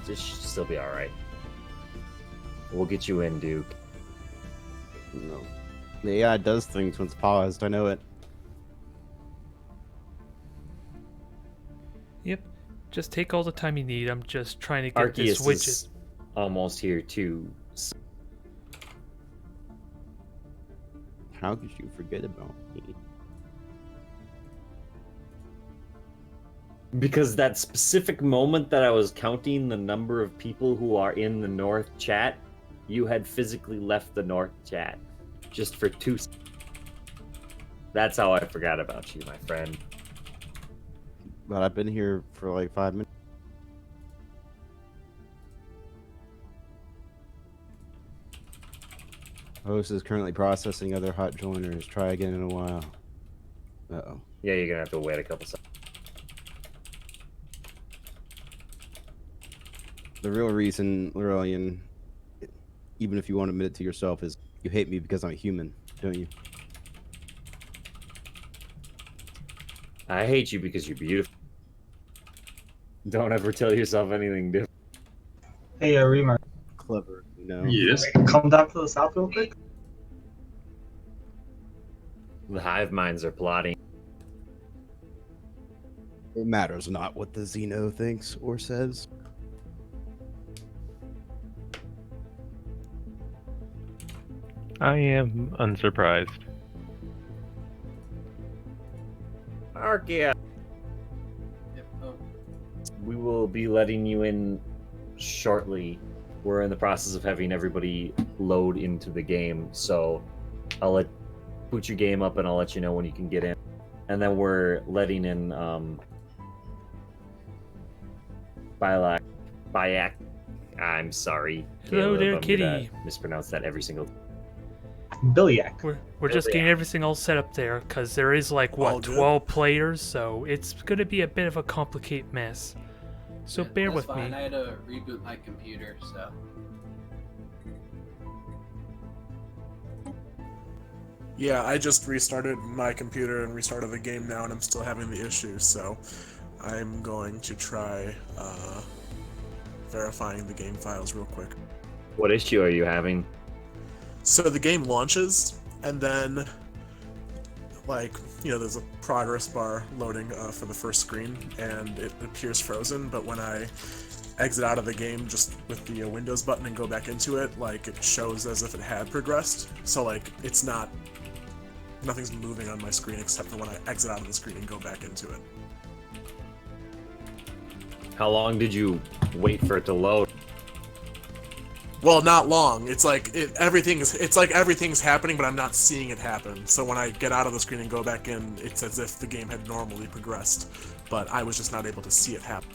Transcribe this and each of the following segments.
This should still be alright. We'll get you in, Duke. No. The AI does things when it's paused, I know it. Yep. Just take all the time you need. I'm just trying to get Arceus this widget. is almost here too. How could you forget about me? Because that specific moment that I was counting the number of people who are in the North chat, you had physically left the North chat just for 2 seconds. That's how I forgot about you, my friend. But I've been here for like 5 minutes. Host is currently processing other hot joiners. Try again in a while. Uh-oh. Yeah, you're gonna have to wait a couple seconds. The real reason, Lurelian, even if you won't admit it to yourself, is you hate me because I'm a human, don't you? I hate you because you're beautiful. Don't ever tell yourself anything different. Hey, Rima. Clever, you know? Yes. Come down to the south real quick. The hive minds are plotting. It matters not what the Xeno thinks or says. I am unsurprised. Arceus. Yep. Oh. We will be letting you in shortly. We're in the process of having everybody load into the game, so I'll boot your game up and I'll let you know when you can get in. And then we're letting in Byac. I'm sorry. Hello Caleb, there, I'm kitty. gonna mispronounce that every single time. Billyak. We're just getting everything all set up there, because there is like, All what, good. 12 players, so it's going to be a bit of a complicated mess. So Yeah, bear that's with fine. me. I had to reboot my computer, so. Yeah, I just restarted my computer and restarted the game now, and I'm still having the issue, so I'm going to try verifying the game files real quick. What issue are you having? So the game launches, and then, like, you know, there's a progress bar loading for the first screen, and it appears frozen, but when I exit out of the game just with the Windows button and go back into it, like, it shows as if it had progressed. So, like, it's not... nothing's moving on my screen except for when I exit out of the screen and go back into it. How long did you wait for it to load? Well, not long. It's like everything's happening, but I'm not seeing it happen. So when I get out of the screen and go back in, it's as if the game had normally progressed, but I was just not able to see it happen.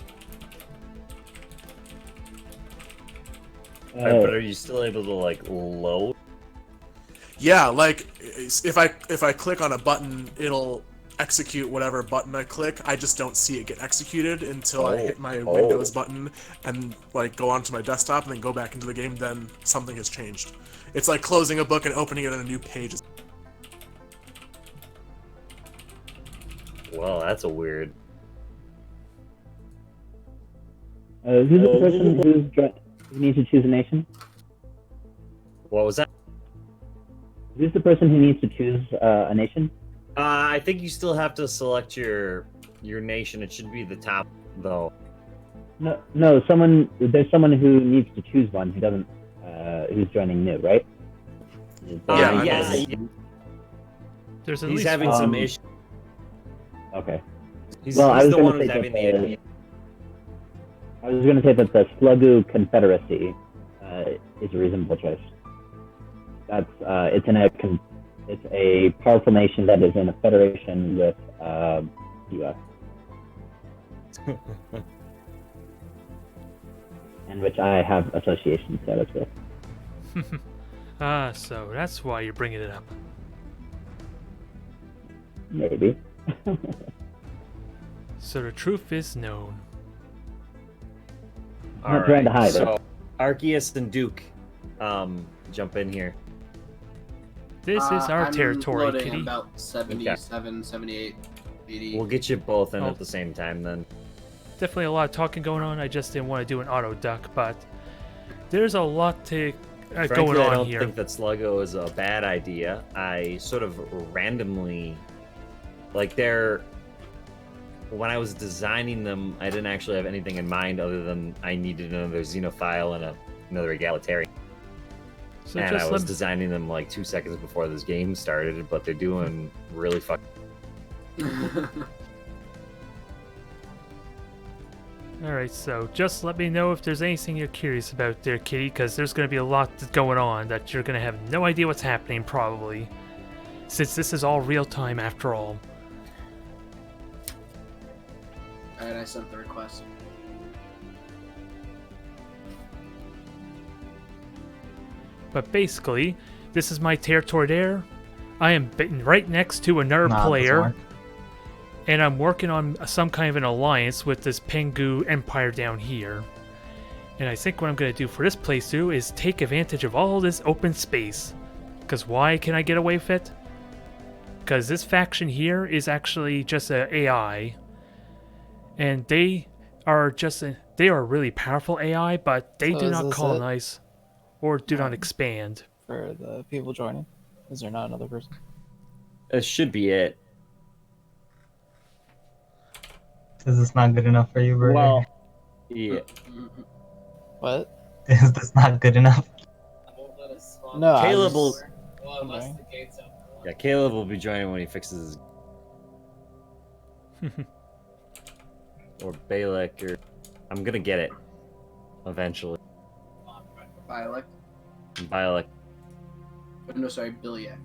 But are you still able to like load? Yeah, like if I click on a button, it'll execute whatever button I click. I just don't see it get executed until I hit my Windows button and like go onto my desktop and then go back into the game. Then something has changed. It's like closing a book and opening it on a new page. Well, that's a weird. Who's the person who needs to choose a nation? What was that? Who's the person who needs to choose a nation? I think you still have to select your nation. It should be the top though. No, there's someone who needs to choose one who doesn't, who's joining new, right? Yes. There's at He's least having one. some issues. Okay. He's Well, I was the gonna one say who's that having the. I was going to say that the Sluggu Confederacy is a reasonable choice. That's it's a powerful nation that is in a federation with U.S. and which I have association status with. So that's why you're bringing it up. Maybe. So the truth is known. I'm not trying to hide it. So Arceus and Duke, jump in here. This is our I'm territory, loading kitty. about 77, 78, 80. We'll get you both in Oh. at the same time then. definitely a lot of talking going on. I just didn't want to do an auto duck, but there's a lot to Frankly, going I on don't here. think that Sluggo is a bad idea. I sort of randomly, like when I was designing them, I didn't actually have anything in mind other than I needed another Xenophile and another egalitarian. So And just I was let designing them like 2 seconds before this game started, but they're doing really fucking. Alright, so just let me know if there's anything you're curious about there, Kitty, because there's going to be a lot going on that you're going to have no idea what's happening, probably. Since this is all real-time after all. Alright, I sent the request. But basically, this is my territory there. I am right next to another Nah, it doesn't player. work. And I'm working on some kind of an alliance with this Pengu Empire down here. And I think what I'm going to do for this playthrough is take advantage of all this open space. Because why can I get away with it? Because this faction here is actually just an AI. And they are they are a really powerful AI, but they So do is not this it? colonize or do not expand. For the people joining? Is there not another person? It should be it. Is this not good enough for you, Burger? Well, yeah. What? Is this not good enough? No, I Caleb will. was wondering. Yeah, Caleb will be joining when he fixes his. Or Balak, or I'm gonna get it eventually. Bialek. Balak. Oh, no, sorry, Biliak.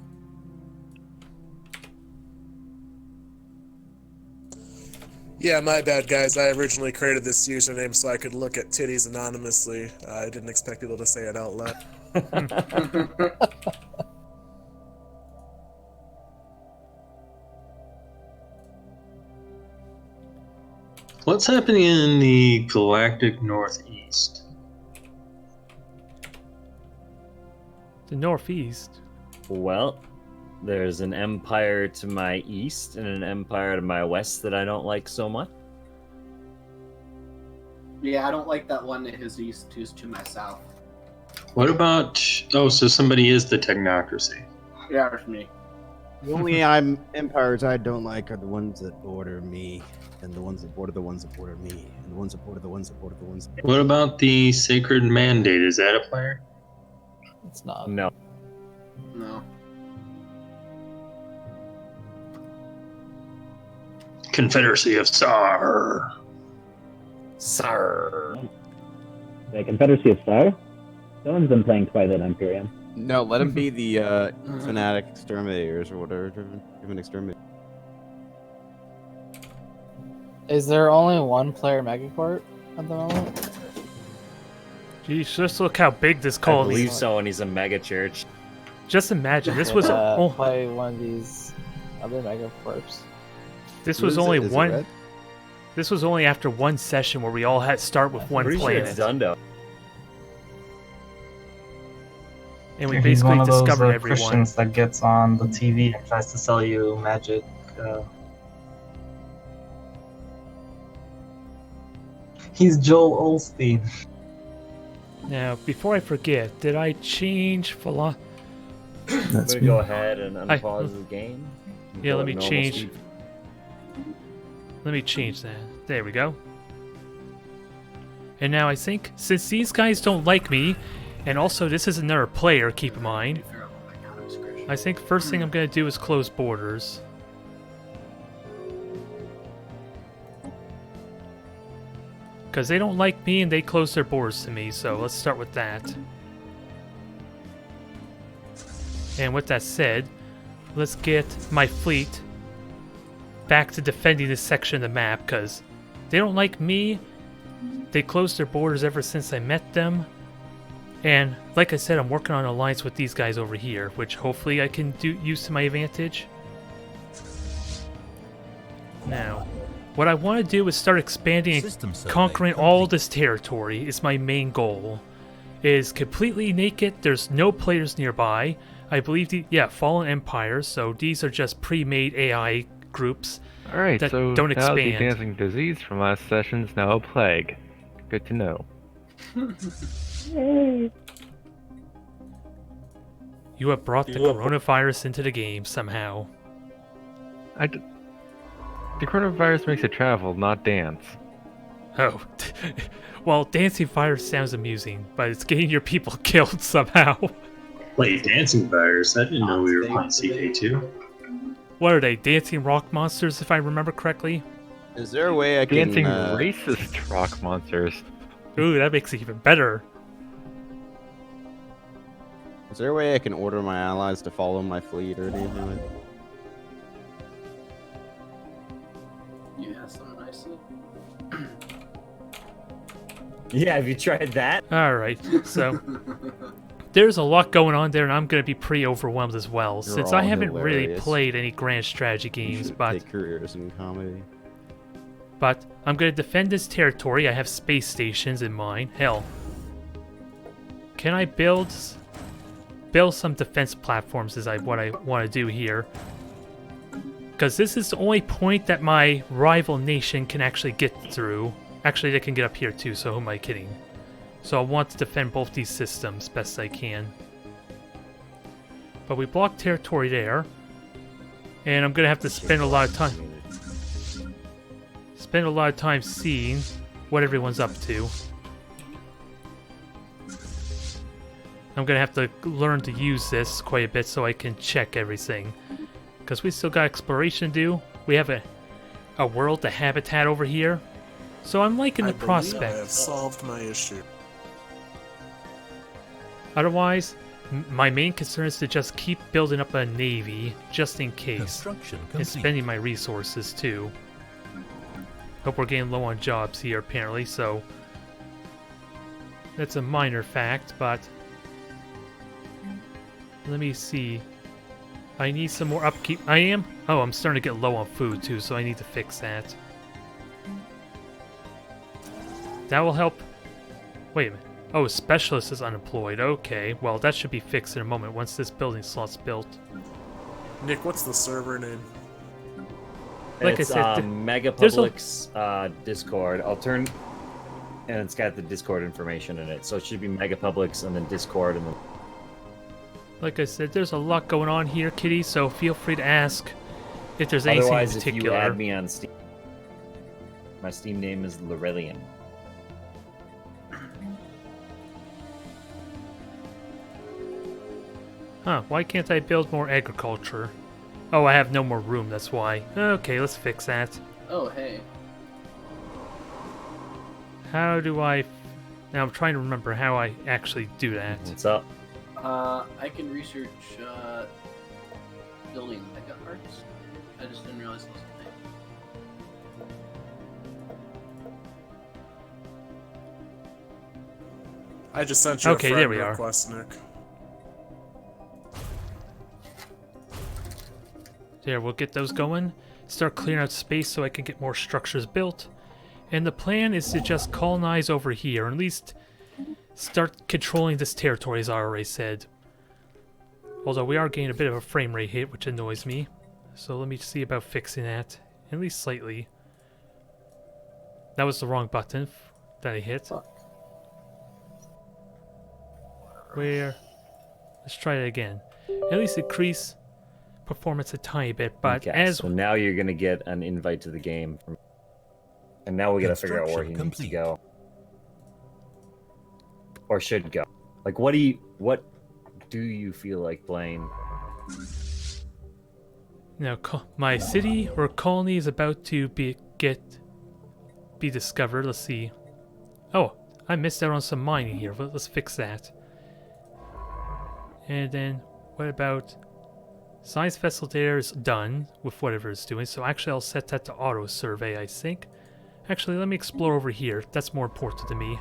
Yeah, my bad, guys. I originally created this username so I could look at titties anonymously. I didn't expect people to say it out loud. What's happening in the Galactic Northeast? The northeast. Well, there's an empire to my east and an empire to my west that I don't like so much. Yeah, I don't like that one to his east, who's to my south. What about... Oh, so somebody is the technocracy. Yeah, it's me. The only empires I don't like are the ones that border me, and the ones that border the ones that border me, and the ones that border the ones that border the ones that What about the Sacred Mandate? Is that a player? It's not. No. No. Confederacy of Sar. Sir. The Confederacy of Star? Someone's been playing Twilight Imperium. No, let him be the fanatic exterminators or whatever. Driven exterminator. Is there only one player Megacorp at the moment? Geez, just look how big this I colony believe is. so, and he's a mega church. Just imagine, this was Play one of these other Megacorps. this Who was is it? only Is it one. red? This was only after one session where we all had to start with one Pretty sure it's planet, Dundo. and we He's basically one of those discovered everyone. Christians that gets on the TV and tries to sell you magic. He's Joel Olstein. Now, before I forget, did I change philo? I'm gonna go ahead and unpause the game. Yeah, Go let at me normal change. speed. Let me change that. There we go. And now I think, since these guys don't like me, and also this is another player, keep in mind, I think first thing I'm going to do is close borders. Because they don't like me and they close their borders to me, so let's start with that. And with that said, let's get my fleet back to defending this section of the map, because they don't like me. They closed their borders ever since I met them. And like I said, I'm working on an alliance with these guys over here, which hopefully I can use to my advantage. Now, what I want to do is start expanding and conquering all this territory is my main goal. It is completely naked, there's no players nearby. I believe, Fallen Empires, so these are just pre-made AI groups. Alright, that so don't now the expand. dancing disease from last session's now a plague. Good to know. You have brought the coronavirus into the game somehow. The coronavirus makes it travel, not dance. Oh. Well, dancing virus sounds amusing, but it's getting your people killed somehow. Wait, dancing virus? I didn't know we were playing CK2. What are they, dancing rock monsters, if I remember correctly? Is there a way I can... Dancing racist rock monsters. Ooh, that makes it even better. Is there a way I can order my allies to follow my fleet or anything like that? You have some nicely. Yeah, have you tried that? Alright, so there's a lot going on there, and I'm going to be pretty overwhelmed as well, You're since all I haven't really hilarious. played any grand strategy games, Should but take careers in comedy. I'm going to defend this territory. I have space stations in mind. Hell, can I build some defense platforms is what I want to do here. Because this is the only point that my rival nation can actually get through. Actually, they can get up here too, so who am I kidding? So I want to defend both these systems best I can. But we blocked territory there. And I'm going to have to spend a lot of time seeing what everyone's up to. I'm going to have to learn to use this quite a bit so I can check everything. Because we still got exploration to do. We have a world, the habitat over here. So I'm liking the I have prospect. solved my issue. Otherwise, my main concern is to just keep building up a navy, just in case. Construction And complete. spending my resources too. Hope we're getting low on jobs here apparently, so that's a minor fact, but let me see. I need some more upkeep. I am? Oh, I'm starting to get low on food too, so I need to fix that. That will help. Wait a minute. Oh, specialist is unemployed. Okay, well that should be fixed in a moment once this building slot's built. Nick, what's the server name? Like It's I said, Megapublic's Discord. I'll turn, and it's got the Discord information in it, so it should be Megapublic's and then Discord and then. like I said, there's a lot going on here, Kitty, so feel free to ask if there's anything in Otherwise, if you particular. add me on Steam, my Steam name is Laurelian. Huh, why can't I build more agriculture? Oh, I have no more room, that's why. Okay, let's fix that. Oh, hey. How do I... Now I'm trying to remember how I actually do that. What's up? I can research building mega parts. I just didn't realize it was a thing. I just sent you Okay, a friend there we are. request, Nick. There, we'll get those going. Start clearing out space so I can get more structures built. And the plan is to just colonize over here, or at least start controlling this territory, as I already said. Although we are getting a bit of a frame rate hit, which annoys me. So let me see about fixing that, at least slightly. That was the wrong button that I hit. Where? Let's try it again. At least increase performance a tiny bit, but Okay, as so now you're gonna get an invite to the game, and now we gotta figure out where he needs to go, or should go. Like, what do you feel like playing? now my city or colony is about to be discovered. Let's see. Oh, I missed out on some mining here. Let's fix that. And then what about science vessel there is done with whatever it's doing. So actually I'll set that to auto survey, I think. Actually, let me explore over here. That's more important to me.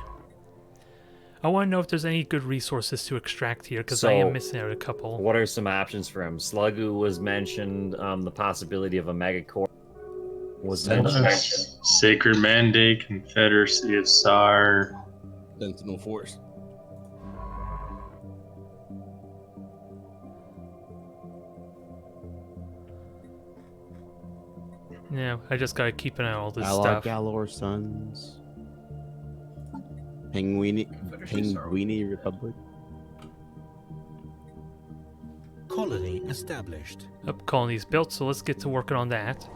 I want to know if there's any good resources to extract here, because I am missing out a couple. What are some options for him? Sluggu was mentioned. The possibility of a megacore was mentioned. Sacred Mandate, Confederacy of Sar. Sentinel Force. Yeah, I just gotta keep an eye on all this Allied stuff. Galore Sons. Penguini Republic. Colony established. Up colonies built, so let's get to working on that.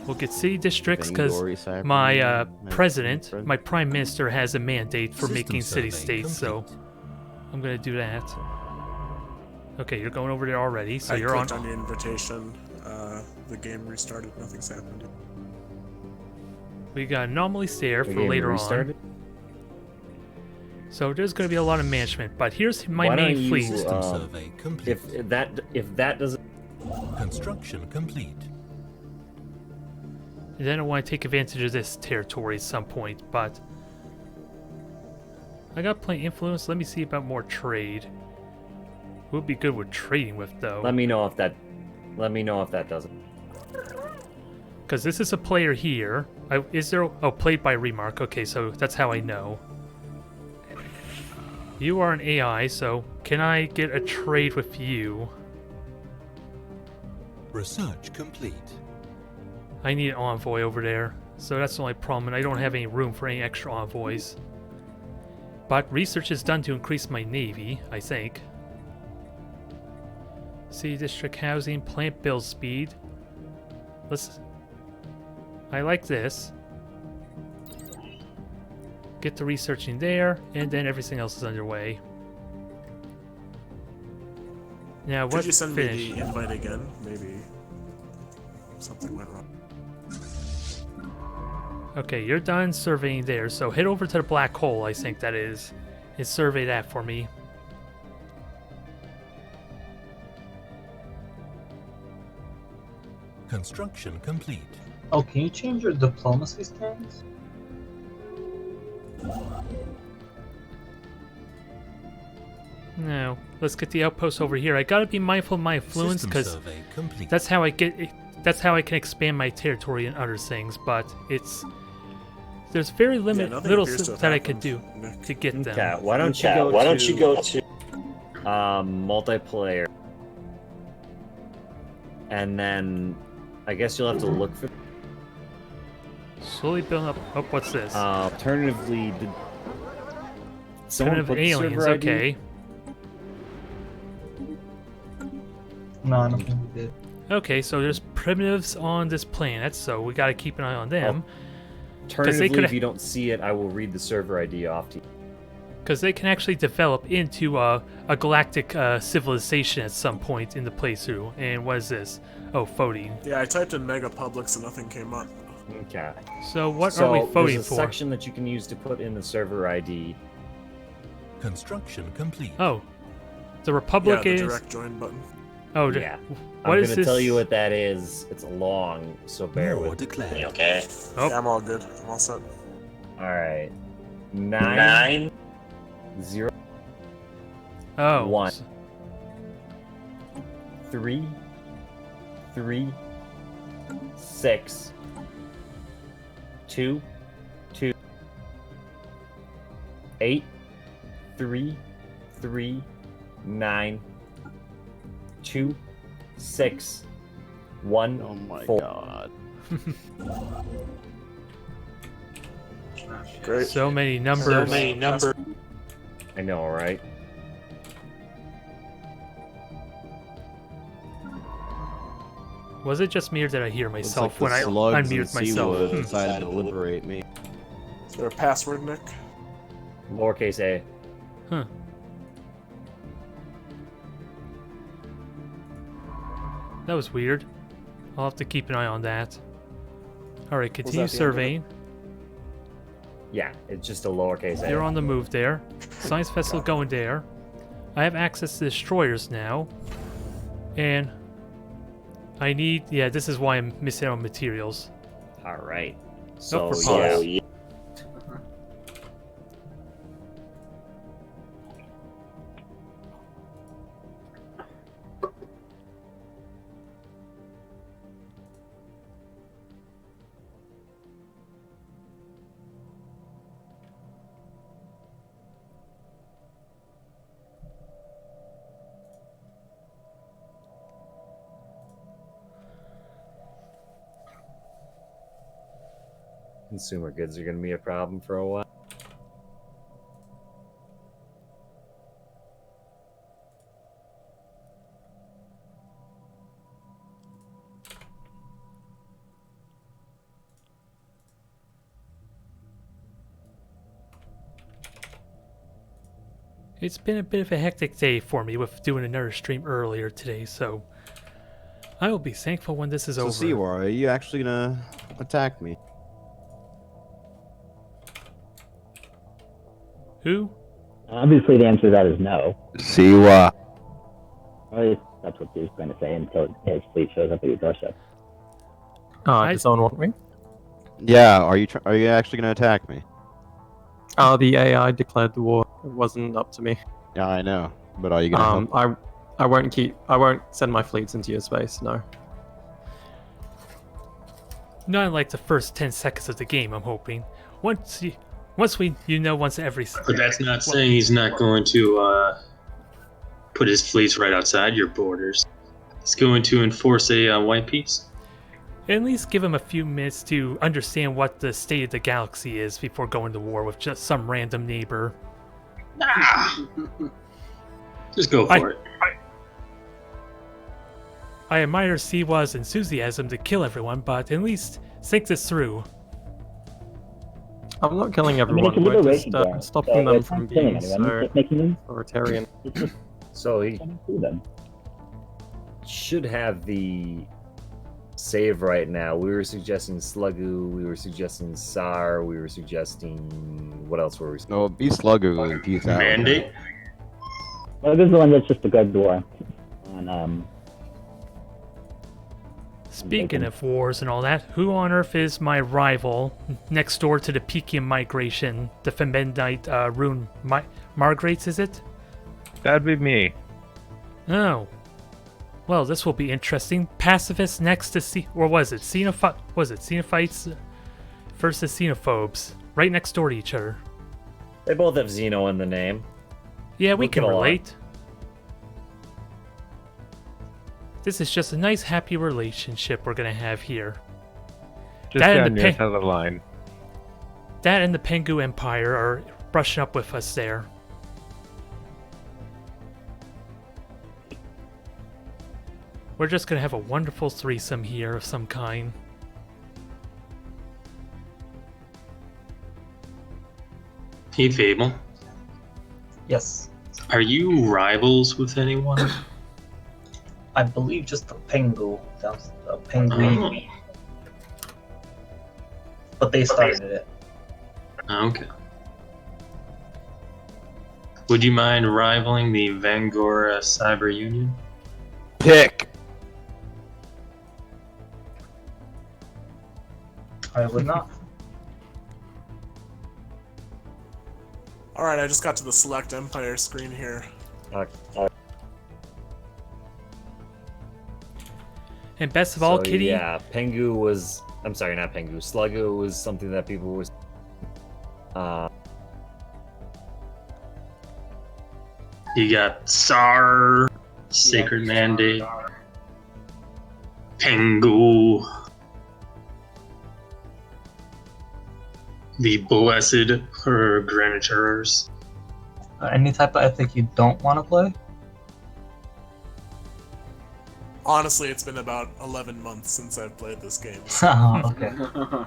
We'll get city districts because Bangori, my Cyprian, president, Friend. my prime minister, has a mandate for System making survey city-states, so complete. I'm gonna do that. Okay, you're going over there already, so I you're on. clicked on the invitation. The game restarted. Nothing's happened. We got anomalies there The for game later restarted? on. So there's gonna be a lot of management, but here's my Why don't main you, fleet. System survey complete. If that doesn't, Construction complete. And then I want to take advantage of this territory at some point, but I got plenty of influence. Let me see about more trade. Who would be good with trading with though? let me know if that doesn't. Because this is a player here. Is there? Oh, played by Remark. Okay, so that's how I know. You are an AI, so can I get a trade with you? Research complete. I need an envoy over there, so that's the only problem, and I don't have any room for any extra envoys. But research is done to increase my navy, I think. City district housing, plant build speed. I like this. Get the researching there, and then everything else is underway. Now, Could what's you send finished? me the invite again? Maybe something went wrong. Okay, you're done surveying there, so head over to the black hole, I think that is, and survey that for me. Construction complete. Oh, can you change your diplomacy stance? No, let's get the outpost over here. I gotta be mindful of my influence System because survey complete. that's how I get. That's how I can expand my territory and other things. But there's very nothing little appears to have that I could do happened, Nick. to get them. Okay, why don't you go to multiplayer, and then I guess you'll have to look for. Slowly building up. Oh, what's this? Alternatively, did someone Kind of put the aliens. server ID? Okay. No, I don't think we did. Okay, so there's primitives on this planet, so we gotta keep an eye on them. Alternatively, coulda- if you don't see it, I will read the server ID off to you. Because they can actually develop into a galactic civilization at some point in the playthrough. And what is this? Oh, voting. Yeah, I typed in Mega Publix and nothing came up. Okay. So what are we voting there's a for? section that you can use to put in the server ID. Construction complete. Oh, the Republic Yeah, the is. direct join button. Oh, Yeah. What I'm is gonna this? tell you what that is. It's long, so bear War with declared. me, okay? Oh. Yeah, I'm all good. I'm all set. All right. 9 0 Oh. 1 3 3 6 2 2 8 3 3 9 2 6 1 Oh my 4. god. Great. So many numbers. I know, right? Was it just me or did I hear Looks myself like when I the slugs in unmuted myself? Seawood decided to liberate me. Is there a password, Nick? Lowercase a. Huh. That was weird. I'll have to keep an eye on that. Alright, continue that the end of it? surveying. Yeah, it's just a lowercase a. You're on the move there. Science vessel going there. I have access to destroyers now. And I need... Yeah, this is why I'm missing out on materials. All right. for So pause. yeah, Consumer goods are going to be a problem for a while. It's been a bit of a hectic day for me with doing another stream earlier today, so I will be thankful when this is So, over. Seawar, are you actually gonna attack me? Who? Obviously, the answer to that is no. Seawar. Or at least that's what he's going to say until his fleet shows up at your doorstep. Does someone want me? Yeah, are you actually gonna attack me? The AI declared the war. It wasn't up to me. Yeah, I know. But are you gonna help? I won't send my fleets into your space, no. Not like the first 10 seconds of the game, I'm hoping. Once every. But that's not saying he's not going to put his fleets right outside your borders. He's going to enforce a white peace. At least give him a few minutes to understand what the state of the galaxy is before going to war with just some random neighbor. Just go for it. I admire Siwa's enthusiasm to kill everyone, but at least think this through. I'm not killing I mean, everyone. it's a We're liberation just war, stopping so them it's from not killing being anyone, it's just making them authoritarian. So he do them. should have the save right now. We were suggesting Sluggu, we were suggesting Sar, we were suggesting... What else were we suggesting? No, be Sluggu and peace out. Mandate? Well, this is the one that's just declared the war. On, Speaking of wars and all that, who on earth is my rival next door to the Pekian migration, the Femendite rune Margrates, is it? That'd be me. Oh. Well, this will be interesting. Pacifists next to or was it Xenophites versus Xenophobes, right next door to each other. They both have Xeno in the name. Yeah, we Look can at a lot. relate. This is just a nice, happy relationship we're gonna have here. Just That and down the your pin- side of the line. That and the Pengu Empire are brushing up with us there. We're just gonna have a wonderful threesome here of some kind. Hey, Fable. Yes. Are you rivals with anyone? I believe just the Pengu. That's the Penguin. But they started it. Okay. Would you mind rivaling the Vangora Cyber Union? Pick. I would not. Alright, I just got to the Select Empire screen here. And best of all, So, Kitty. Yeah, Pengu was... I'm sorry, not Pengu. Sluggu was something that people were... You got Sar, Sacred Mandate, Pengu, the Blessed Pergrenators. Any type of ethic you don't want to play? Honestly, it's been about 11 months since I've played this game. Oh, okay.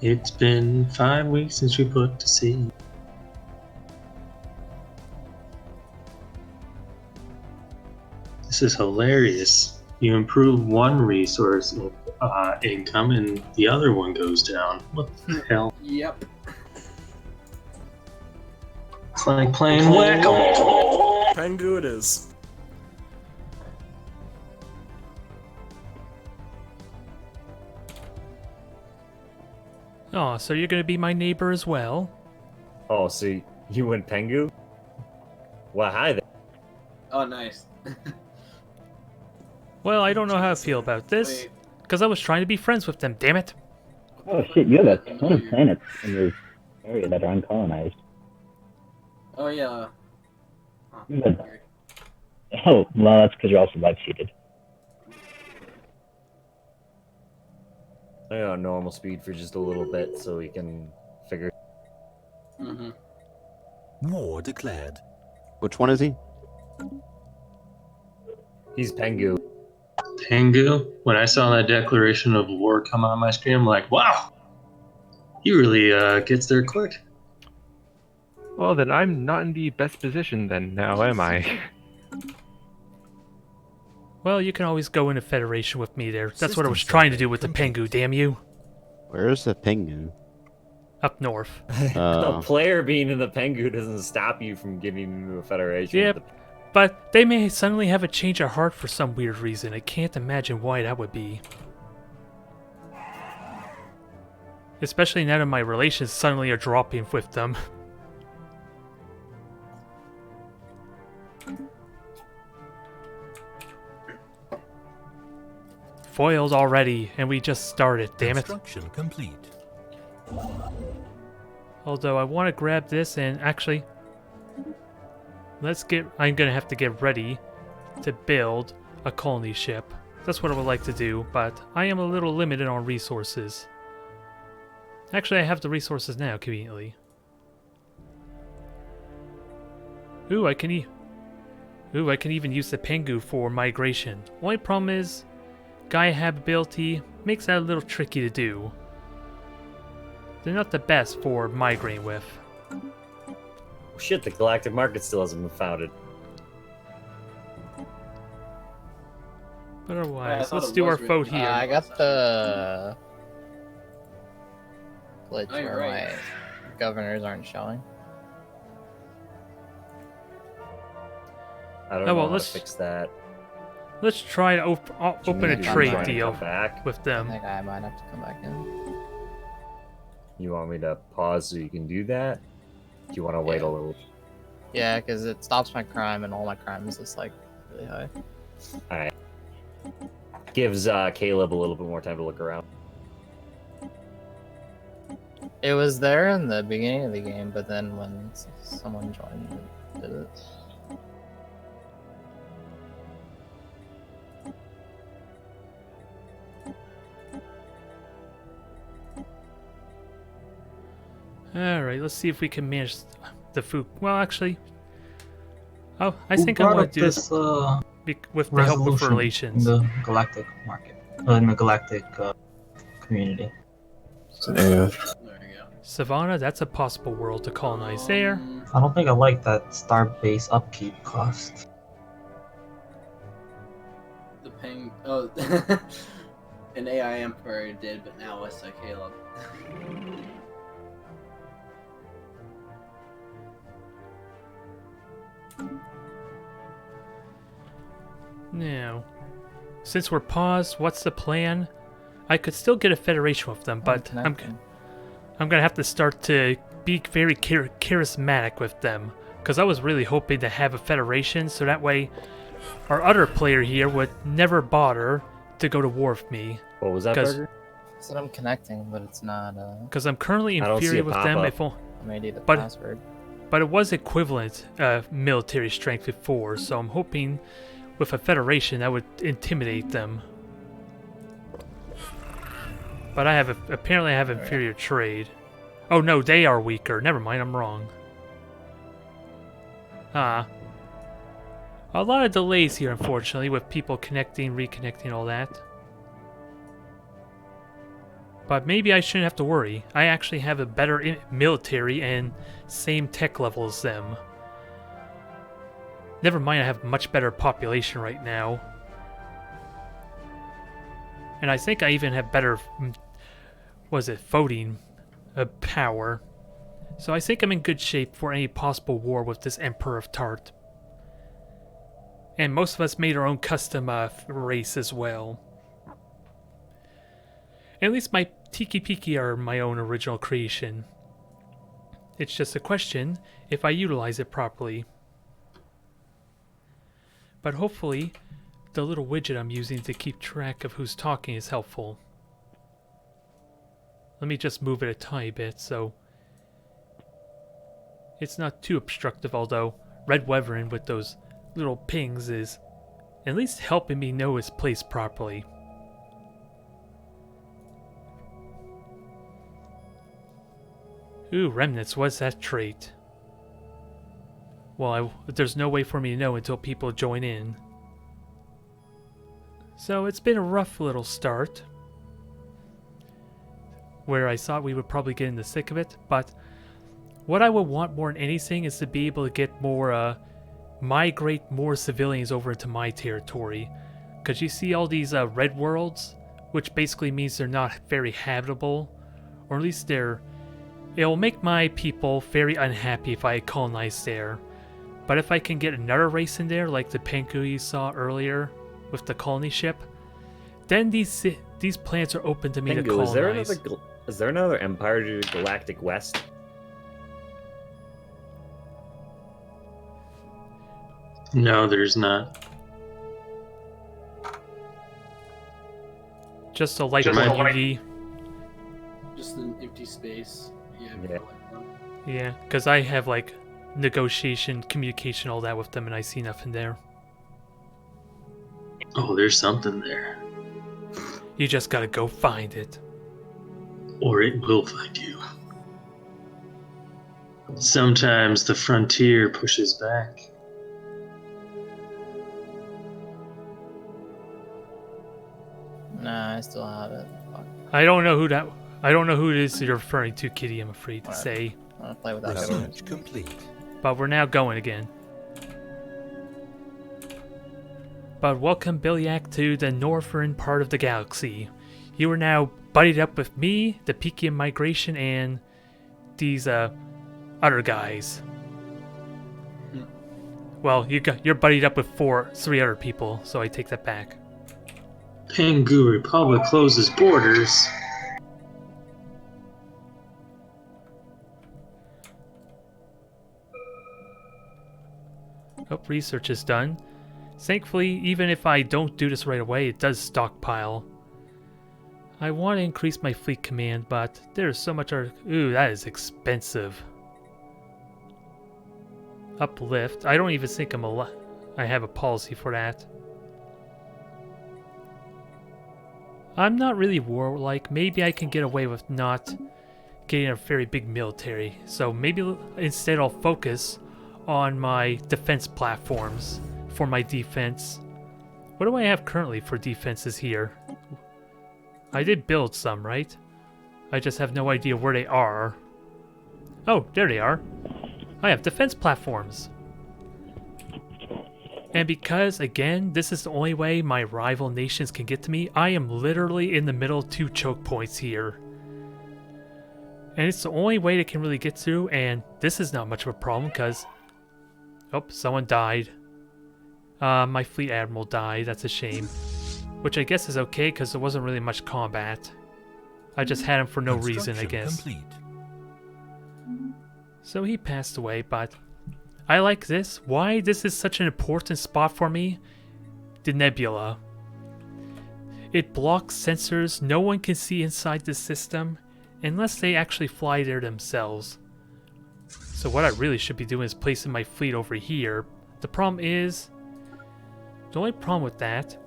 It's been 5 weeks since we put to sea. This is hilarious. You improve one resource income and the other one goes down. What the hell? Yep. It's like playing whack-a-mole. Pengu it is. Oh, so you're gonna be my neighbor as well? Oh, so you went Pengu? Well, hi there. Oh, nice. Well, I don't know how I feel about this, Wait. because I was trying to be friends with them, damn it. oh shit, you have a ton of planets in your area that are uncolonized. Oh, yeah. Huh, You have- weird. Oh, well, that's because you're also live seated. normal speed for just a little bit so we can figure. Mm-hmm. War declared. Which one is he? He's Pengu. Tengu, when I saw that declaration of war come on my screen, I'm like, wow, he really gets there quick. Well, then I'm not in the best position then, now am I? Well, you can always go into Federation with me there. That's what I was trying to do with the Pengu, damn you. Where's the Pengu? Up north. The player being in the Pengu doesn't stop you from getting into a Federation. Yep. with the- But they may suddenly have a change of heart for some weird reason. I can't imagine why that would be. Especially now that my relations suddenly are dropping with them. Foiled already, and we just started, damn it. Construction complete. Although I want to grab this and actually... I'm gonna have to get ready to build a colony ship. That's what I would like to do, but I am a little limited on resources. Actually, I have the resources now, conveniently. Ooh, I can even use the Pengu for migration. Only problem is, Gaia habitability makes that a little tricky to do. They're not the best for migrating with. Oh, shit, the galactic market still hasn't been founded. But otherwise, let's do our vote here. I got the glitch Oh, you're where right. my governors aren't showing. I don't Oh, know well, how let's- to fix that. Let's try to open a need to trade try and deal come back. with I them. think I might have to come back in. You want me to pause so you can do that? Do you want to wait a little? Yeah, because it stops my crime, and all my crime is just like really high. Alright. Gives Caleb a little bit more time to look around. It was there in the beginning of the game, but then when someone joined, it did it. Alright, let's see if we can manage the food. Well, actually... Oh, I Who think I brought want up to do this with the help of resolution relations. in the galactic market, in the galactic community. There you go. Savannah, that's a possible world to colonize there. I don't think I like that star base upkeep cost. The ping. Oh, an AI Emperor did, but now it's a Caleb. Now, since we're paused, what's the plan? I could still get a federation with them, but I'm gonna have to start to be very charismatic with them, because I was really hoping to have a federation, so that way our other player here would never bother to go to war with me. What was that, Burger? So I'm connecting, but it's not. Because I'm currently I don't see inferior a with them. pop-up. I may need the but password. but it was equivalent military strength before, so I'm hoping with a federation that would intimidate them. But apparently I have inferior trade. Oh no, they are weaker. Never mind, I'm wrong. A lot of delays here, unfortunately, with people connecting, reconnecting, all that. But maybe I shouldn't have to worry. I actually have a better military and same tech level as them. Never mind, I have much better population right now. And I think I even have better, voting power. So I think I'm in good shape for any possible war with this Emperor of Tart. And most of us made our own custom race as well. At least my Tiki Piki are my own original creation. It's just a question if I utilize it properly. But hopefully, the little widget I'm using to keep track of who's talking is helpful. Let me just move it a tiny bit so it's not too obstructive, although Red Wyvern with those little pings is at least helping me know its place properly. Ooh, remnants. What's that trait? Well, there's no way for me to know until people join in. So it's been a rough little start, where I thought we would probably get in the thick of it, but what I would want more than anything is to be able to get more, migrate more civilians over into my territory. Because you see all these red worlds, which basically means they're not very habitable, or at least it'll make my people very unhappy if I colonize there. But if I can get another race in there, like the Pengu you saw earlier with the colony ship, then these planets are open to me to colonize. Is there another empire to the Galactic West? No, there's not. Just a light There might- unity. Just an empty space. Yeah, because I have like negotiation, communication, all that with them, and I see nothing there. Oh, there's something there. You just gotta go find it. Or it will find you. Sometimes the frontier pushes back. Nah, I still have it. Fuck. I don't know who it is you're referring to, Kitty, I'm afraid to say. I wanna play with that. Research complete. But we're now going again. But welcome, Billyak, to the northern part of the galaxy. You are now buddied up with me, the Pekian Migration, and these other guys. Well, you're buddied up with 3 other people, so I take that back. Pengu Republic closes borders. Oh, research is done. Thankfully, even if I don't do this right away, it does stockpile. I want to increase my fleet command, but there's so much ooh, that is expensive. Uplift. I don't even think I have a policy for that. I'm not really warlike. Maybe I can get away with not getting a very big military. So maybe instead I'll focus on my defense platforms for my defense. What do I have currently for defenses here? I did build some, right? I just have no idea where they are. Oh, there they are. I have defense platforms. And because, again, this is the only way my rival nations can get to me, I am literally in the middle of 2 choke points here. And it's the only way they can really get through, and this is not much of a problem because... Oh, someone died. My fleet admiral died, that's a shame. Which I guess is okay because there wasn't really much combat. I just had him for no reason, I guess. Complete. So he passed away, but I like this. Why this is such an important spot for me? The nebula. It blocks sensors. No one can see inside the system unless they actually fly there themselves. So what I really should be doing is placing my fleet over here. The problem is, the only problem with that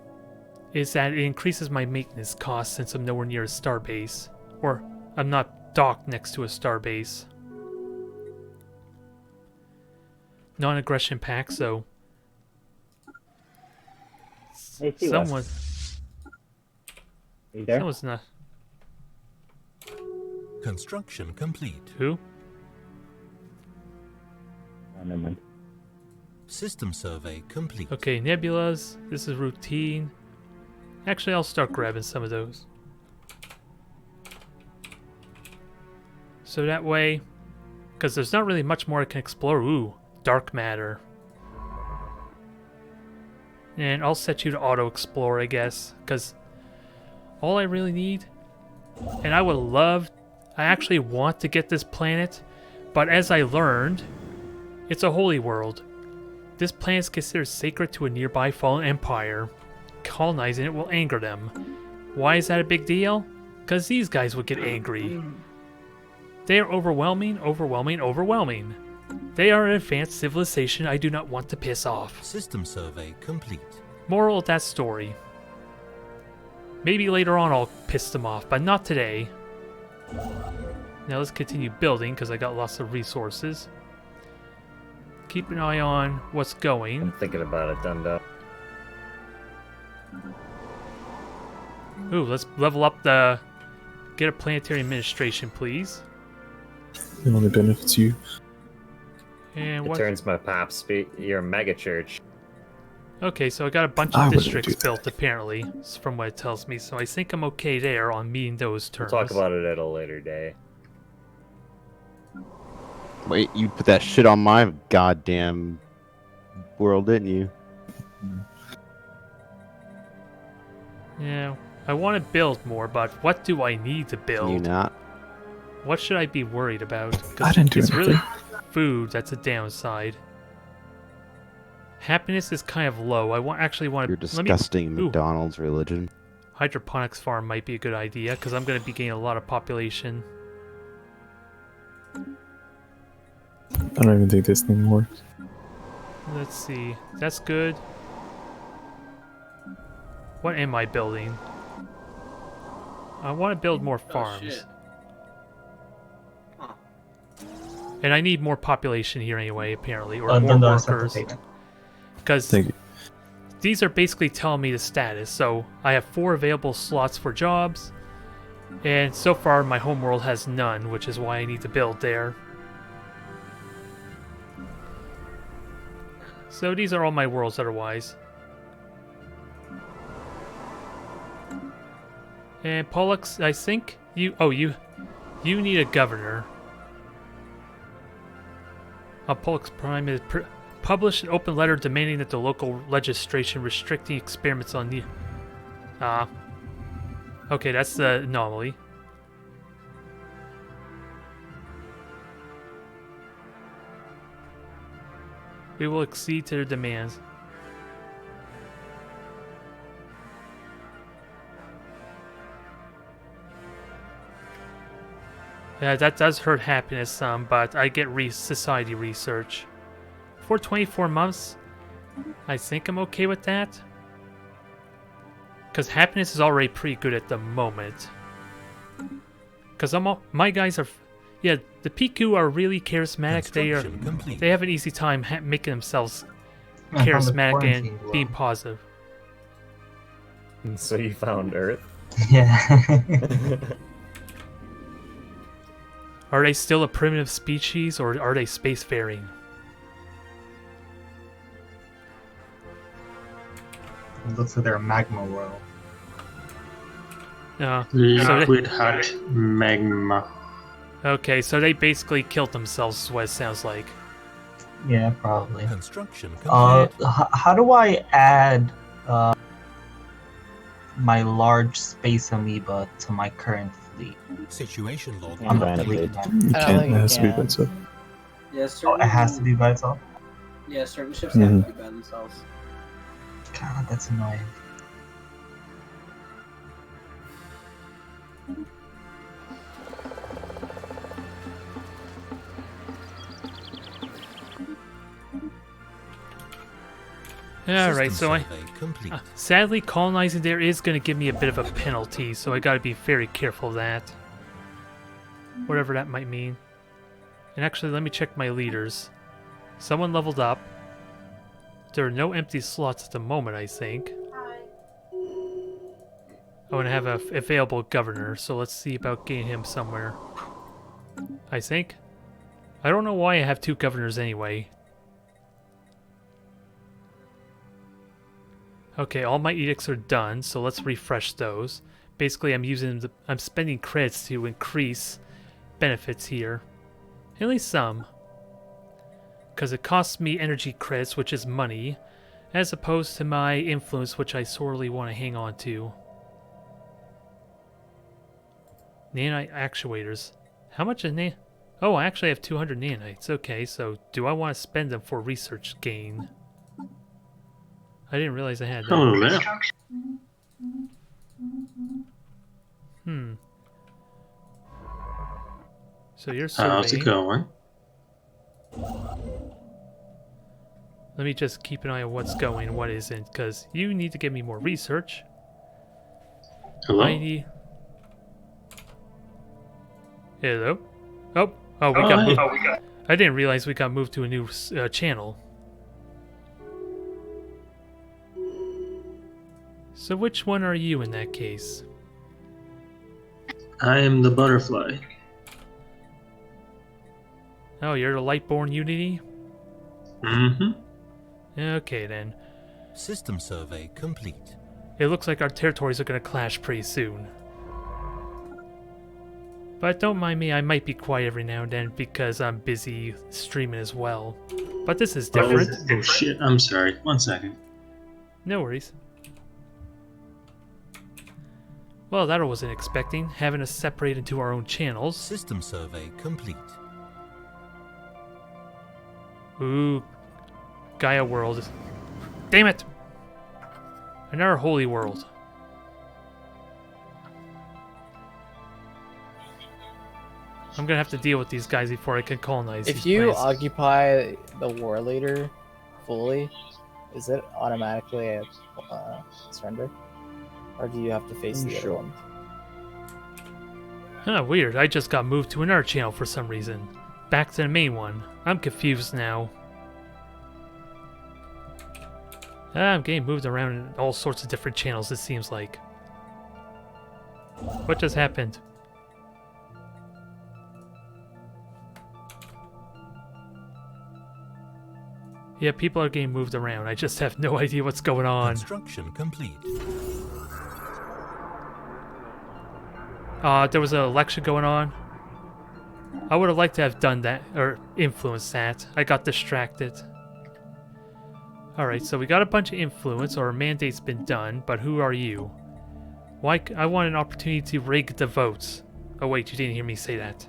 is that it increases my maintenance costs since I'm nowhere near a starbase. Or I'm not docked next to a starbase. Non-aggression pack, so Hey, see someone, Are you there? someone's not. Construction complete. Who? Oh, never mind. System survey complete. Okay, nebulas. This is routine. Actually, I'll start grabbing some of those. So that way, because there's not really much more I can explore. Ooh, dark matter. And I'll set you to auto-explore, I guess, because all I really need, and I would love, I actually want to get this planet, but as I learned, it's a holy world. This planet is considered sacred to a nearby fallen empire. Colonizing it will anger them. Why is that a big deal? Because these guys would get angry. They are overwhelming, overwhelming, overwhelming. They are an advanced civilization I do not want to piss off. System survey complete. Moral of that story. Maybe later on I'll piss them off, but not today. Now let's continue building because I got lots of resources. Keep an eye on what's going. I'm thinking about it, Dunda. Ooh, let's level up the... Get a planetary administration, please. It only benefits you. And It what... turns my pops. You're a mega church. Okay, so I got a bunch I of wouldn't districts do that. built, apparently, from what it tells me. So I think I'm okay there on meeting those terms. We'll talk about it at a later day. Wait, you put that shit on my goddamn world, didn't you? Yeah, I want to build more, but what do I need to build? You not? What should I be worried about? 'Cause I didn't do it's anything. really food that's a downside. Happiness is kind of low. I actually want to... You're disgusting McDonald's religion. Hydroponics farm might be a good idea, because I'm going to be gaining a lot of population. I don't even think this thing works. Let's see. That's good. What am I building? I want to build more farms. shit. Huh. And I need more population here anyway, apparently, or No, more no, it's not workers. okay. Because Thank you. these are basically telling me the status. So I have 4 available slots for jobs, and so far my homeworld has none, which is why I need to build there. So these are all my worlds otherwise. And Pollux, I think you need a governor. Pollux Prime is published an open letter demanding that the local legislation restricting experiments on the... okay, that's the anomaly. We will accede to their demands. Yeah, that does hurt happiness some, but I get society research. For 24 months, I think I'm okay with that. Because happiness is already pretty good at the moment. Because my guys are... Yeah, the Piku are really charismatic. They have an easy time making themselves charismatic and being positive. So you found Earth? Yeah. Are they still a primitive species, or are they spacefaring? Looks like they're a magma world. Liquid hot magma. Okay, so they basically killed themselves, is what it sounds like. Yeah, probably. Construction how do I add my large space amoeba to my current fleet? Situation log. I'm trying to You can't. It has to be by itself. Yeah, Oh, it has to be by itself? Yeah, certain ships have to be by themselves. God, that's annoying. Alright, so sadly, colonizing there is going to give me a bit of a penalty, so I gotta be very careful of that. Whatever that might mean. And actually, let me check my leaders. Someone leveled up. There are no empty slots at the moment, I think. I want to have an available governor, so let's see about getting him somewhere. I think. I don't know why I have 2 governors anyway. Okay, all my edicts are done, so let's refresh those. Basically, I'm spending credits to increase benefits here. At least some. Because it costs me energy credits, which is money, as opposed to my influence, which I sorely want to hang on to. Nanite actuators. How much is nanite? Oh, I actually have 200 nanites. Okay, so do I want to spend them for research gain? I didn't realize I had that. Oh, man. So you're surveying. How's it going? Let me just keep an eye on what's going and what isn't, because you need to give me more research. Hello? Hello? Oh, we Oh, got hey. moved. I didn't realize we got moved to a new channel. So which one are you in that case? I am the butterfly. Oh, you're the Lightborn Unity? Mm-hmm. Okay then. System survey complete. It looks like our territories are going to clash pretty soon. But don't mind me, I might be quiet every now and then because I'm busy streaming as well. But this is different. Oh shit, I'm sorry. 1 second. No worries. Well, that I wasn't expecting, having us separate into our own channels. System survey complete. Ooh, Gaia world. Damn it! Another holy world. I'm gonna have to deal with these guys before I can colonize If these you planets. occupy the war leader fully, is it automatically a surrender? Or do you have to face the other one? Huh, weird. I just got moved to another channel for some reason. Back to the main one. I'm confused now. I'm getting moved around in all sorts of different channels, it seems like. What just happened? Yeah, people are getting moved around. I just have no idea what's going on. Construction complete. There was an election going on. I would have liked to have done that, or influenced that. I got distracted. Alright, so we got a bunch of influence, or a mandate's been done, but who are you? Why? I want an opportunity to rig the votes. Oh wait, you didn't hear me say that.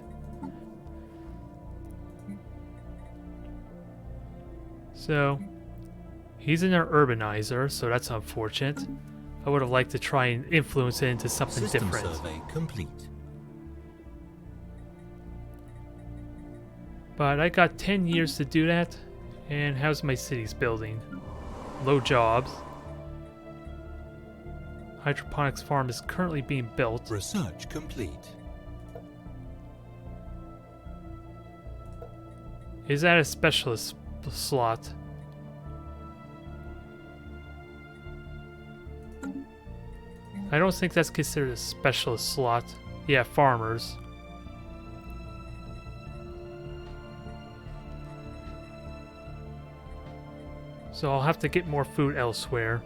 So, he's an urbanizer, so that's unfortunate. I would have liked to try and influence it into something System different. survey complete. But I got 10 years to do that. And how's my city's building? Low jobs. Hydroponics farm is currently being built. Research complete. Is that a specialist slot? I don't think that's considered a specialist slot. Yeah, farmers. So I'll have to get more food elsewhere.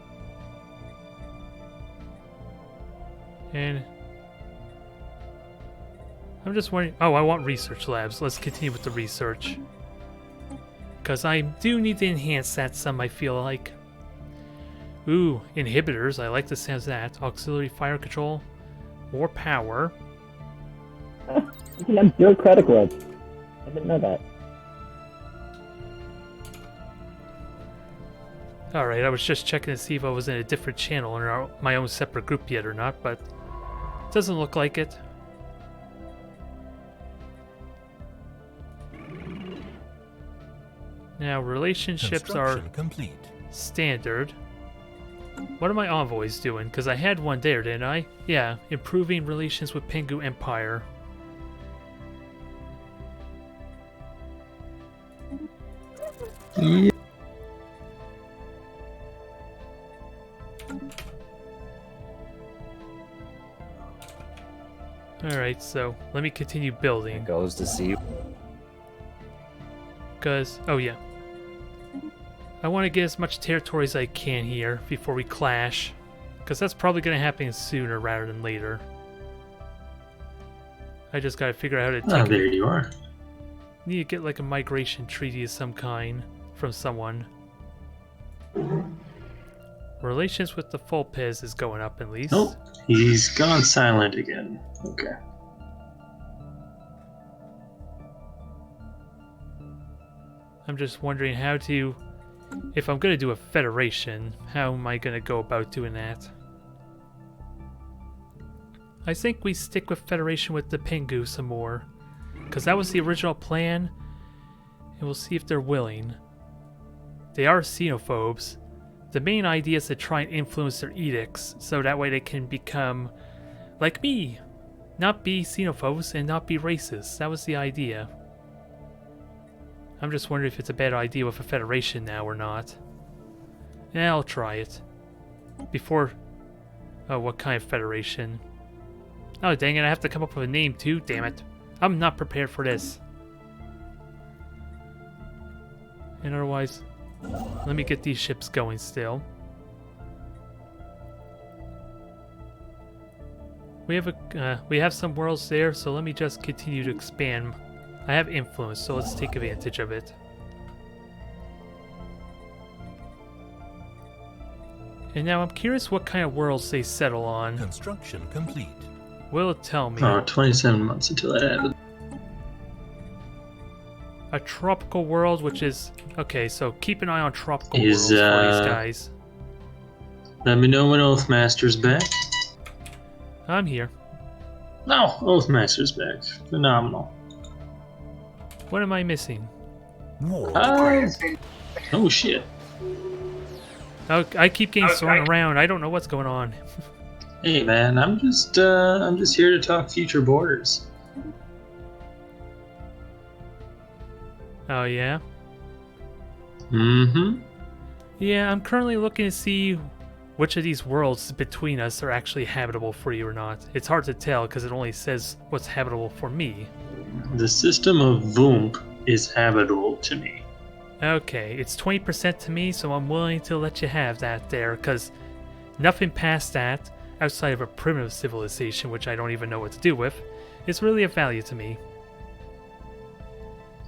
And I'm just wondering. Oh, I want research labs. Let's continue with the research. Because I do need to enhance that some, I feel like. Ooh, inhibitors. I like the sound of that. Auxiliary fire control. More power. It's an bureaucratic world. I didn't know that. Alright, I was just checking to see if I was in a different channel or my own separate group yet or not, but it doesn't look like it. Now, relationships are complete. standard. What are my envoys doing? Because I had one there, didn't I? Yeah, improving relations with Pengu Empire. Yeah. Alright, so let me continue building. It goes to see. Because, oh yeah. I want to get as much territory as I can here before we clash. Because that's probably going to happen sooner rather than later. I just got to figure out how to take there you are. Need to get like a migration treaty of some kind from someone. Relations with the Fulpez is going up at least. Nope, he's gone silent again. Okay. I'm just wondering how to... If I'm going to do a federation, how am I going to go about doing that? I think we stick with federation with the Pengu some more. Because that was the original plan. And we'll see if they're willing. They are xenophobes. The main idea is to try and influence their edicts, so that way they can become like me. not be xenophobes and not be racist. That was the idea. I'm just wondering if it's a bad idea with a federation now or not. Yeah, I'll try it. Before... Oh, what kind of federation? Oh, dang it, I have to come up with a name too, damn it. I'm not prepared for this. And otherwise, let me get these ships going still. We have some worlds there, so let me just continue to expand. I have influence, so let's take advantage of it. And now I'm curious what kind of worlds they settle on. Construction complete. Will it tell me? 27 months until that happened. A tropical world, which is... Okay, so keep an eye on tropical worlds Is, for these guys. Let me know when Oathmaster's back. I'm here. No, Oathmaster's back. Phenomenal. What am I missing? Oh shit. Oh, I keep getting thrown around. I don't know what's going on. Hey man, I'm just here to talk future borders. Oh yeah? Mm-hmm. Yeah, I'm currently looking to see which of these worlds between us are actually habitable for you or not. It's hard to tell because it only says what's habitable for me. The system of Voomp is habitable to me. Okay, it's 20% to me, so I'm willing to let you have that there, because nothing past that, outside of a primitive civilization, which I don't even know what to do with, is really of value to me.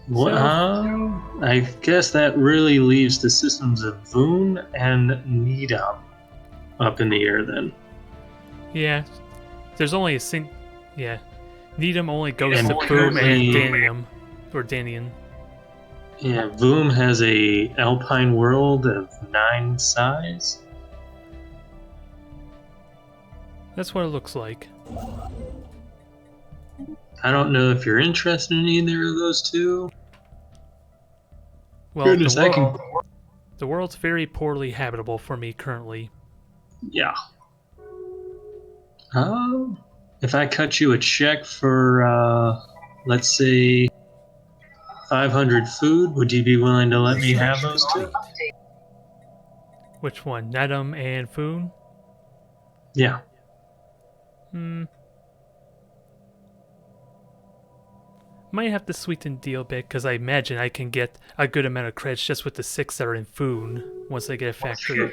Well, I guess that really leaves the systems of Voon and Needham up in the air then. Yeah, there's only a yeah, Needham only goes And to Boom apparently- and Danium, or Danian. Yeah, Voom has a alpine world of 9 size. That's what it looks like. I don't know if you're interested in either of those two. Well, Goodness, the world's very poorly habitable for me currently. Yeah. If I cut you a check for, let's say, 500 food, would you be willing to let me have those two? Which one? Nedum and Foon? Yeah. Might have to sweeten the deal a bit, because I imagine I can get a good amount of credits just with the 6 that are in Foon once I get a factory.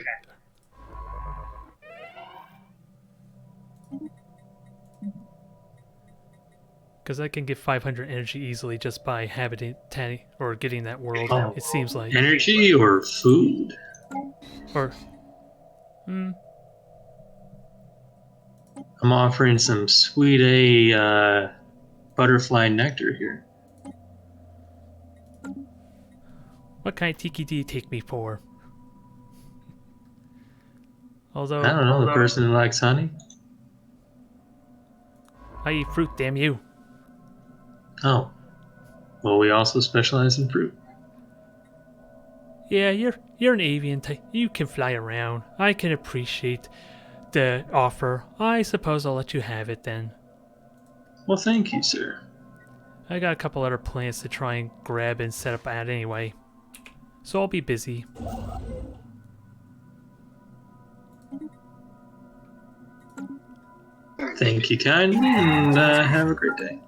Because I can get 500 energy easily just by habiting or getting that world, Oh. it seems like. Energy or food? Or... I'm offering some sweet A butterfly nectar here. What kind of tiki do you take me for? Although... I don't know, the person who likes honey? I eat fruit, damn you. Oh. Well, we also specialize in fruit. Yeah, you're an avian type. You can fly around. I can appreciate the offer. I suppose I'll let you have it then. Well, thank you, sir. I got a couple other plans to try and grab and set up at anyway. So I'll be busy. Thank you kindly, and have a great day.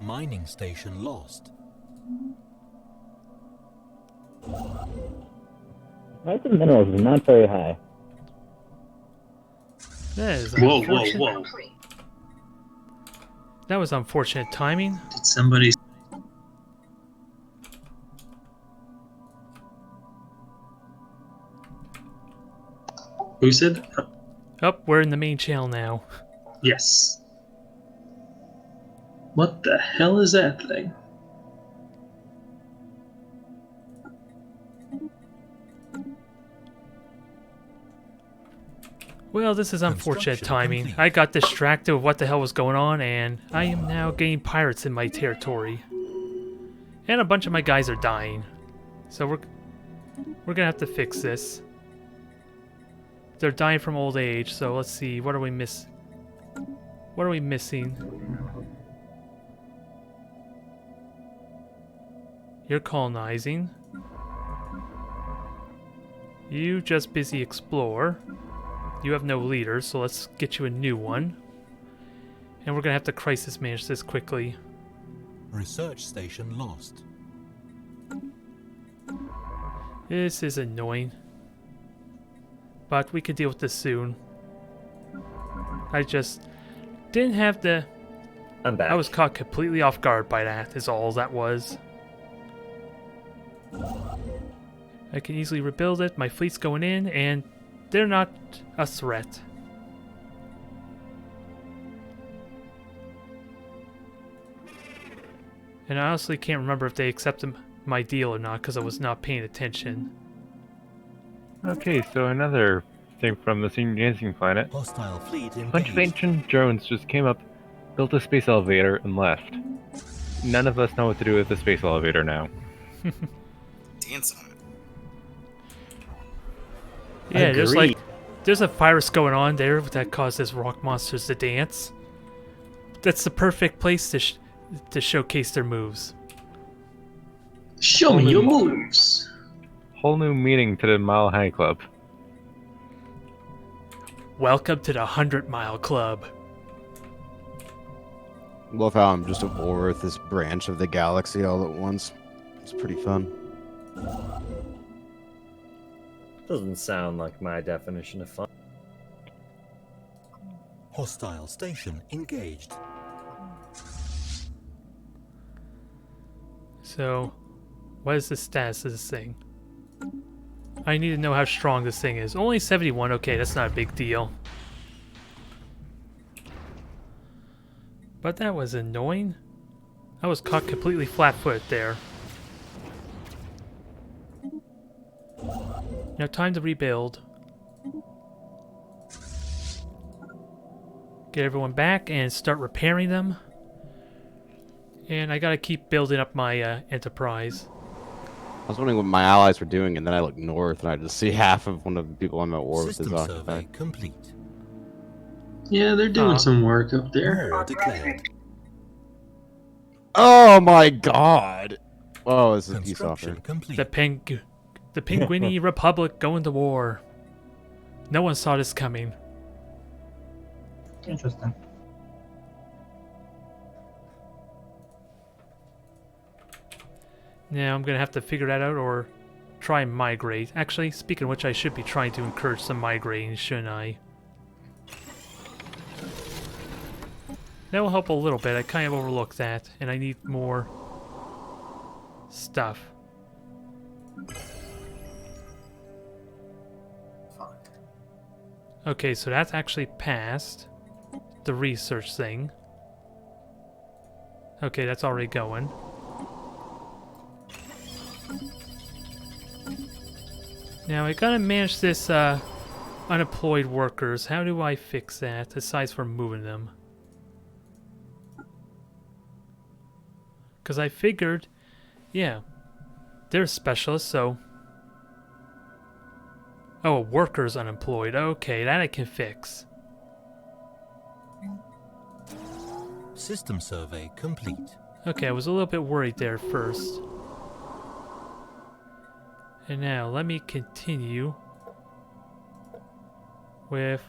Mining station lost. Price of minerals is not very high. That is Whoa, unfortunate. whoa. That was unfortunate timing. Did somebody... Who said? Oh, we're in the main channel now. Yes. What the hell is that thing? Well, this is unfortunate timing. I got distracted with what the hell was going on, and I am now getting pirates in my territory. And a bunch of my guys are dying. So we're gonna have to fix this. they're dying from old age. So let's see. What are we missing? What are we missing? You're colonizing. You just busy explore. You have no leader, so let's get you a new one. And we're gonna have to crisis manage this quickly. Research station lost. This is annoying. But we can deal with this soon. I just didn't have the... I'm back. I was caught completely off guard by that, is all that was. I can easily rebuild it, my fleet's going in, and they're not a threat. And I honestly can't remember if they accepted my deal or not, because I was not paying attention. Okay, so another thing from the senior dancing planet. Hostile fleet A bunch of engaged. ancient drones just came up, built a space elevator, and left. None of us know what to do with the space elevator now. Dance on it. Yeah, there's a virus going on there that causes rock monsters to dance. That's the perfect place to showcase their moves. Show me your moves. Whole new meaning to the Mile High Club. Welcome to the 100 Mile Club. Love how I'm just at war with this branch of the galaxy all at once. It's pretty fun. Doesn't sound like my definition of fun. Hostile station engaged. So, what is the status of this thing? I need to know how strong this thing is. Only 71, okay, that's not a big deal. But that was annoying. I was caught completely flat-footed there. Now time to rebuild. Get everyone back and start repairing them. And I gotta keep building up my enterprise. I was wondering what my allies were doing, and then I look north, and I just see half of one of the people I'm at war with is System survey occupied. complete. Yeah, they're doing some work up there. War declared. Oh my god! Oh, this is a peace Construction offer. complete. The Penguini Republic going to war. No one saw this coming. Interesting. Now I'm gonna have to figure that out or try and migrate. Actually, speaking of which, I should be trying to encourage some migrating, shouldn't I? That will help a little bit. I kind of overlooked that, and I need more stuff. Okay, so that's actually passed the research thing. Okay, that's already going. Now I gotta manage this unemployed workers. How do I fix that aside from moving them? Because I figured, yeah, they're specialists, so... Oh, a worker's unemployed. Okay, that I can fix. System survey complete. Okay, I was a little bit worried there first. And now, let me continue with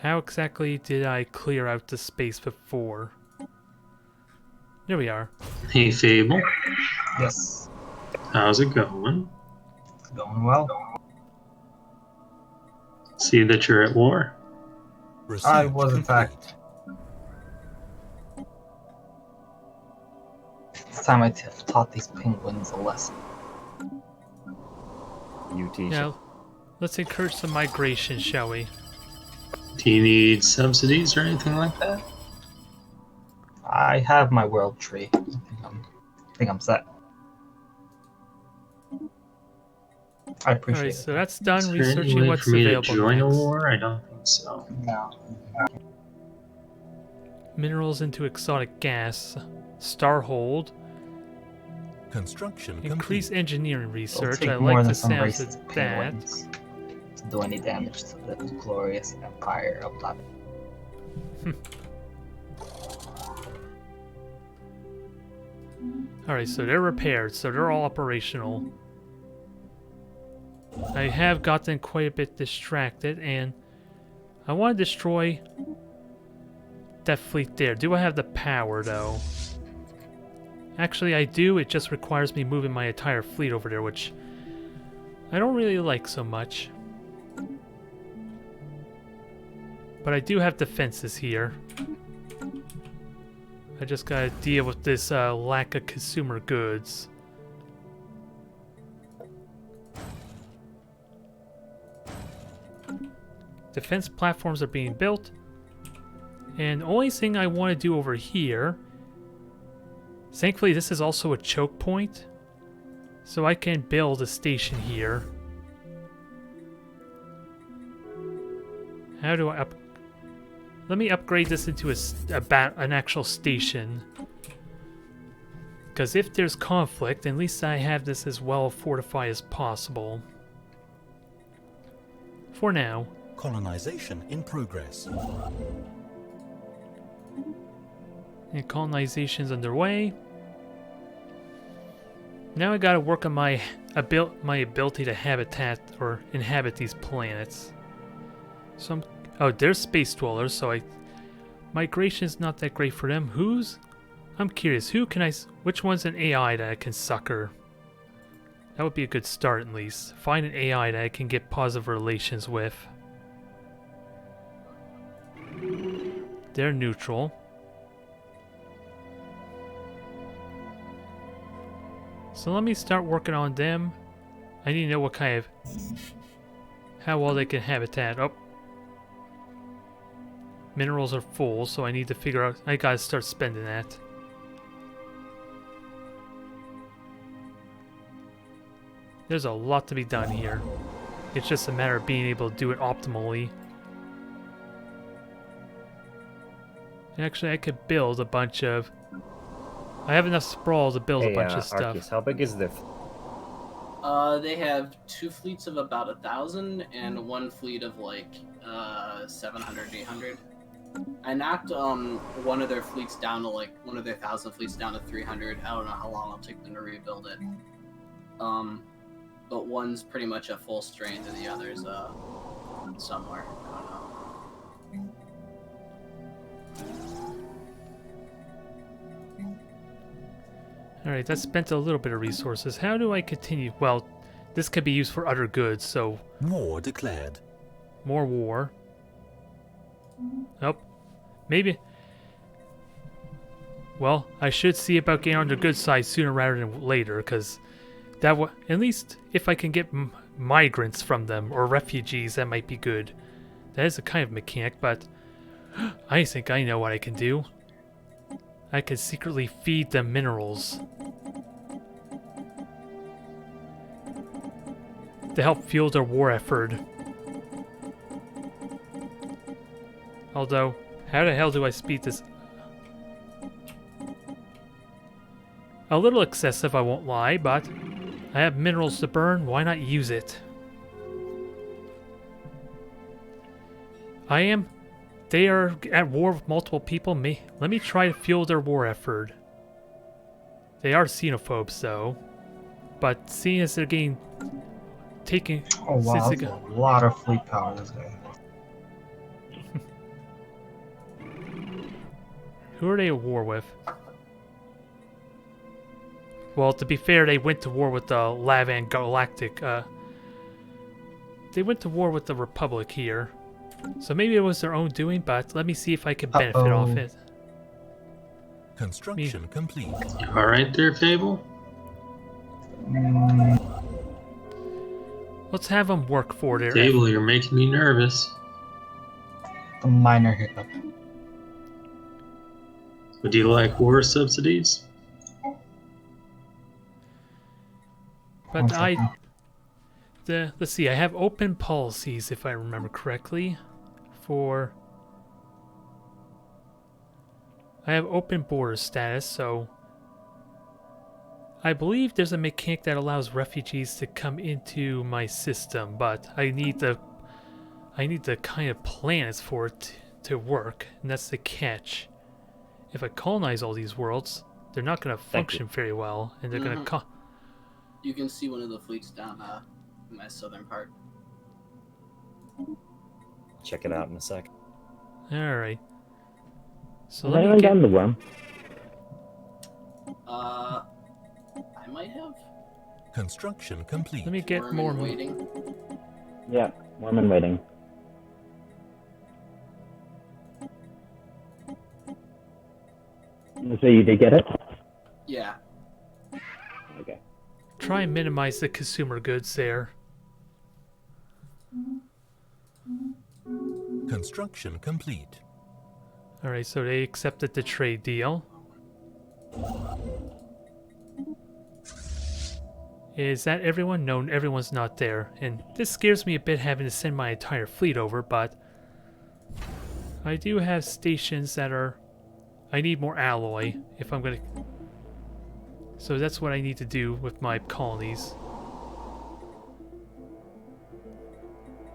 how exactly did I clear out the space before? There we are. Hey, Fable. Yes. How's it going? Going well. See that you're at war? I was, in fact. It's time I taught these penguins a lesson. You teach Now, let's encourage some migration, shall we? Do you need subsidies or anything like that? I have my world tree. I think I'm set. I appreciate Alright, it. so that's done. Is there any Researching way what's for me to available join a next. war? I don't think so. No. Minerals into exotic gas. Starhold. Construction Increase complete. engineering It'll research. take I more like than the some sounds racist of that. penguins do any damage to the glorious empire of Lava. Alright, so they're repaired, so they're all operational. I have gotten quite a bit distracted, and I want to destroy that fleet there. Do I have the power, though? Actually, I do. It just requires me moving my entire fleet over there, which I don't really like so much. But I do have defenses here. I just gotta deal with this lack of consumer goods. Defense platforms are being built. And the only thing I want to do over here... Thankfully, this is also a choke point. So I can build a station here. How do I up... Let me upgrade this into an actual station. Because if there's conflict, at least I have this as well fortified as possible. For now. Colonization in progress. And colonization's underway. Now I gotta work on my ability to habitat or inhabit these planets. So oh, there's space dwellers, so migration's not that great for them. I'm curious, which one's an AI that I can succor? That would be a good start at least. Find an AI that I can get positive relations with. They're neutral. So let me start working on them. I need to know what kind of... how well they can habitat. Oh. Minerals are full, so I need to figure out... I gotta start spending that. There's a lot to be done here. It's just a matter of being able to do it optimally. Actually, I could build a bunch of... I have enough sprawl to build a bunch of stuff. Arceus, how big is their... They have 2 fleets of about 1,000 and 1 fleet of like 700, 800. I knocked one of their fleets down to like one of their 1,000 fleets down to 300. I don't know how long it'll take them to rebuild it. But one's pretty much at full strength and the other's somewhere. I don't know. Alright, that spent a little bit of resources. How do I continue? Well, this could be used for other goods, so... War declared. More war. Nope. Maybe... Well, I should see about getting on the good side sooner rather than later, because that at least if I can get migrants from them, or refugees, that might be good. That is a kind of mechanic, but... I think I know what I can do. I could secretly feed them minerals to help fuel their war effort. Although, how the hell do I speed this? A little excessive, I won't lie, but I have minerals to burn, why not use it? They are at war with multiple people. Let me try to fuel their war effort. They are xenophobes, though. But seeing as they're taking... Oh wow, that's a lot of fleet power this guy. Who are they at war with? Well, to be fair, they went to war with the Lavan Galactic. They went to war with the Republic here. So maybe it was their own doing, but let me see if I can benefit off it. Construction complete. You alright there, Fable? Let's have them work for their... Fable, you're making me nervous. A minor hiccup. Would you like war subsidies? But let's see, I have open policies, if I remember correctly. I have open border status, so I believe there's a mechanic that allows refugees to come into my system, but I need the I need the kind of planets for it to work, and that's the catch. If I colonize all these worlds, they're not going to function very well, and they're going to... You can see one of the fleets down in my southern part. Check it out in a sec. Alright. So Has let anyone me get... gotten the worm? I might have. Construction complete. Let me get Worm more... in waiting. Yeah, worm in waiting. So you did get it? Yeah. Okay. Try and minimize the consumer goods there. Construction complete. Alright, so they accepted the trade deal. Is that everyone? No, everyone's not there. And this scares me a bit having to send my entire fleet over, but I do have stations that are... I need more alloy if I'm gonna... So that's what I need to do with my colonies.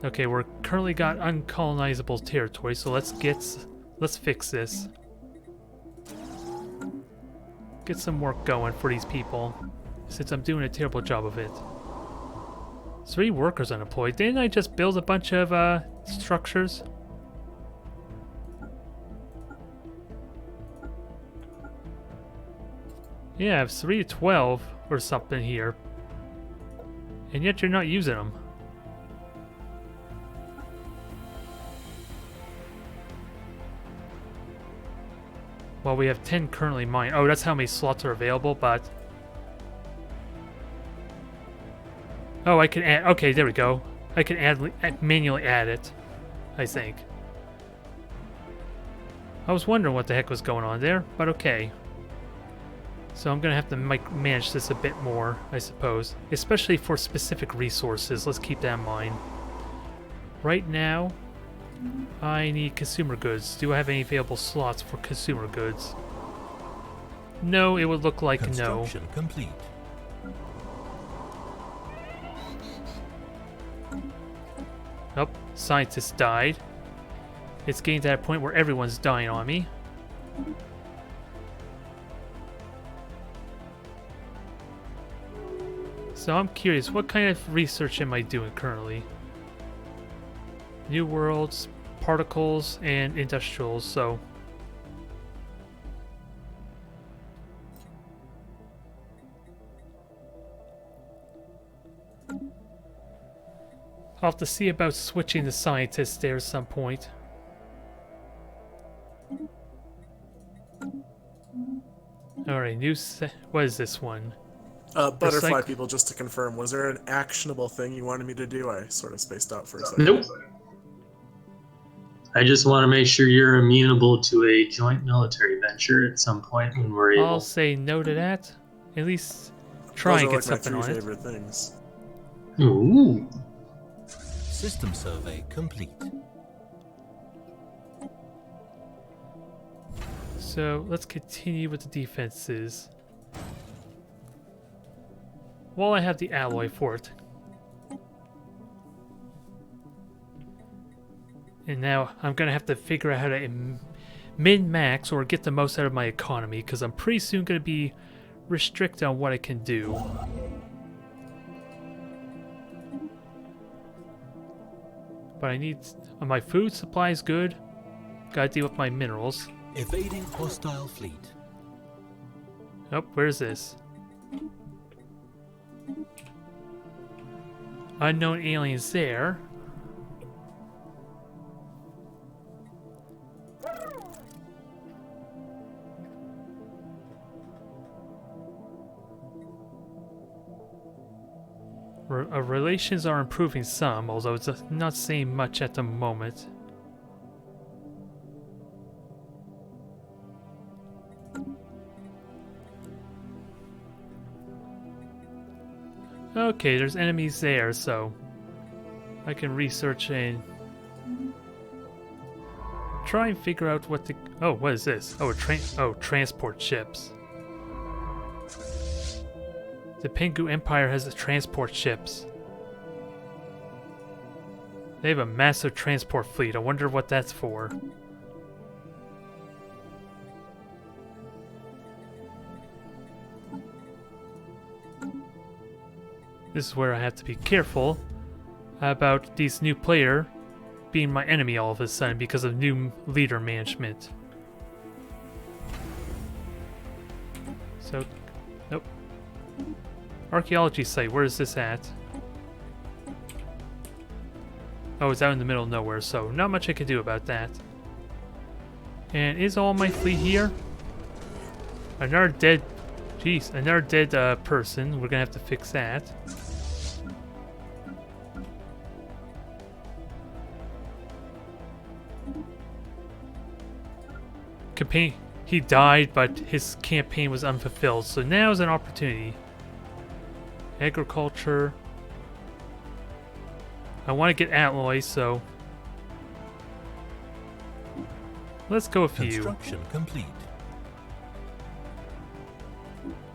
Okay, we're currently got uncolonizable territory, so let's fix this. Get some work going for these people, since I'm doing a terrible job of it. 3 workers unemployed. Didn't I just build a bunch of structures? Yeah, I have 3 to 12 or something here. And yet you're not using them. Well, we have 10 currently mined. Oh, that's how many slots are available, but... Oh, I can add... Okay, there we go. I can manually add it, I think. I was wondering what the heck was going on there, but okay. So I'm going to have to manage this a bit more, I suppose. Especially for specific resources. Let's keep that in mind. Right now, I need consumer goods. Do I have any available slots for consumer goods? No, it would look like no. Construction complete. Oh, scientist died. It's getting to that point where everyone's dying on me. So I'm curious, what kind of research am I doing currently? New worlds, particles, and industrials, so... I'll have to see about switching the scientists there at some point. Alright, what is this one? Butterfly people, just to confirm, was there an actionable thing you wanted me to do? I sort of spaced out for a second. Nope. I just want to make sure you're amenable to a joint military venture at some point when we're able. I'll say no to that. At least try and get something on it. Those are like my 3 favorite things. Ooh. System survey complete. So let's continue with the defenses. While I have the alloy for it. And now I'm going to have to figure out how to min-max or get the most out of my economy, because I'm pretty soon going to be restricted on what I can do. But I need... my food supply is good. Gotta deal with my minerals. Evading hostile fleet. Oh, where's this? Unknown aliens there. Relations are improving some, although it's not saying much at the moment. Okay, there's enemies there, so I can research and try and figure out what the... Oh, what is this? Oh, transport ships. The Pengu Empire has transport ships. They have a massive transport fleet. I wonder what that's for. This is where I have to be careful about this new player being my enemy all of a sudden because of new leader management. So, nope. Archaeology site, where is this at? Oh, it's out in the middle of nowhere, so not much I can do about that. And is all my fleet here? Another dead... Jeez, another dead person. We're gonna have to fix that. Campaign... He died, but his campaign was unfulfilled, so now is an opportunity. Agriculture... I want to get alloy, so let's go a few. Construction complete.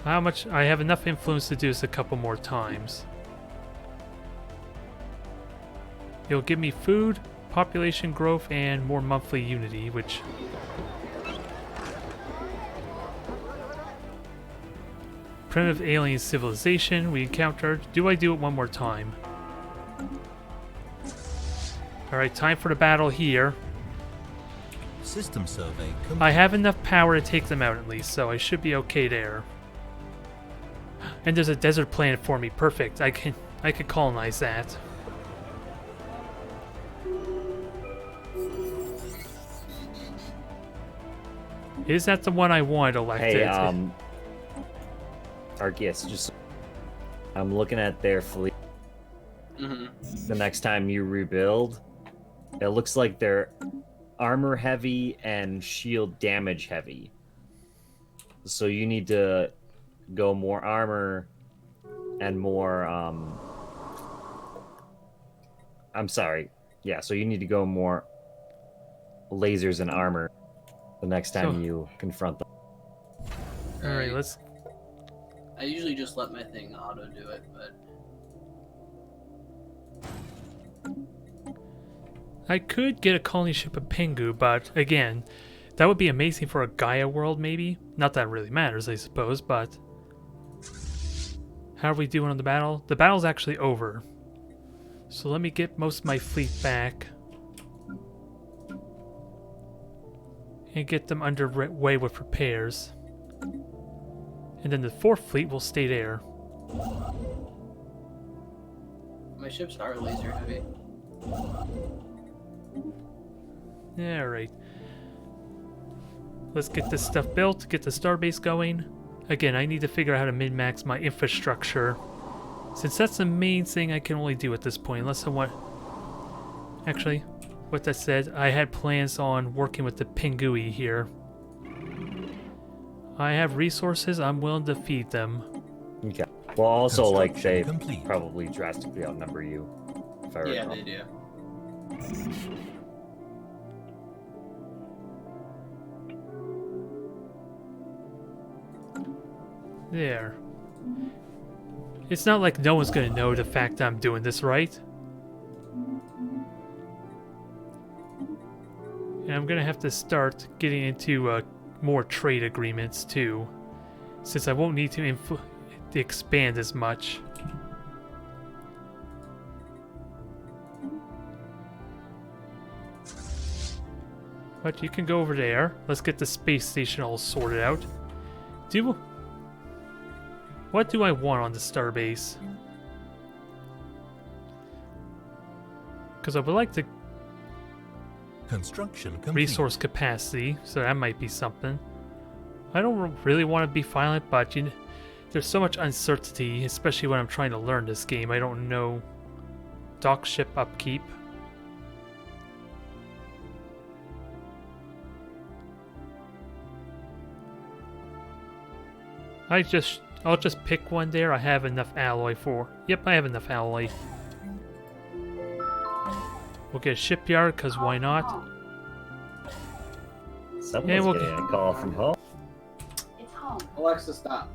How much? I have enough influence to do this a couple more times. It'll give me food, population growth, and more monthly unity, which... Primitive alien civilization we encountered. Do I do it one more time? Alright, time for the battle here. System survey complete. I have enough power to take them out at least, so I should be okay there. And there's a desert planet for me. Perfect. I can colonize that. Is that the one I wanted elected? Hey, Arceus, just... I'm looking at their fleet. The next time you rebuild, it looks like they're armor heavy and shield damage heavy. So you need to go more armor and more, I'm sorry. Yeah, so you need to go more lasers and armor the next time you confront them. Alright, let's... I usually just let my thing auto do it, but... I could get a colony ship of Pingu, but again, that would be amazing for a Gaia world, maybe? Not that it really matters, I suppose, but... How are we doing on the battle? The battle's actually over. So let me get most of my fleet back. And get them underway with repairs. And then the 4th fleet will stay there. My ships are laser heavy. Alright. Let's get this stuff built, get the starbase going. Again, I need to figure out how to min-max my infrastructure. Since that's the main thing I can only do at this point, unless I want... Actually, with that said, I had plans on working with the Pingui here. I have resources, I'm willing to feed them. Okay. Well, also, like, they probably drastically outnumber you, if I recall. Yeah, they do. There. It's not like no one's gonna know the fact that I'm doing this, right? And I'm gonna have to start getting into more trade agreements too, since I won't need to expand as much. But you can go over there. Let's get the space station all sorted out. What do I want on the starbase? Because I would like to construction complete. Resource capacity, so that might be something. I don't really want to be violent, but there's so much uncertainty, especially when I'm trying to learn this game. I don't know dock ship upkeep. I'll just pick one there. I have enough alloy for. Yep, I have enough alloy. We'll get a shipyard, because why not? Someone's getting a call from home. It's home. Alexa, stop.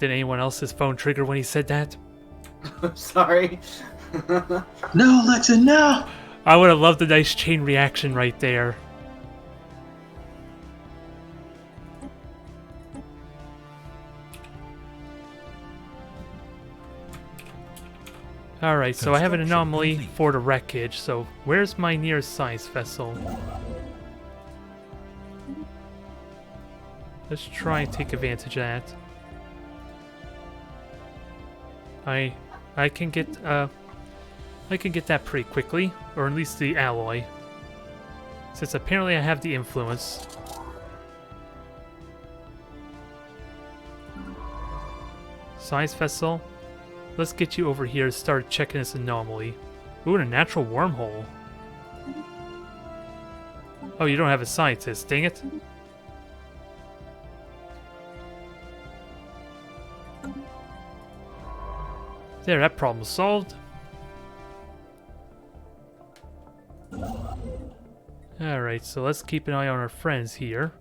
Did anyone else's phone trigger when he said that? Sorry. No, Alexa, no! I would have loved a nice chain reaction right there. Alright, so I have an anomaly for the wreckage, so where's my nearest science vessel? Let's try and take advantage of that. I can get that pretty quickly, or at least the alloy. Since apparently I have the influence. Science vessel. Let's get you over here to start checking this anomaly. Ooh, and a natural wormhole. Oh, you don't have a scientist, dang it. There, that problem's solved. Alright, so let's keep an eye on our friends here.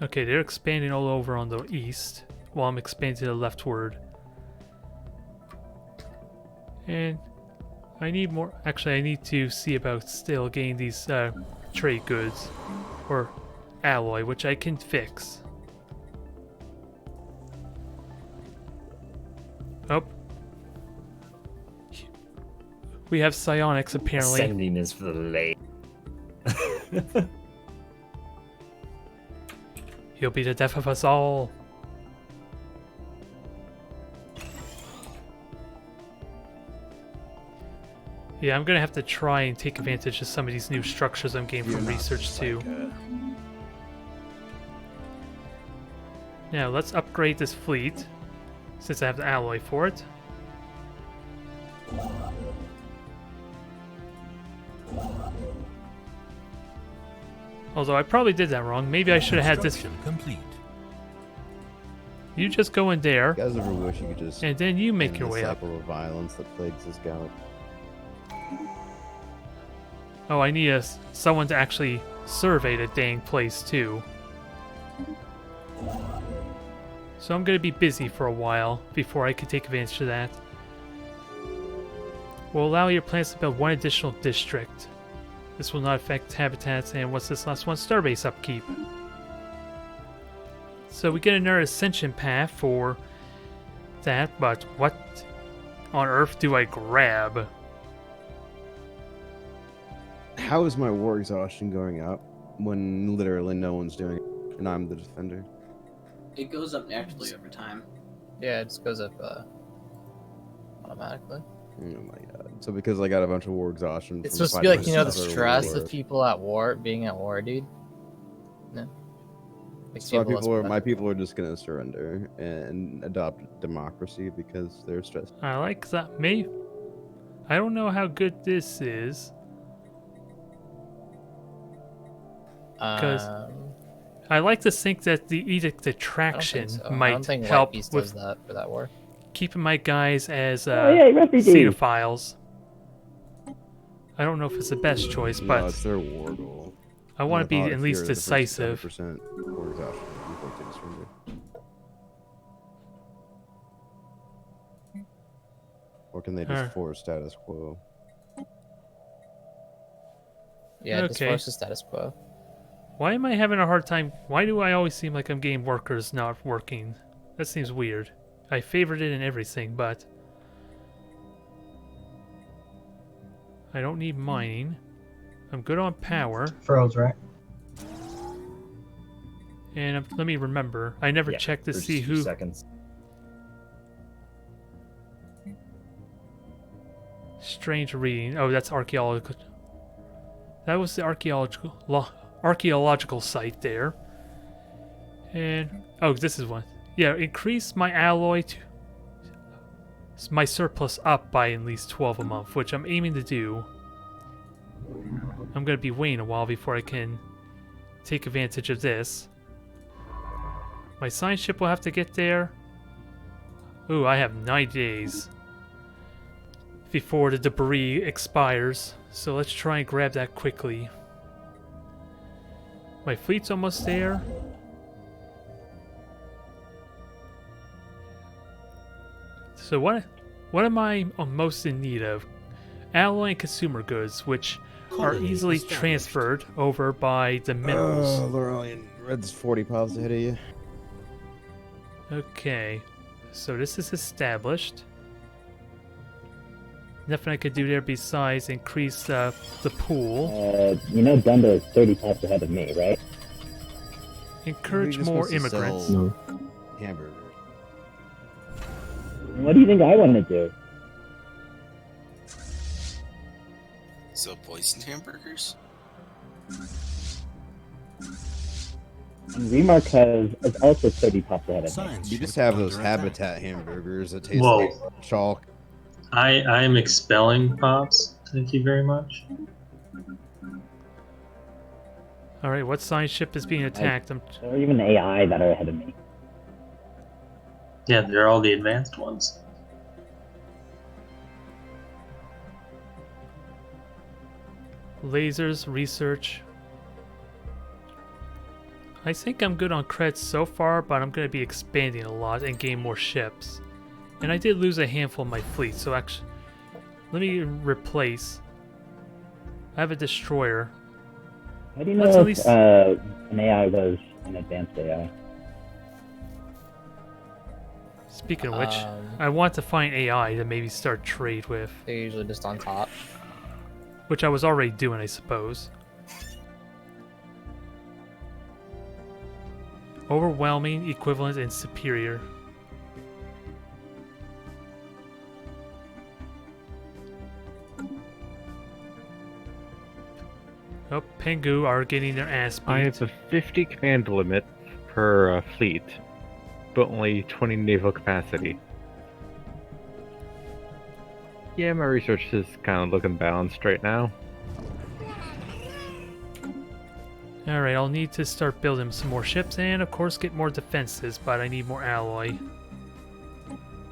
Okay, they're expanding all over on the east, while I'm expanding to the leftward. And I need more. Actually, I need to see about still getting these trade goods or alloy, which I can fix. Oh, we have psionics apparently. Sending is for the late. He'll be the death of us all. Yeah, I'm gonna have to try and take advantage of some of these new structures I'm getting from research too. Now let's upgrade this fleet, since I have the alloy for it. Although I probably did that wrong. Maybe I should have had this. Complete. You just go in there. You guys ever wish you could just and then you make end your the way up. cycle of violence that plagues this galaxy. Oh, I need someone to actually survey the dang place too. So I'm gonna be busy for a while before I can take advantage of that. Will allow your plants to build one additional district. This will not affect habitats, and what's this last one? Starbase upkeep. So we get another ascension path for that, but what on earth do I grab? How is my war exhaustion going up when literally no one's doing it and I'm the defender? It goes up naturally over time. Yeah, it just goes up automatically. Oh my god. So because I got a bunch of war exhaustion It's from supposed to be like, fighting you know, the another stress war. of people at war, being at war, dude. No. So my people are just gonna surrender and adopt democracy because they're stressed. I like that. Maybe. I don't know how good this is. Because I like to think that the Edict Attraction might I don't think help White Beast with does that for that war. keeping my guys as refugees. xenophiles. I don't know if it's the best choice, but No, it's their war goal. I want to be thought at if least you're the first decisive. 7% war exhaustion, you inflicted a surrender. Or can they just force status quo? Yeah, just Okay. force the status quo. Why am I having a hard time? Why do I always seem like I'm getting workers not working? That seems weird. I favored it and everything, but I don't need mining. I'm good on power. Froze, right? And let me remember. I never checked to see who. Seconds. Strange reading. Oh, that's archaeological. That was the archaeological site there. And oh, this is one. Yeah, increase my alloy to my surplus up by at least 12 a month, which I'm aiming to do. I'm gonna be waiting a while before I can take advantage of this. My science ship will have to get there. Ooh, I have 9 days. before the debris expires. So let's try and grab that quickly. My fleet's almost there. So what am I most in need of? Alloy and consumer goods, which are easily transferred over by the minerals. Oh, Laurelian, Red's 40 piles ahead of you. Okay, so this is established. Nothing I could do there besides increase the pool. You know Dundo is 30 piles ahead of me, right? Encourage more immigrants. No. Hamburgers. What do you think I want to do? So poisoned hamburgers? And Remark is also 30 pops ahead of me. You just have those habitat hamburgers that taste Whoa. like chalk. I am expelling pops. Thank you very much. Alright, what science ship is being attacked? There are even AI that are ahead of me. Yeah, they're all the advanced ones. Lasers, research. I think I'm good on creds so far, but I'm going to be expanding a lot and gain more ships. And I did lose a handful of my fleet, so actually, let me replace. I have a destroyer. How do you know if an AI was an advanced AI? Speaking of which, I want to find AI to maybe start trade with. They're usually just on top. Which I was already doing, I suppose. Overwhelming, equivalent, and superior. Oh, Pengu are getting their ass beat. I have a 50 command limit per fleet, but only 20 naval capacity. Yeah, my research is kind of looking balanced right now. Alright, I'll need to start building some more ships and, of course, get more defenses, but I need more alloy.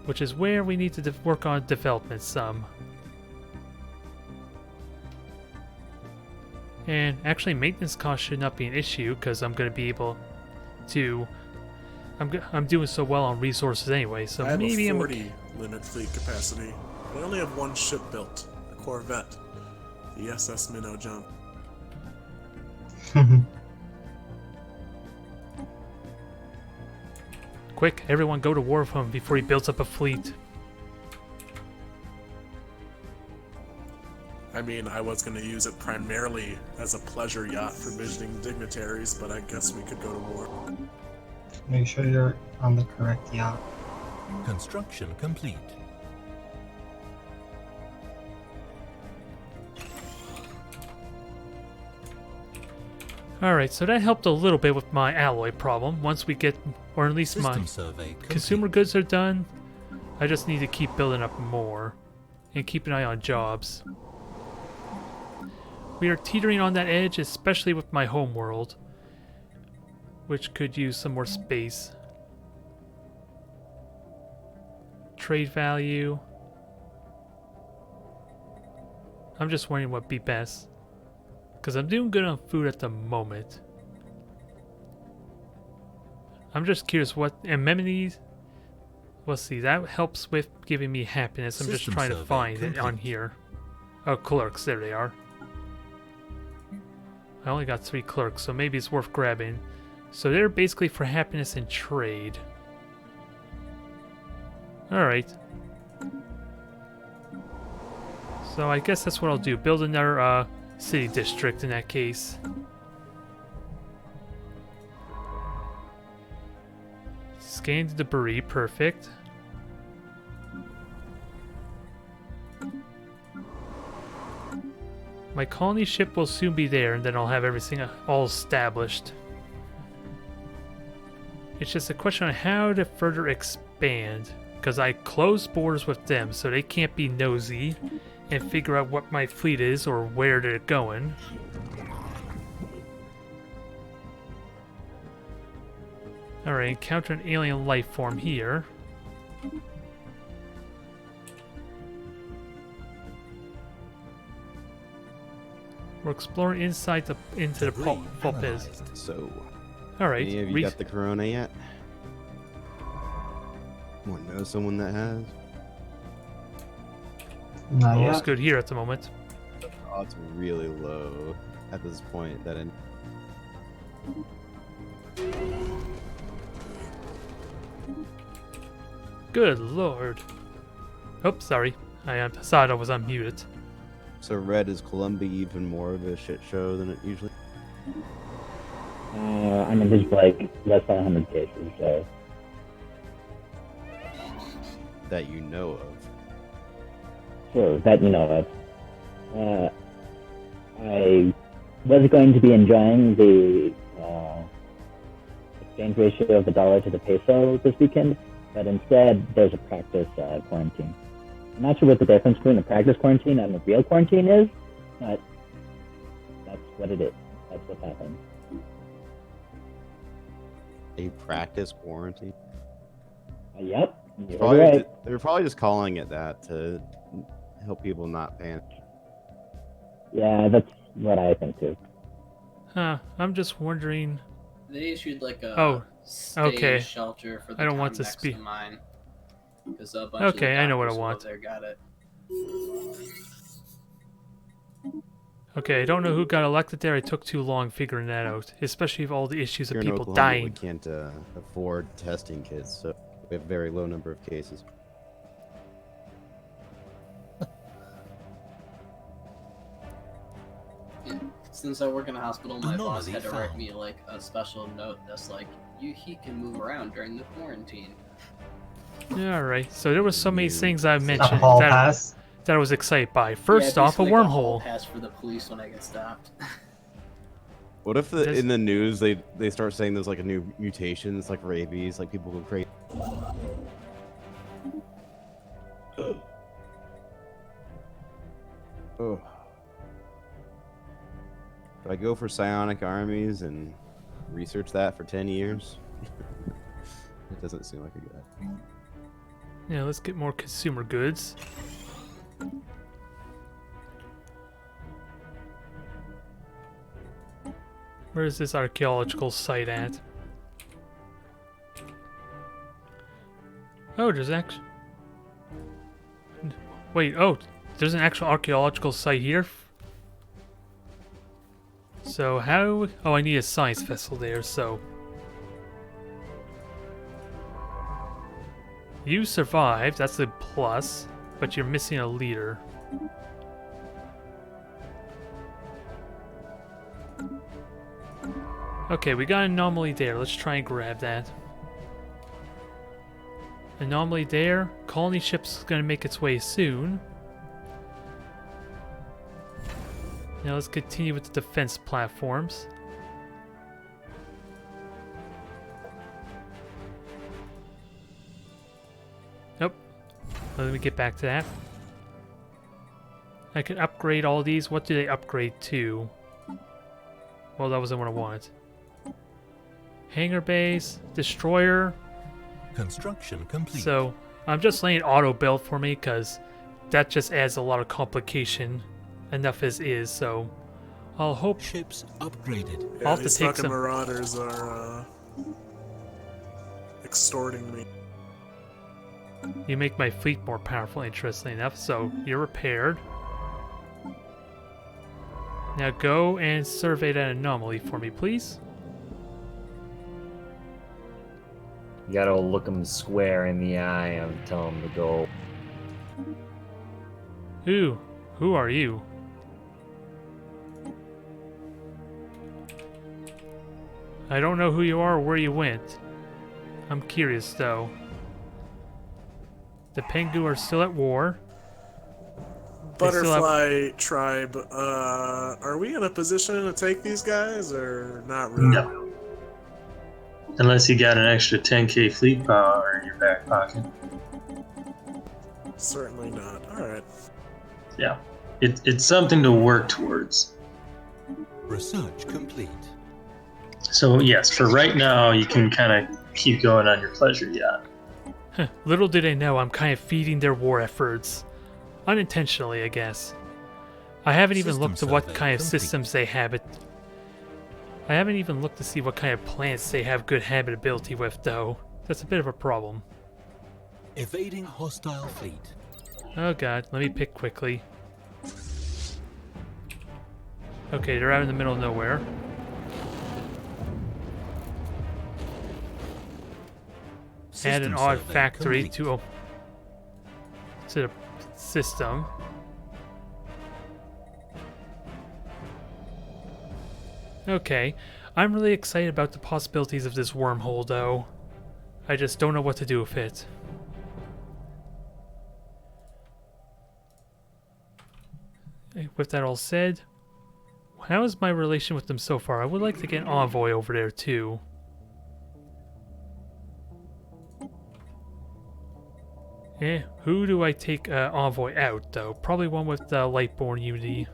Which is where we need to work on development some. And actually, maintenance costs should not be an issue, because I'm going to be able to... I'm doing so well on resources anyway, so I have maybe a I'm... 40 limit fleet capacity. I only have one ship built, a corvette, the SS Minnow Jump. Quick, everyone go to war with him before he builds up a fleet. I mean, I was going to use it primarily as a pleasure yacht for visiting dignitaries, but I guess we could go to war. Make sure you're on the correct yacht. Construction complete. Alright, so that helped a little bit with my alloy problem. Once we get, or at least my consumer goods are done, I just need to keep building up more and keep an eye on jobs. We are teetering on that edge, especially with my home world, which could use some more space. Trade value. I'm just wondering what would be best. Because I'm doing good on food at the moment. I'm just curious what amenities. Let's see, that helps with giving me happiness. I'm just trying to find it on here. Oh, clerks, there they are. I only got 3 clerks, so maybe it's worth grabbing. So they're basically for happiness and trade. Alright. So I guess that's what I'll do. Build another city district in that case. Scan the debris, perfect. My colony ship will soon be there, and then I'll have everything all established. It's just a question on how to further expand, because I closed borders with them, so they can't be nosy and figure out what my fleet is or where they're going. Alright, encounter an alien life form here. We're exploring inside into the vault biz. So, All right. any of you got the corona yet? Want to know someone that has? Not It's yet. good here at the moment. Oh, it's really low at this point. That Good lord. Oops, sorry. I thought I was unmuted. So red, is Columbia even more of a shit show than it usually? I mean, there's like less than 100 cases, so. That you know of. Sure, that you know of. I was going to be enjoying the exchange ratio of the dollar to the peso this weekend, but instead there's a practice quarantine. I'm not sure what the difference between a practice quarantine and a real quarantine is, but that's what it is. That's what happened. A practice quarantine? Yep. Right. They're probably just calling it that to help people not panic. Yeah, that's what I think too. Huh. I'm just wondering. They issued like a stay shelter for the I don't want town to next speak. to mine. Because a bunch Okay, of the I know what I doctors want. over there got it. Okay, I don't know who got elected there. I took too long figuring that out, especially with all the issues Here of in people Oklahoma, dying. we can't afford testing kits, so we have a very low number of cases. Since I work in a hospital, my boss Anomaly had to write found. me like a special note that's like, he can move around during the quarantine. Alright, so there was so many things I mentioned hall that, pass? that I was excited by. First Yeah, off, a basically like hall wormhole. pass for the police when I get stopped. What if in the news they start saying there's like a new mutation, it's like rabies, like people go crazy? Oh. Do I go for psionic armies and research that for 10 years? It doesn't seem like a good idea. Yeah, let's get more consumer goods. Where is this archaeological site at? Oh, there's actually... Wait, oh, there's an actual archaeological site here? So how... Oh, I need a science vessel there, so... You survived, that's a plus, but you're missing a leader. Okay, we got an anomaly there. Let's try and grab that. Anomaly there. Colony ship's gonna make its way soon. Now let's continue with the defense platforms. Nope. Let me get back to that. I can upgrade all these. What do they upgrade to? Well, that wasn't what I wanted. Hangar base, destroyer. Construction complete. So I'm just letting it auto build for me because that just adds a lot of complication. Enough as is, so I'll hope ships upgraded. Yeah, I'll have to these take fucking some. marauders are extorting me. You make my fleet more powerful, interestingly enough. So you're repaired. Now go and survey that anomaly for me, please. You gotta look them square in the eye and tell them to go. Who are you? I don't know who you are or where you went. I'm curious though. The Pengu are still at war. They still have- Butterfly tribe, are we in a position to take these guys or not really? No. Unless you got an extra 10k fleet power in your back pocket. Certainly not. Alright. Yeah. It's something to work towards. Research complete. So yes, for right now, you can kind of keep going on your pleasure yacht. Little do they know I'm kind of feeding their war efforts. Unintentionally, I guess. I haven't even looked at what survey kind of complete. systems they have it. I haven't even looked to see what kind of planets they have good habitability with, though. That's a bit of a problem. Evading hostile fleet. Oh god, let me pick quickly. Okay, they're out in the middle of nowhere. Add an System odd survey factory complete. to the system. Okay, I'm really excited about the possibilities of this wormhole, though. I just don't know what to do with it. With that all said, how is my relation with them so far? I would like to get an envoy over there, too. Who do I take envoy out, though? Probably one with Lightborn Unity.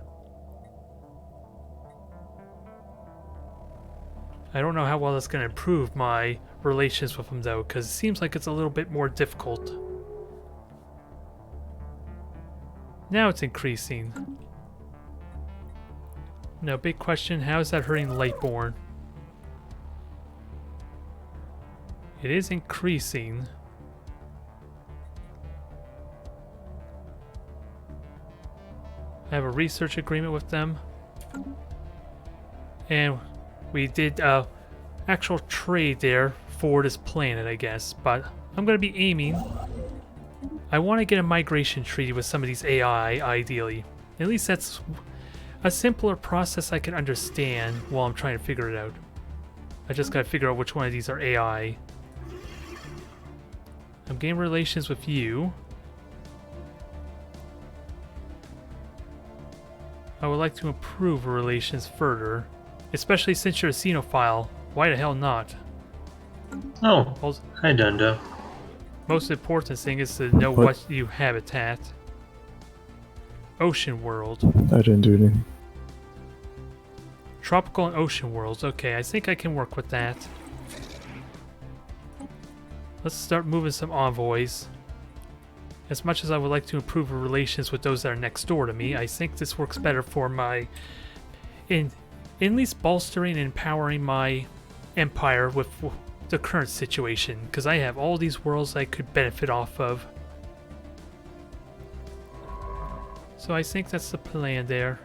I don't know how well that's going to improve my relations with him, though, because it seems like it's a little bit more difficult. Now it's increasing. No, big question, how is that hurting Lightborn? It is increasing. I have a research agreement with them. And we did actual trade there for this planet, I guess. But I'm going to be aiming. I want to get a migration treaty with some of these AI, ideally. At least that's a simpler process I can understand while I'm trying to figure it out. I just got to figure out which one of these are AI. I'm getting relations with you. I would like to improve relations further, especially since you're a xenophile. Why the hell not? Oh, hi Dundo. Most important thing is to know what you habitat. Ocean world. I didn't do anything. Tropical and ocean worlds. Okay, I think I can work with that. Let's start moving some envoys. As much as I would like to improve relations with those that are next door to me, I think this works better for my... in at least bolstering and empowering my empire with the current situation, because I have all these worlds I could benefit off of. So I think that's the plan there.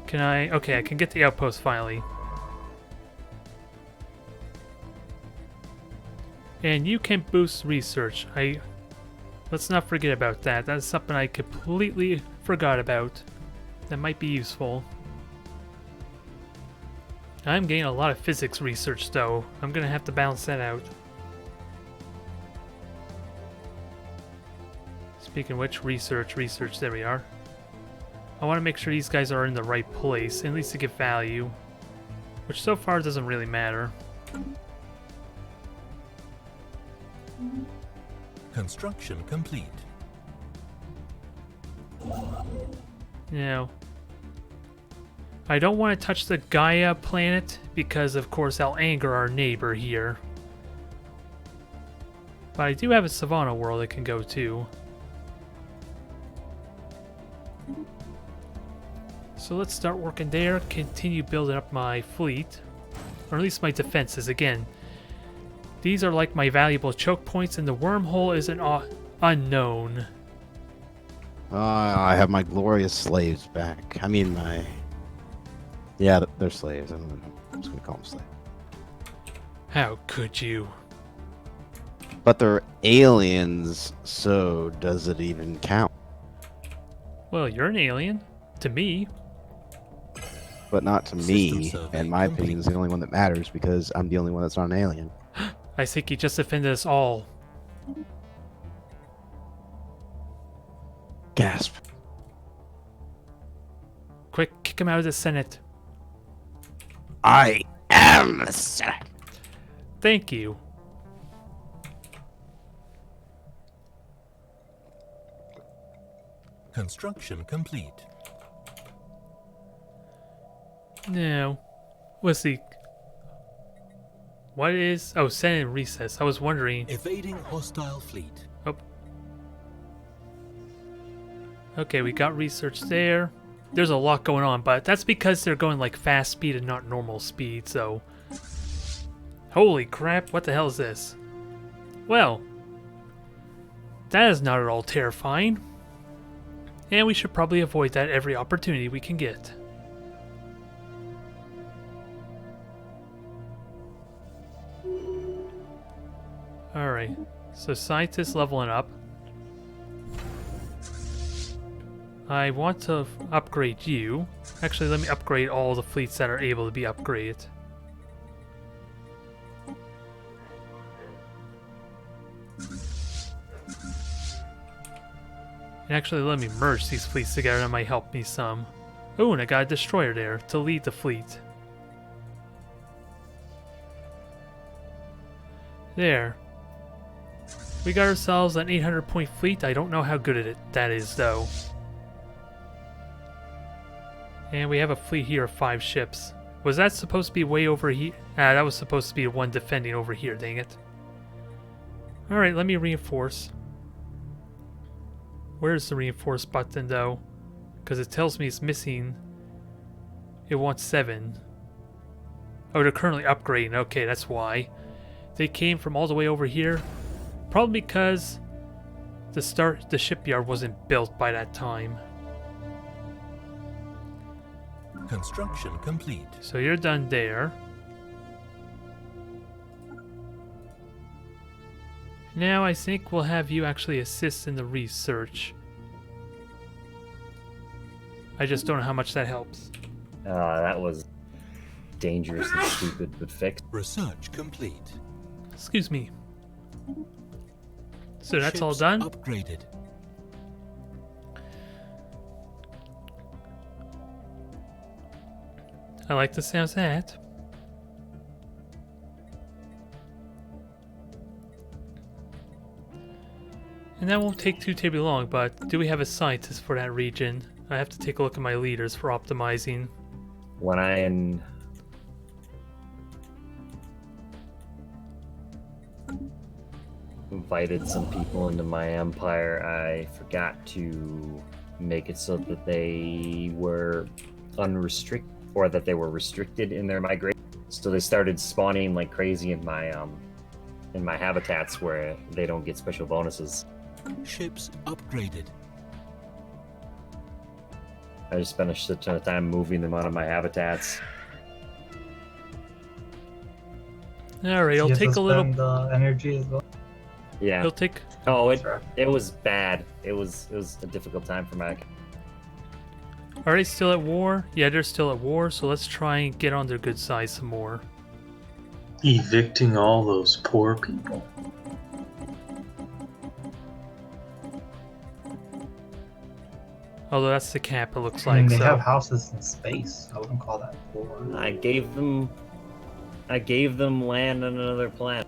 Can I... okay, I can get the outpost finally. And you can boost research. Let's not forget about that. That's something I completely forgot about. That might be useful. I'm getting a lot of physics research though. I'm gonna have to balance that out. Speaking of which, research, there we are. I want to make sure these guys are in the right place, at least to get value. Which so far doesn't really matter. Construction complete. Now, I don't want to touch the Gaia planet because, of course, I'll anger our neighbor here. But I do have a Savannah world I can go to. So let's start working there, continue building up my fleet. Or at least my defenses. Again, these are like my valuable choke points, and the wormhole is an unknown. I have my glorious slaves back. I mean, my... yeah, they're slaves. I'm just going to call them slaves. How could you? But they're aliens, so does it even count? Well, you're an alien. To me. But not to me, and my opinion is the only one that matters because I'm the only one that's not an alien. I think he just offended us all. Gasp. Quick, kick him out of the Senate. I am the Senate. Thank you. Construction complete. Now, let's see. What is... oh, Senate recess. I was wondering... Evading hostile fleet. Oh. Okay, we got research there. There's a lot going on, but that's because they're going like fast speed and not normal speed, so... Holy crap, what the hell is this? Well, that is not at all terrifying. And we should probably avoid that every opportunity we can get. Alright, so scientists leveling up. I want to upgrade you. Actually, let me upgrade all the fleets that are able to be upgraded. And actually, let me merge these fleets together. That might help me some. Oh, and I got a destroyer there to lead the fleet. There. We got ourselves an 800-point fleet. I don't know how good that is, though. And we have a fleet here of 5 ships. Was that supposed to be way over here? Ah, that was supposed to be the one defending over here, dang it. Alright, let me reinforce. Where's the reinforce button, though? Because it tells me it's missing. It wants 7. Oh, they're currently upgrading. Okay, that's why. They came from all the way over here. Probably because the shipyard wasn't built by that time. Construction complete. So you're done there. Now I think we'll have you actually assist in the research. I just don't know how much that helps. That was dangerous and stupid, but fixed. Research complete. Excuse me. So that's all done? Upgraded. I like the sounds of that. And that won't take too terribly long, but do we have a scientist for that region? I have to take a look at my leaders for optimizing. When I invited some people into my empire, I forgot to make it so that they were unrestricted, or that they were restricted in their migration. So they started spawning like crazy in my habitats where they don't get special bonuses. Ships upgraded. I just spent a shit ton of time moving them out of my habitats. Alright, I'll take a little energy as well. Yeah. It'll take. Oh, it was bad. It was a difficult time for my. Are they still at war? Yeah, they're still at war, so let's try and get on their good side some more. Evicting all those poor people. Although that's the cap, it looks I mean, like. they So have houses in space. I wouldn't call that poor. I gave them land on another planet.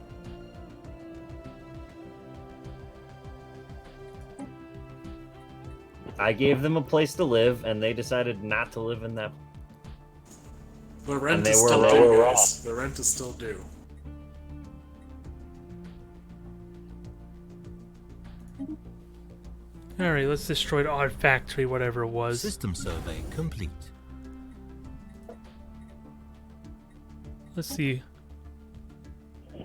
I gave them a place to live, and they decided not to live in that. The rent And they is were still lower due, off. guys. The rent is still due. alright, let's destroy the odd factory, whatever it was. System survey complete. Let's see.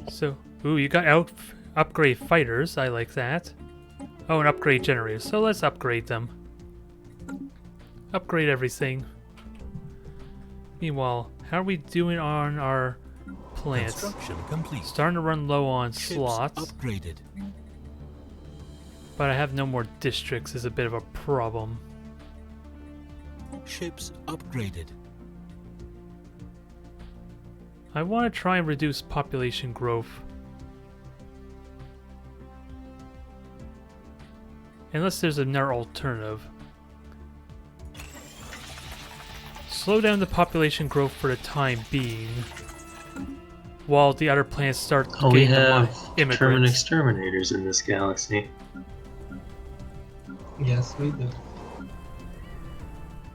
So, ooh, you got upgrade fighters. I like that. Oh, and upgrade generators. So let's upgrade them. Upgrade everything. Meanwhile, how are we doing on our plants? Construction complete. Starting to run low on Ships slots. upgraded. But I have no more districts is a bit of a problem. Ships upgraded. I want to try and reduce population growth. Unless there's another alternative. Slow down the population growth for the time being. While the other planets start Oh, we getting a lot have of German immigrants. exterminators in this galaxy. Yes, we do.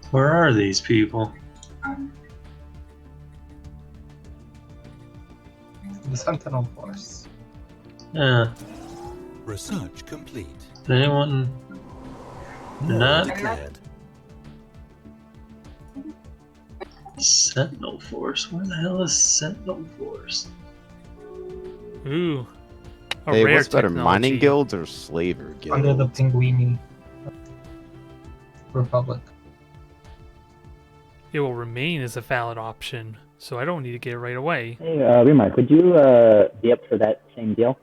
Where are these people? The Sentinel Force. Yeah. Research complete. Anyone Not declared. Sentinel Force. Where the hell is Sentinel Force? Ooh. A Hey, rare what's better, technology. mining guilds or slaver guilds? Under the Pinguini Republic. It will remain as a valid option, so I don't need to get it right away. Hey, Remark, would you be up for that same deal?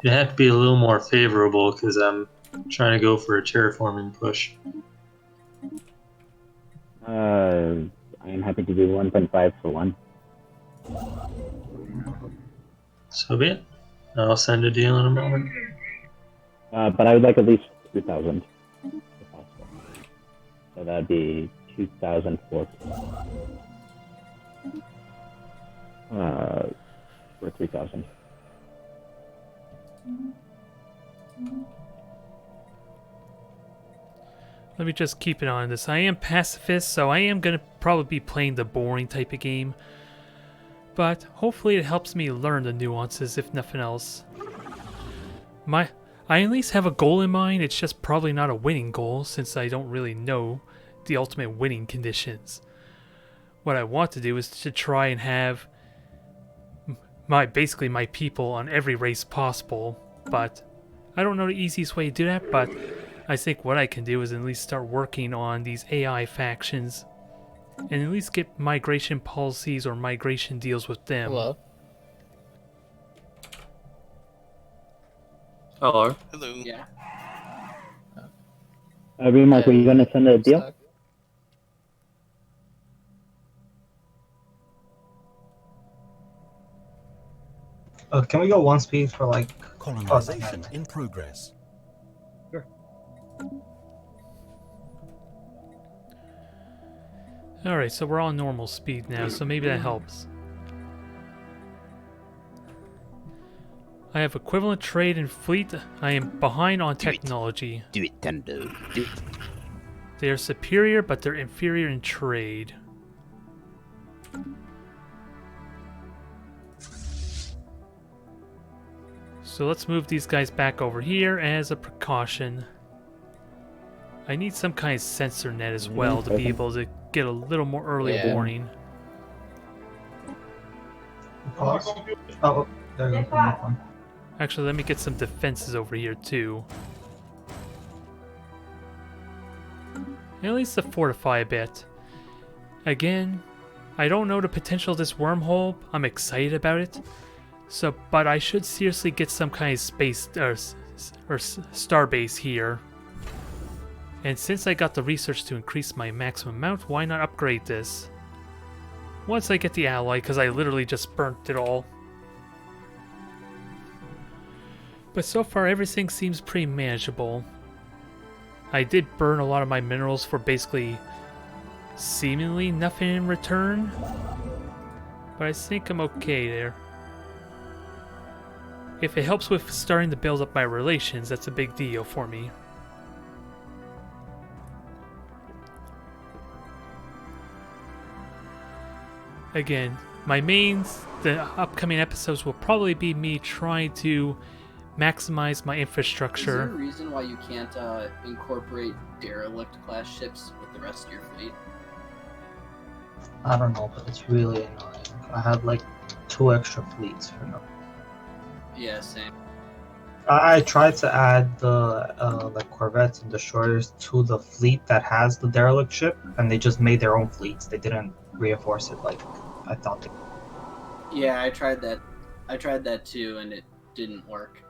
It'd have to be a little more favorable because I'm trying to go for a terraforming push. I'm happy to do 1.5 for 1. So be it. I'll send a deal in a moment. But I would like at least 2,000, if possible. So that'd be 2,004. For 3,000. Let me just keep it on this. I am pacifist, so I am going to probably be playing the boring type of game. But hopefully it helps me learn the nuances, if nothing else. I at least have a goal in mind. It's just probably not a winning goal, since I don't really know the ultimate winning conditions. What I want to do is to try and have basically my people on every race possible. But I don't know the easiest way to do that, but I think what I can do is at least start working on these AI factions and at least get migration policies or migration deals with them. Hello. Hello. Hello. Yeah. Remark, were you going to send a deal? Can we go one speed for like Colonization in progress. Alright, so we're on normal speed now, so maybe that helps. I have equivalent trade and fleet. I am behind on technology. Do it, Tendo. Do it. They are superior, but they're inferior in trade. So let's move these guys back over here as a precaution. I need some kind of sensor net as well to be able to get a little more early warning. Oh, there you go. Actually, let me get some defenses over here too. And at least to fortify a bit. Again, I don't know the potential of this wormhole. I'm excited about it. So, but I should seriously get some kind of space or star base here. And since I got the research to increase my maximum amount, why not upgrade this? Once I get the ally, because I literally just burnt it all. But so far everything seems pretty manageable. I did burn a lot of my minerals for basically seemingly nothing in return. But I think I'm okay there. If it helps with starting to build up my relations, that's a big deal for me. Again, the upcoming episodes will probably be me trying to maximize my infrastructure. Is there a reason why you can't incorporate derelict class ships with the rest of your fleet? I don't know, but it's really annoying. I had like 2 extra fleets for now. Yeah, same. I tried to add the like corvettes and destroyers to the fleet that has the derelict ship, and they just made their own fleets. They didn't reinforce it like I thought they. Yeah, I tried that. I tried that too, and it didn't work.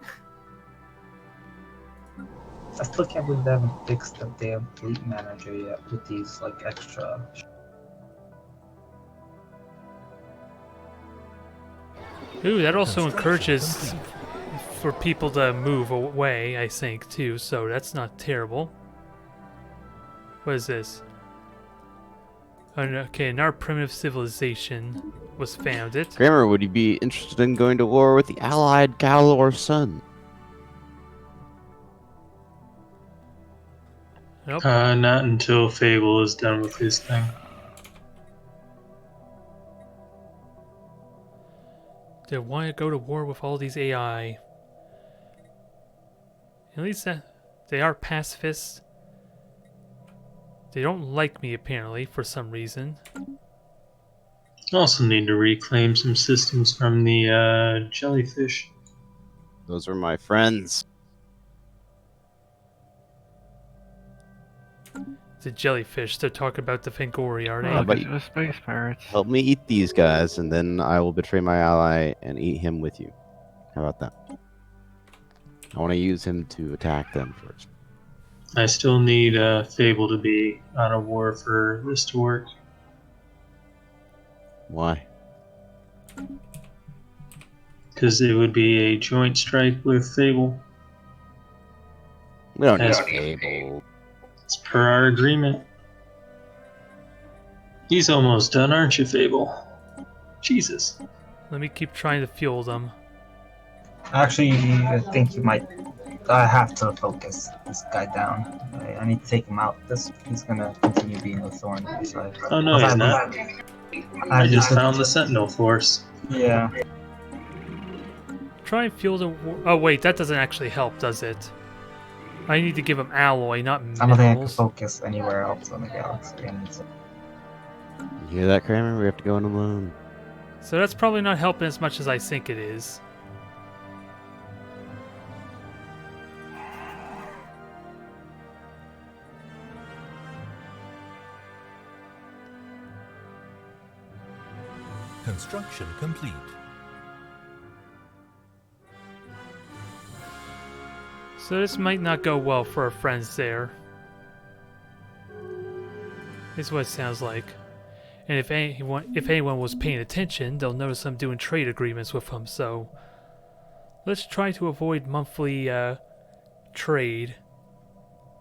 I still can't believe they haven't fixed the damn fleet manager yet with these like extra. Ooh, that also encourages for people to move away, I think, too, so that's not terrible. What is this? Okay, another primitive civilization was founded. Grammar, would you be interested in going to war with the allied Galor Sun? Nope. Not until Fable is done with his thing. They want to go to war with all these AI. At least they are pacifists. They don't like me, apparently, for some reason. Also need to reclaim some systems from the jellyfish. Those are my friends. The jellyfish, they're talking about the Fangori, are they? Oh, but these are space pirates. Help me eat these guys, and then I will betray my ally and eat him with you. How about that? I want to use him to attack them first. I still need Fable to be on a war for this to work. Why? Because it would be a joint strike with Fable. We don't need As- Fable. It's per our agreement. He's almost done, aren't you, Fable? Jesus. Let me keep trying to fuel them. Actually, I think you might. I have to focus this guy down. I need to take him out. He's gonna continue being a thorn in my side. Oh no, he's not. I just found the Sentinel Force. Yeah. Try and fuel the war. Oh wait, that doesn't actually help, does it? I need to give him alloy, not I don't think I can minerals. focus anywhere else on the galaxy. You hear that, Kramer? We have to go on alone. So that's probably not helping as much as I think it is. Construction complete. So this might not go well for our friends there. Is what it sounds like. And if anyone was paying attention, they'll notice I'm doing trade agreements with them, so let's try to avoid monthly trade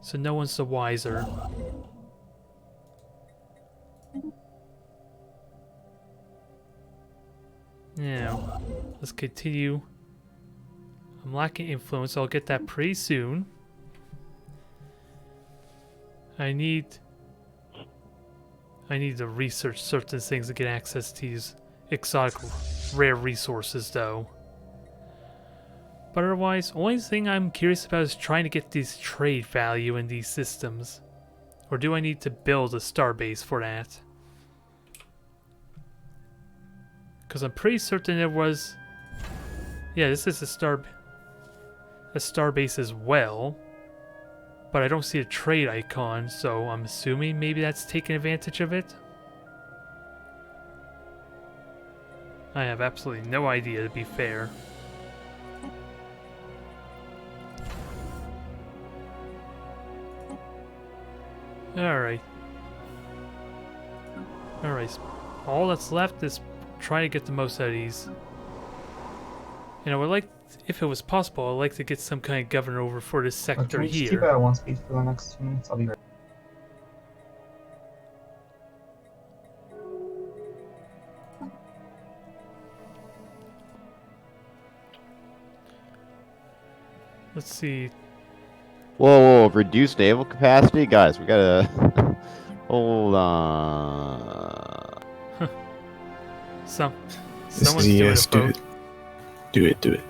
so no one's the wiser. Now, let's continue. I'm lacking influence, I'll get that pretty soon. I need to research certain things to get access to these exotic rare resources though. But otherwise, only thing I'm curious about is trying to get this trade value in these systems. Or do I need to build a starbase for that? Because I'm pretty certain there was... Yeah, this is a starbase as well. But I don't see a trade icon, so I'm assuming maybe that's taking advantage of it. I have absolutely no idea, to be fair. Alright. Alright. All that's left is try to get the most out of these. And I would like, if it was possible, I'd like to get some kind of governor over for this sector Can we just here. keep it at 1 speed for the next 2 minutes? I'll be right. Let's see. Whoa, reduced naval capacity? Guys, we gotta... Hold on. Someone's doing yes, a do vote. it. Do it, do it.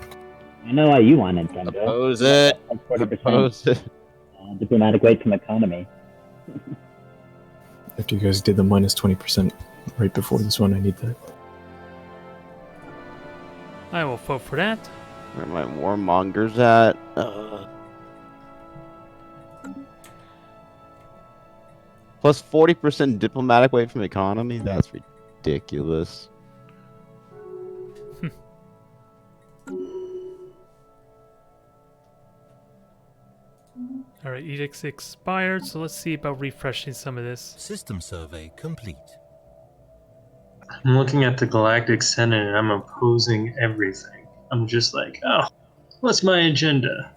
I know why you want it, Kendra. Oppose it. 40% Oppose it. diplomatic weight from economy. After you guys did the minus 20% right before this one, I need that. I will vote for that. Where are my warmongers at? Plus 40% diplomatic weight from economy? That's ridiculous. Alright, edicts expired, so let's see about refreshing some of this. System survey complete. I'm looking at the Galactic Senate and I'm opposing everything. I'm just like, oh, what's my agenda?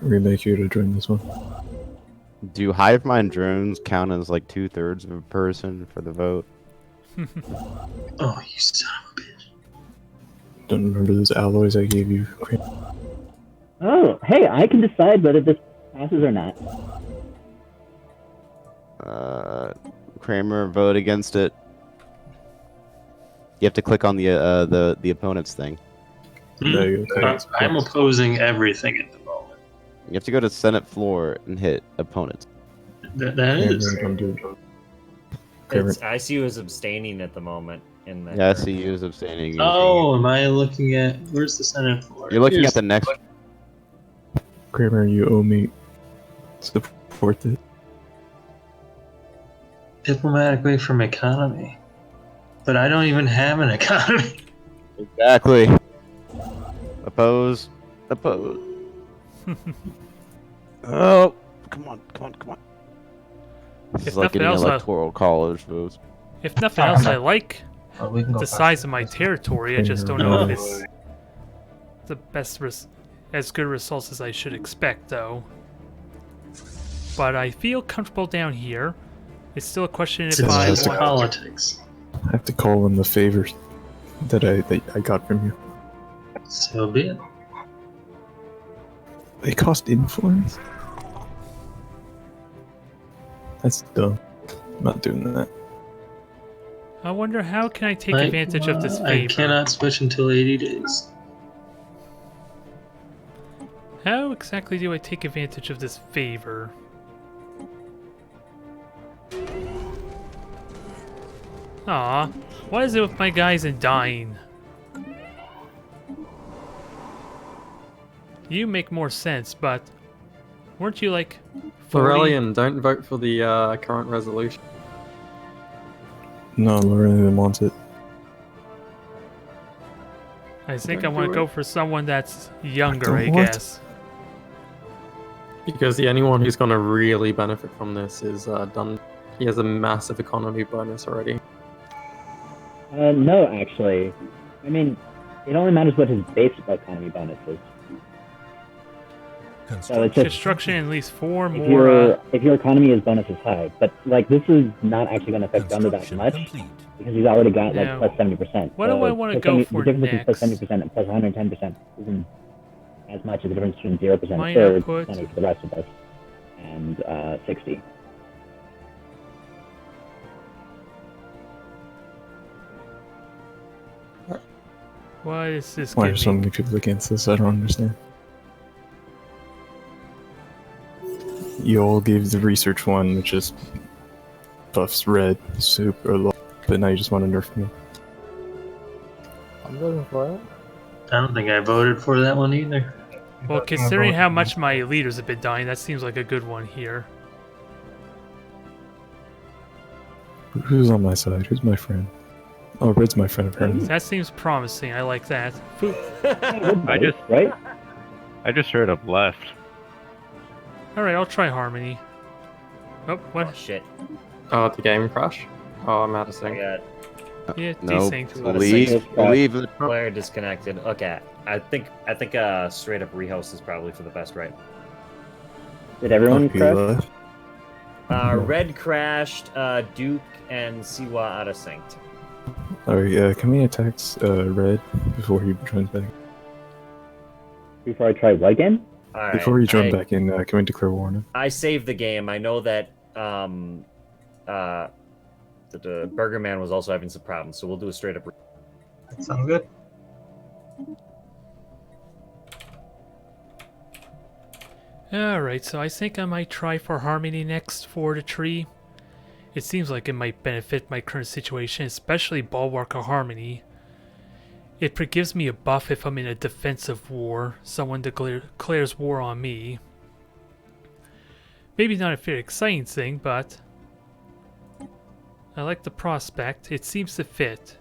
Remake you to join this one. Do hive mind drones count as like 2/3 of a person for the vote? Oh, you son of a bitch. Don't remember those alloys I gave you. Oh, hey, I can decide whether this passes or not. Kramer, vote against it. You have to click on the opponent's thing. There you go. I'm opposing everything at the moment. You have to go to Senate floor and hit opponents. That Kramer, is. come do it. Kramer, I see you as abstaining at the moment. In that Yeah, I current- see you as abstaining. Oh, am I looking at where's the Senate floor? You're looking Here's- at the next. Kramer, you owe me support this. diplomatic way from economy, but I don't even have an economy. Exactly. Oppose. Oppose. Oh, come on, come on, come on. This If is like nothing getting else, electoral college votes. If nothing else, I like We can go the fast. size of my territory. I just don't know if it's the best, as good results as I should expect, though. But I feel comfortable down here. It's still a question if It's I just want. politics. I have to call in the favors that I got from you. So be it. They cost influence? That's dumb. I'm not doing that. I wonder how can I take advantage of this I favor? cannot switch until 80 days. How exactly do I take advantage of this favor? Aw, what is it with my guys in dying? You make more sense, but weren't you like 40? Laurelian, don't vote for the current resolution. No, Lorraine wants it. I think Don't I want do to it. go for someone that's younger, Don't I want guess. Because the only one who's going to really benefit from this is Dun. He has a massive economy bonus already. No, actually. I mean, it only matters what his base economy bonus is. So it's just Construction at least 4 if more. your economy is bonus is high, but like this is not actually going to affect Thunder that much because he's already got like Now, plus 70%. what do I wanna plus go 70 for the difference between plus next? 70% and plus 110% isn't as much as the difference between 0% and Mine third output. percentage for the rest of us and 60. What is this Why are give so me? many people against this? I don't understand. You all gave the research one, which is buffs red, super low, but now you just want to nerf me. I'm voting for it. I don't think I voted for that one either. Well, considering how much my leaders have been dying, that seems like a good one here. Who's on my side? Who's my friend? Oh, Red's my friend apparently. That seems promising. I like that. I just straight up left. Alright, I'll try Harmony. Oh, what? Oh, shit. Oh, the game crash? Oh, I'm out of I sync. got Yeah, No, desync. leave the player disconnected. Okay, I think straight up rehost is probably for the best, right? Did everyone He crash? left. Red crashed, Duke and Siwa out of sync. Alright, can we attack Red before he joins back? Before I try what again? All right, Before he joins back in, can we declare war now? I saved the game. I know that the Burger Man was also having some problems, so we'll do a straight up. That sounds good. Alright, so I think I might try for Harmony next for the tree. It seems like it might benefit my current situation, especially Bulwark of Harmony. It gives me a buff if I'm in a defensive war. Someone declares war on me. Maybe not a very exciting thing, but I like the prospect. It seems to fit.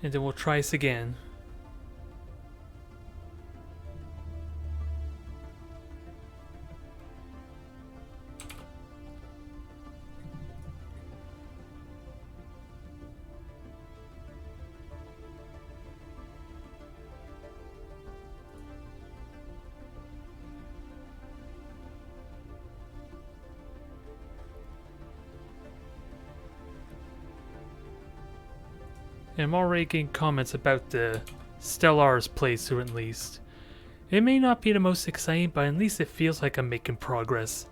And then we'll try this again. I'm already getting comments about the Stellaris playthrough at least. It may not be the most exciting, but at least it feels like I'm making progress.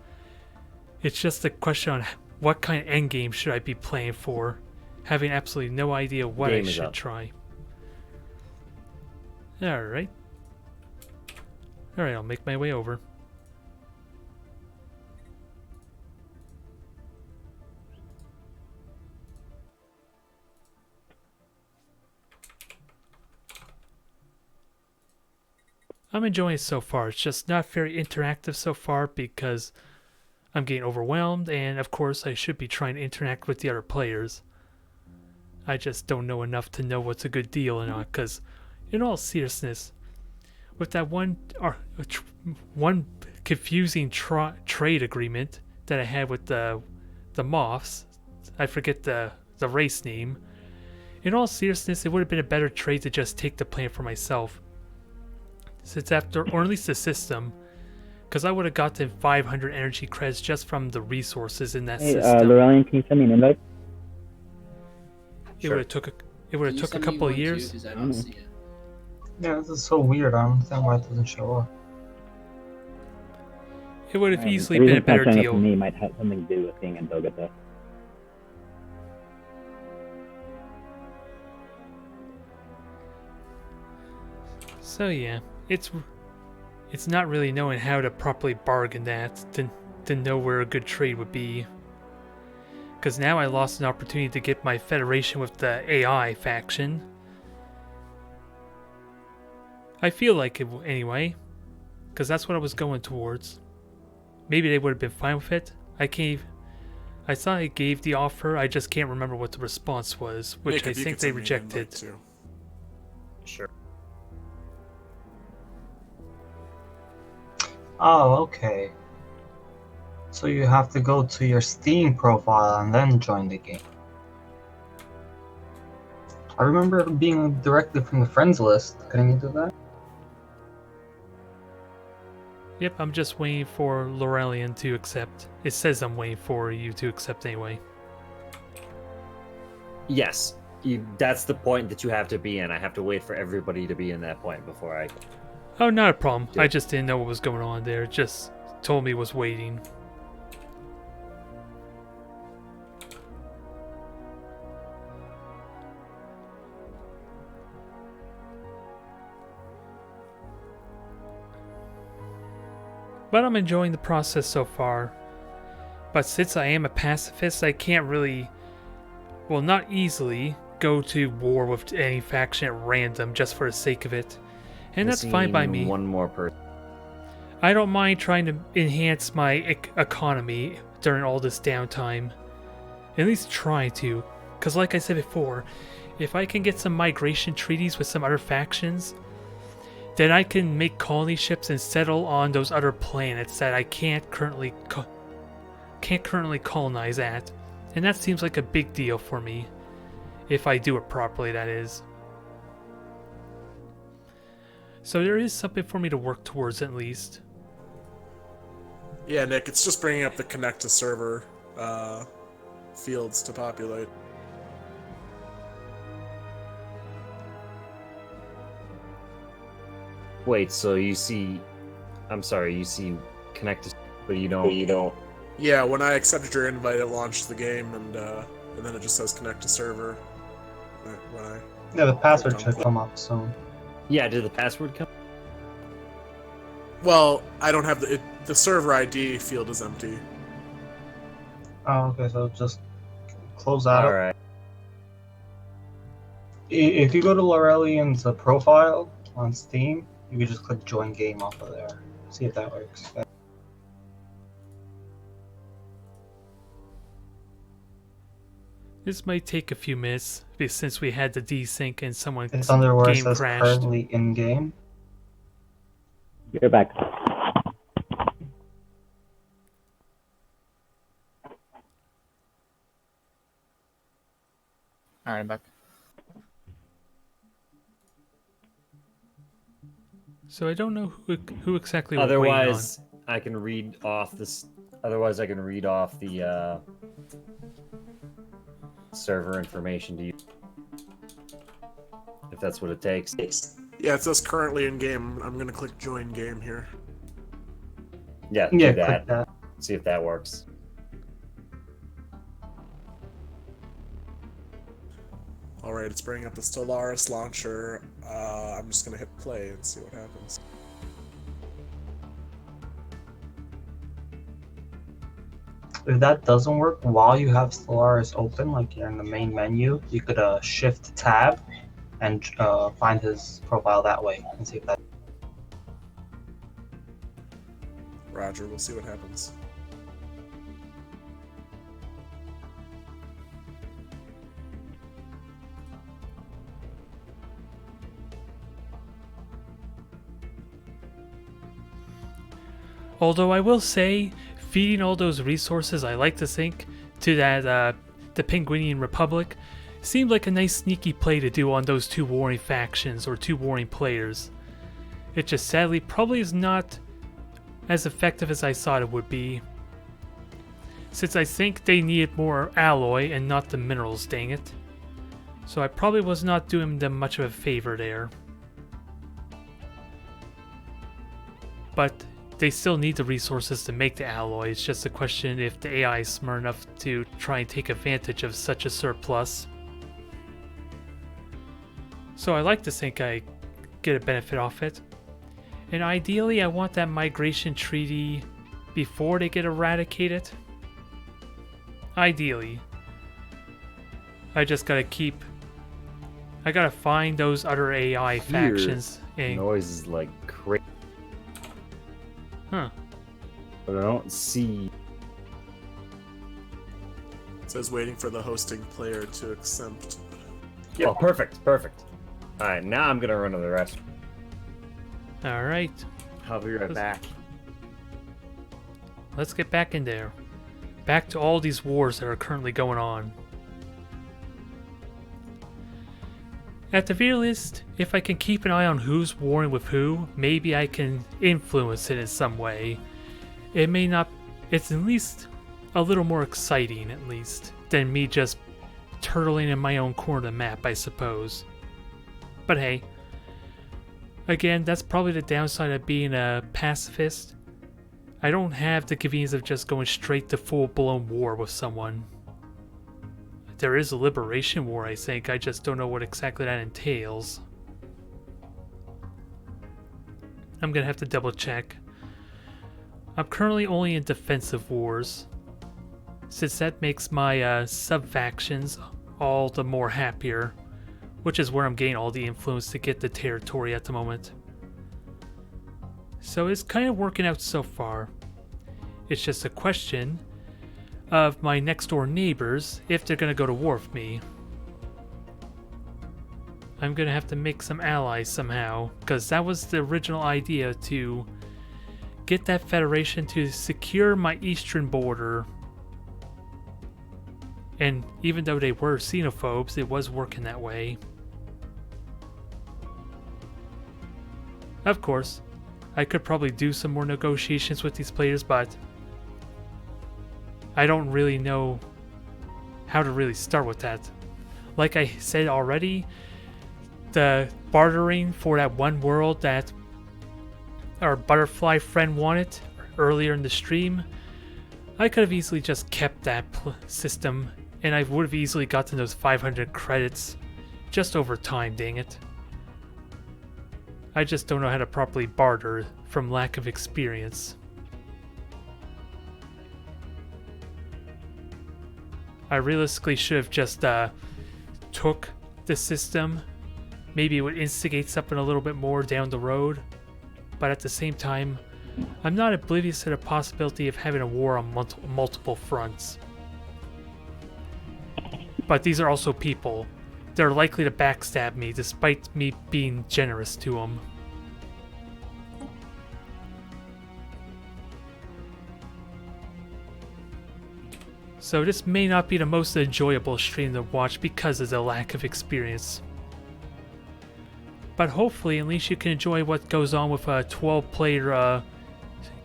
It's just a question on what kind of end game should I be playing for, having absolutely no idea what I should try. Alright. Alright, I'll make my way over. I'm enjoying it so far. It's just not very interactive so far because I'm getting overwhelmed, and of course I should be trying to interact with the other players. I just don't know enough to know what's a good deal or not, because in all seriousness, with that one confusing trade agreement that I had with the Moths, I forget the race name, in all seriousness it would have been a better trade to just take the planet for myself. Since after, or at least the system, because I would have gotten 500 energy credits just from the resources in that system. Laurelian, can you send me an invite? It would have took a couple of years. I don't see it. Yeah, this is so weird. I don't understand why it doesn't show up. It would have easily been a better deal. For me might have something to do with being in Bogota. So yeah, it's not really knowing how to properly bargain that to know where a good trade would be. Because now I lost an opportunity to get my federation with the AI faction. I feel like it anyway, because that's what I was going towards. Maybe they would have been fine with it. I thought I gave the offer, I just can't remember what the response was, which I think they rejected. Sure. Oh, okay. So you have to go to your Steam profile and then join the game. I remember being directed from the friends list. Couldn't you do that? Yep, I'm just waiting for Laurelian to accept. It says I'm waiting for you to accept anyway. Yes, that's the point that you have to be in. I have to wait for everybody to be in that point before I... Oh, not a problem. I just didn't know what was going on there. It just told me it was waiting. But I'm enjoying the process so far. But since I am a pacifist, I can't really, well, not easily, go to war with any faction at random just for the sake of it. And that's fine by me. One more person. I don't mind trying to enhance my economy during all this downtime. At least try to. Because like I said before, if I can get some migration treaties with some other factions, then I can make colony ships and settle on those other planets that I can't currently colonize at. And that seems like a big deal for me. If I do it properly, that is. So there is something for me to work towards at least. Yeah, Nick, it's just bringing up the connect to server fields to populate. Wait, so you see... I'm sorry, you see connect to... But you don't... Yeah, when I accepted your invite, it launched the game, and then it just says connect to server. Yeah, the password should come up soon. Yeah, did the password come? Well, I don't have the server ID field is empty. Oh, okay, so just close that up. Alright. If you go to Laurelian's profile on Steam, you can just click join game off of there. See if that works. This might take a few minutes since we had the desync and someone It's under where it game says crashed. currently in game. You're back. Alright, I'm back. So I don't know who exactly we're waiting on. Otherwise, I can read off this. Otherwise, I can read off the server information to you, if that's what it takes. Yeah, it says currently in game. I'm gonna click join game here. Yeah, Yeah, do click that. See if that works. Alright, it's bringing up the Stellaris launcher. I'm just gonna hit play and see what happens. If that doesn't work while you have Stellaris open, like you're in the main menu, you could shift tab and find his profile that way and see if that. Roger, we'll see what happens. Although I will say, feeding all those resources, I like to think, to that the Penguinian Republic, seemed like a nice sneaky play to do on those two warring factions or two warring players. It just sadly probably is not as effective as I thought it would be, since I think they needed more alloy and not the minerals, dang it. So I probably was not doing them much of a favor there. But they still need the resources to make the alloy. It's just a question if the AI is smart enough to try and take advantage of such a surplus. So I like to think I get a benefit off it. And ideally I want that migration treaty before they get eradicated. Ideally. I just gotta find those other AI factions. And noise is like crazy. Huh. But I don't see. It says waiting for the hosting player to accept. Oh, perfect, perfect. Alright, now I'm gonna run to the restroom. Alright. I'll be right back. Let's get back in there. Back to all these wars that are currently going on. At the very least, if I can keep an eye on who's warring with who, maybe I can influence it in some way. It may not... It's at least a little more exciting, at least, than me just turtling in my own corner of the map, I suppose. But hey, again, that's probably the downside of being a pacifist. I don't have the convenience of just going straight to full-blown war with someone. There is a liberation war, I think. I just don't know what exactly that entails. I'm gonna have to double check. I'm currently only in defensive wars, since that makes my sub-factions all the more happier, which is where I'm getting all the influence to get the territory at the moment. So it's kind of working out so far. It's just a question of my next door neighbors if they're gonna go to war with me. I'm gonna have to make some allies somehow, because that was the original idea, to get that federation to secure my eastern border. And even though they were xenophobes, it was working that way. Of course, I could probably do some more negotiations with these players, but I don't really know how to really start with that. Like I said already, the bartering for that one world that our butterfly friend wanted earlier in the stream, I could have easily just kept that system, and I would have easily gotten those 500 credits just over time, dang it. I just don't know how to properly barter from lack of experience. I realistically should have just took the system. Maybe it would instigate something a little bit more down the road. But at the same time, I'm not oblivious to the possibility of having a war on multiple fronts. But these are also people. They're likely to backstab me despite me being generous to them. So this may not be the most enjoyable stream to watch because of the lack of experience. But hopefully at least you can enjoy what goes on with a 12-player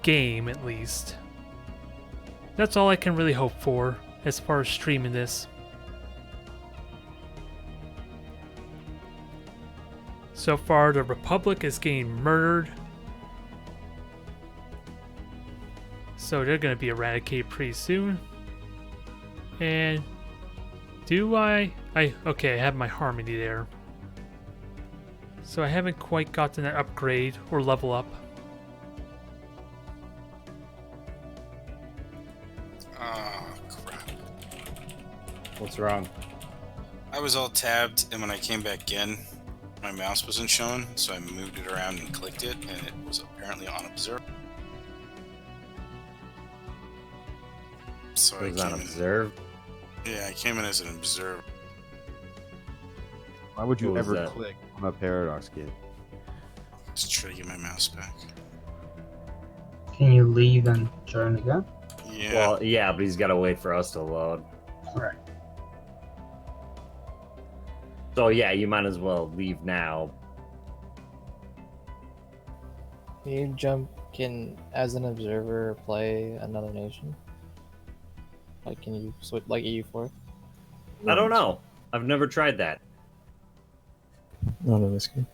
game at least. That's all I can really hope for as far as streaming this. So far the Republic is getting murdered. So they're going to be eradicated pretty soon. And Do I? Okay, I have my harmony there. So I haven't quite gotten that upgrade or level up. Oh, crap. What's wrong? I was all tabbed, and when I came back in, my mouse wasn't shown, so I moved it around and clicked it, and it was apparently on observe. So It was I on came in. observed? Yeah, I came in as an observer. Why would you What was ever that? click on a Paradox game? Just try to get my mouse back. Can you leave and join again? Yeah. Well, yeah, but he's got to wait for us to load. Right. So yeah, you might as well leave now. Can you jump in as an observer play another nation? Like, can you switch like EU4? I don't know. I've never tried that. Not in this game.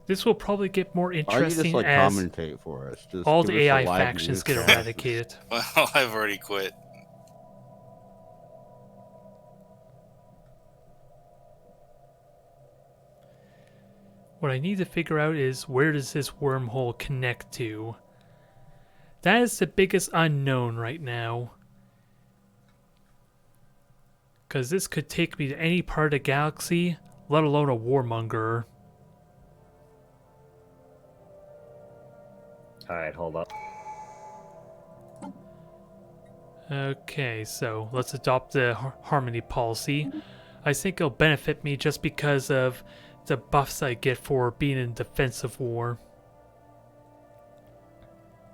This will probably get more Why don't you interesting just like as commentate for us? Just all give the us a AI live factions news get cast. eradicated. Well, I've already quit. What I need to figure out is where does this wormhole connect to? That is the biggest unknown right now. Because this could take me to any part of the galaxy, let alone a warmonger. Alright, hold up. Okay, so let's adopt the harmony policy. I think it'll benefit me just because of the buffs I get for being in defensive war.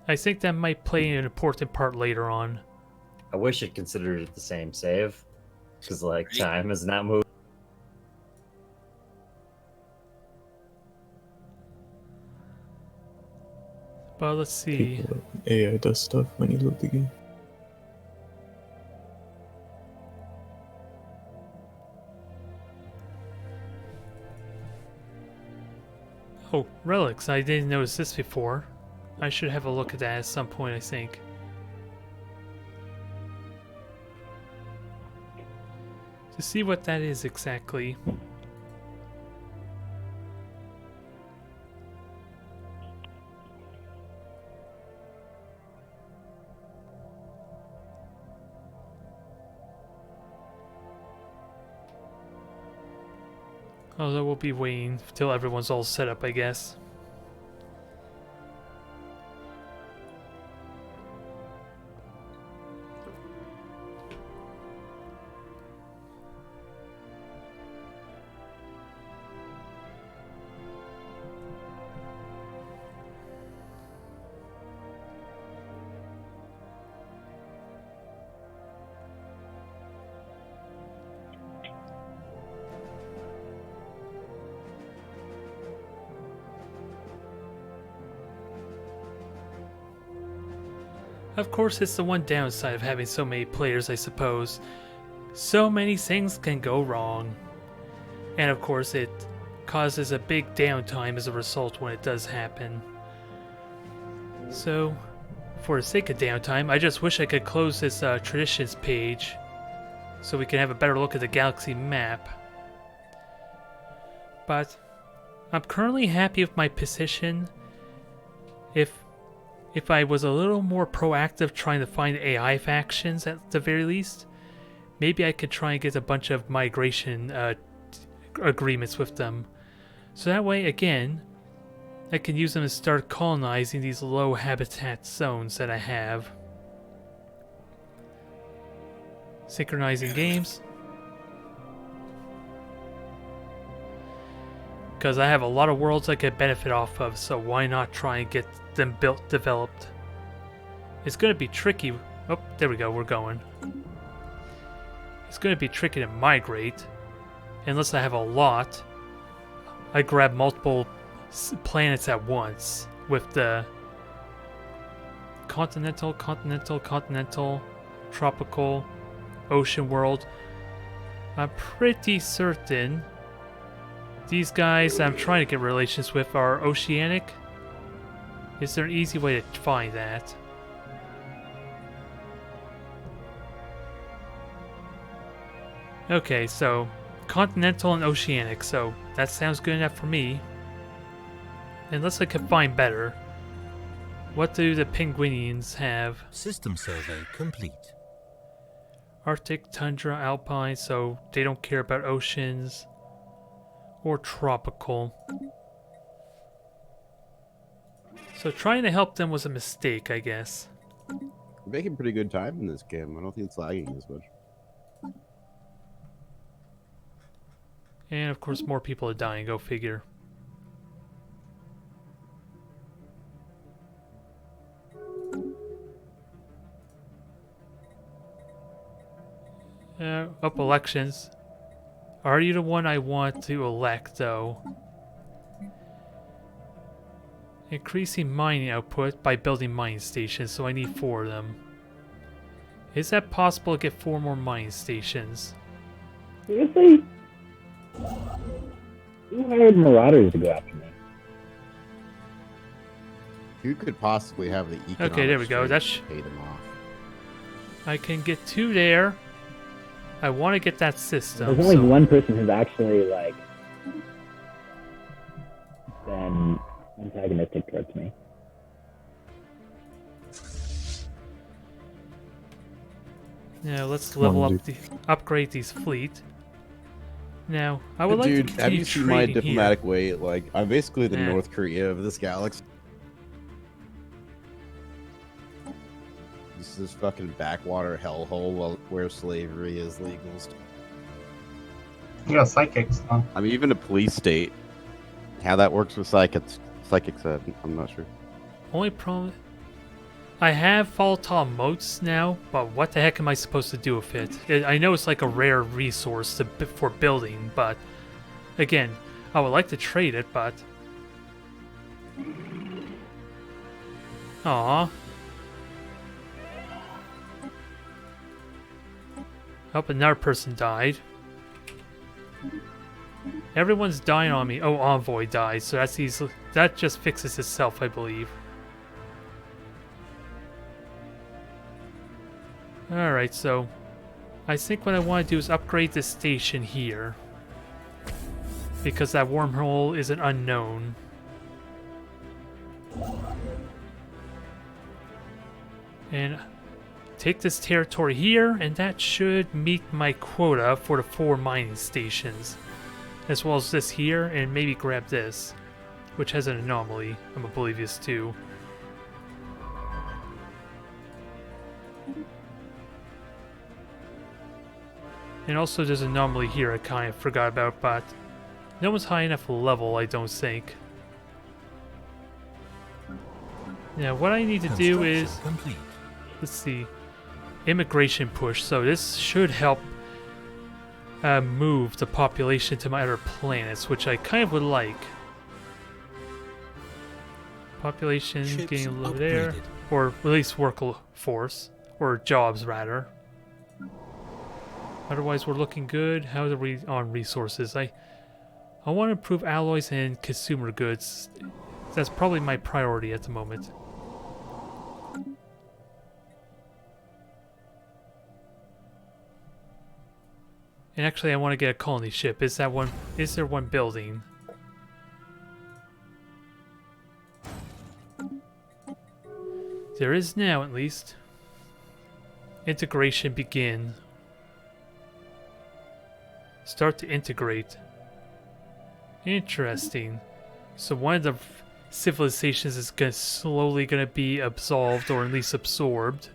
I think that might play an important part later on. I wish it considered it the same save. Because, like, time has not moved. But let's see. AI does stuff when you load the game. Oh, relics. I didn't notice this before. I should have a look at that at some point, I think. To see what that is exactly. Although we'll be waiting till everyone's all set up, I guess. Of course, it's the one downside of having so many players, I suppose. So many things can go wrong. And of course, it causes a big downtime as a result when it does happen. So, for the sake of downtime, I just wish I could close this traditions page so we can have a better look at the galaxy map. But I'm currently happy with my position. If I was a little more proactive trying to find AI factions at the very least, maybe I could try and get a bunch of migration agreements with them. So that way, again, I can use them to start colonizing these low habitat zones that I have. Synchronizing games. Because I have a lot of worlds I could benefit off of, so why not try and get them developed? It's going to be tricky. Oh, there we go, we're going. It's going to be tricky to migrate. Unless I have a lot. I grab multiple planets at once with the continental, tropical, ocean world. I'm pretty certain these guys I'm trying to get relations with are oceanic. Is there an easy way to find that? Okay, so continental and oceanic, so that sounds good enough for me. Unless I can find better. What do the penguinians have? System survey complete. Arctic, tundra, alpine, so they don't care about oceans. Or tropical. So trying to help them was a mistake, I guess. We're making pretty good time in this game. I don't think it's lagging as much. And of course more people are dying, go figure. Up elections. Are you the one I want to elect, though? Increasing mining output by building mining stations, so I need 4 of them. Is that possible to get 4 more mining stations? Seriously? Who hired marauders to go after me? Who could possibly have the economic Okay, there we go. That's strength to pay them off? I can get 2 there. I want to get that system. There's only one person who's actually like been antagonistic towards me. Now let's level up upgrade these fleet. Now I would like Dude, to have continue you seen my trading diplomatic weight? Like, I'm basically the Yeah. North Korea of this galaxy. This is this fucking backwater hellhole where slavery is legal. Yeah, psychics. Huh? I mean, even a police state. How that works with psychics, I'm not sure. Only problem, I have volatile motes now, but what the heck am I supposed to do with it? I know it's like a rare resource for building, but again, I would like to trade it, but Aww. Hope another person died. Everyone's dying on me. Oh, Envoy died, so that's easily, that just fixes itself, I believe. Alright, so I think what I want to do is upgrade this station here. Because that wormhole is an unknown. And take this territory here, and that should meet my quota for the 4 mining stations. As well as this here, and maybe grab this, which has an anomaly. I'm oblivious to. And also there's an anomaly here I kind of forgot about, but no one's high enough level, I don't think. Now what I need to do is, let's see, immigration push. So this should help move the population to my other planets, which I kind of would like. Population getting a little there, or at least workforce, or jobs rather. Otherwise, we're looking good. How are we on resources? I want to improve alloys and consumer goods. That's probably my priority at the moment. And actually, I want to get a colony ship. Is there one building? There is now, at least. Integration begin. Start to integrate. Interesting. So one of the civilizations is slowly going to be absolved, or at least absorbed.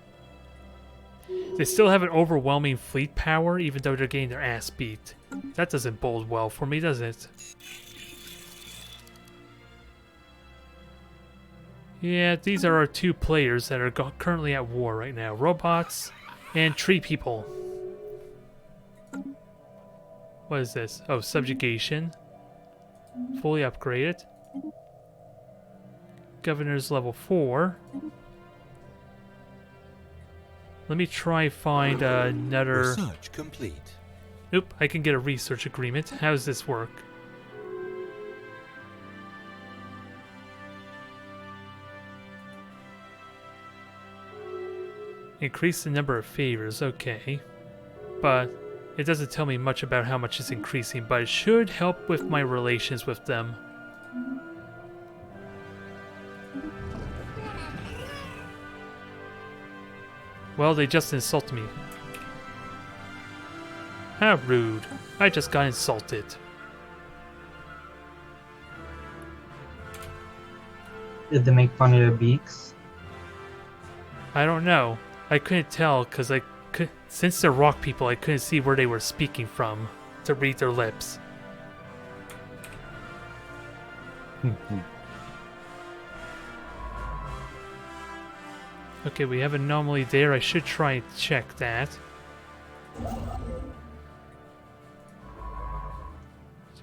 They still have an overwhelming fleet power, even though they're getting their ass beat. That doesn't bode well for me, does it? Yeah, these are our 2 players that are currently at war right now. Robots and tree people. What is this? Oh, subjugation. Fully upgraded. Governor's level 4. Let me try find another... Research complete. Oop, I can get a research agreement. How does this work? Increase the number of favors, okay. But It doesn't tell me much about how much it's increasing, but it should help with my relations with them. Well, they just insulted me. How rude. I just got insulted. Did they make fun of your beaks? I don't know. I couldn't tell because since they're rock people, I couldn't see where they were speaking from to read their lips. Okay, we have an anomaly there. I should try and check that.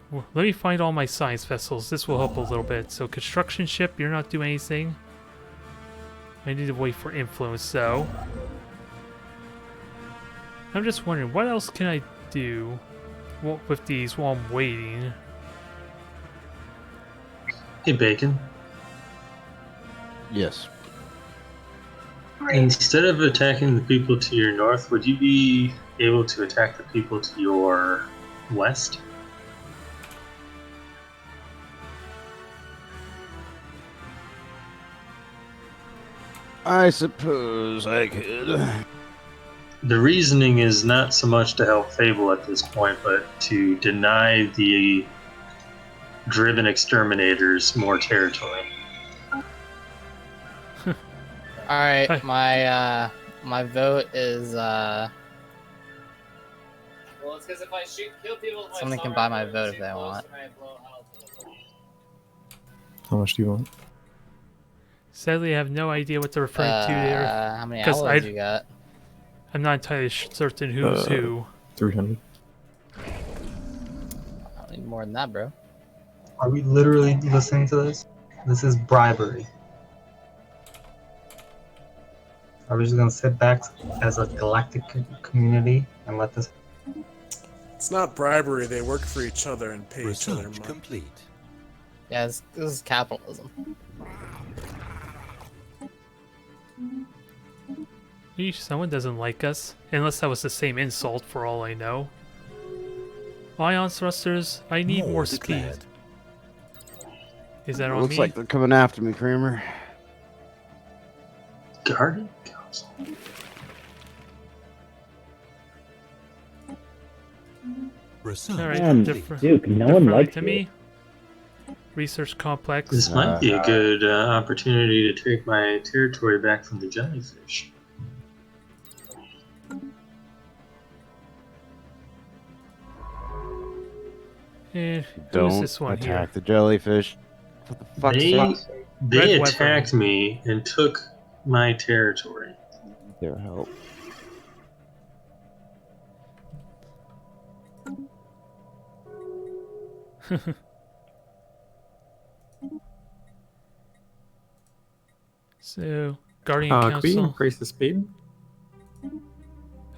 Well, let me find all my science vessels. This will help a little bit. So construction ship, you're not doing anything. I need to wait for influence though. I'm just wondering, what else can I do with these while I'm waiting? Hey, Bacon. Yes. Instead of attacking the people to your north, would you be able to attack the people to your west? I suppose I could. The reasoning is not so much to help Fable at this point, but to deny the driven exterminators more territory. Alright, my vote is Well, it's because if I kill people with my someone can summer, buy my I'm vote too if they close want. and I blow out the- How much do you want? Sadly, I have no idea what they're referring to there. How many 'cause alloys you got? I'm not entirely certain who's who. 300. I need more than that, bro. Are we literally listening to this? This is bribery. Are we just gonna sit back as a galactic community and let this? It's not bribery. They work for each other and pay each other Research money. complete. Yeah, this is capitalism. Eesh, someone doesn't like us. Unless that was the same insult for all I know. Ion thrusters, I need more speed. Is that on Looks me? like they're coming after me, Kramer. Guardian Council. Research Alright, complete. Duke, no one likes to you. me. Research complex. This might be a good opportunity to take my territory back from the jellyfish. And who's Don't this one attack here? the jellyfish. For the fuck's sake. They Red attacked me and took my territory. Their help. So, Guardian Could we Council. increase the speed?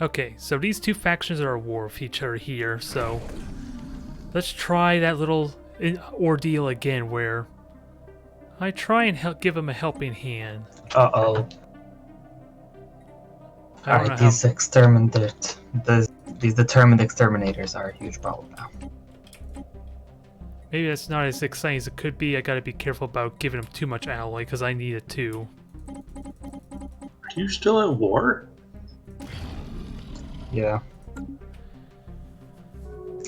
Okay, so these two factions are at war with each other here, so let's try that little ordeal again where I try and give them a helping hand. Uh-oh. I don't know Alright, how- these determined exterminators are a huge problem now. Maybe that's not as exciting as it could be. I gotta be careful about giving them too much alloy, because I need it too. Are you still at war? Yeah.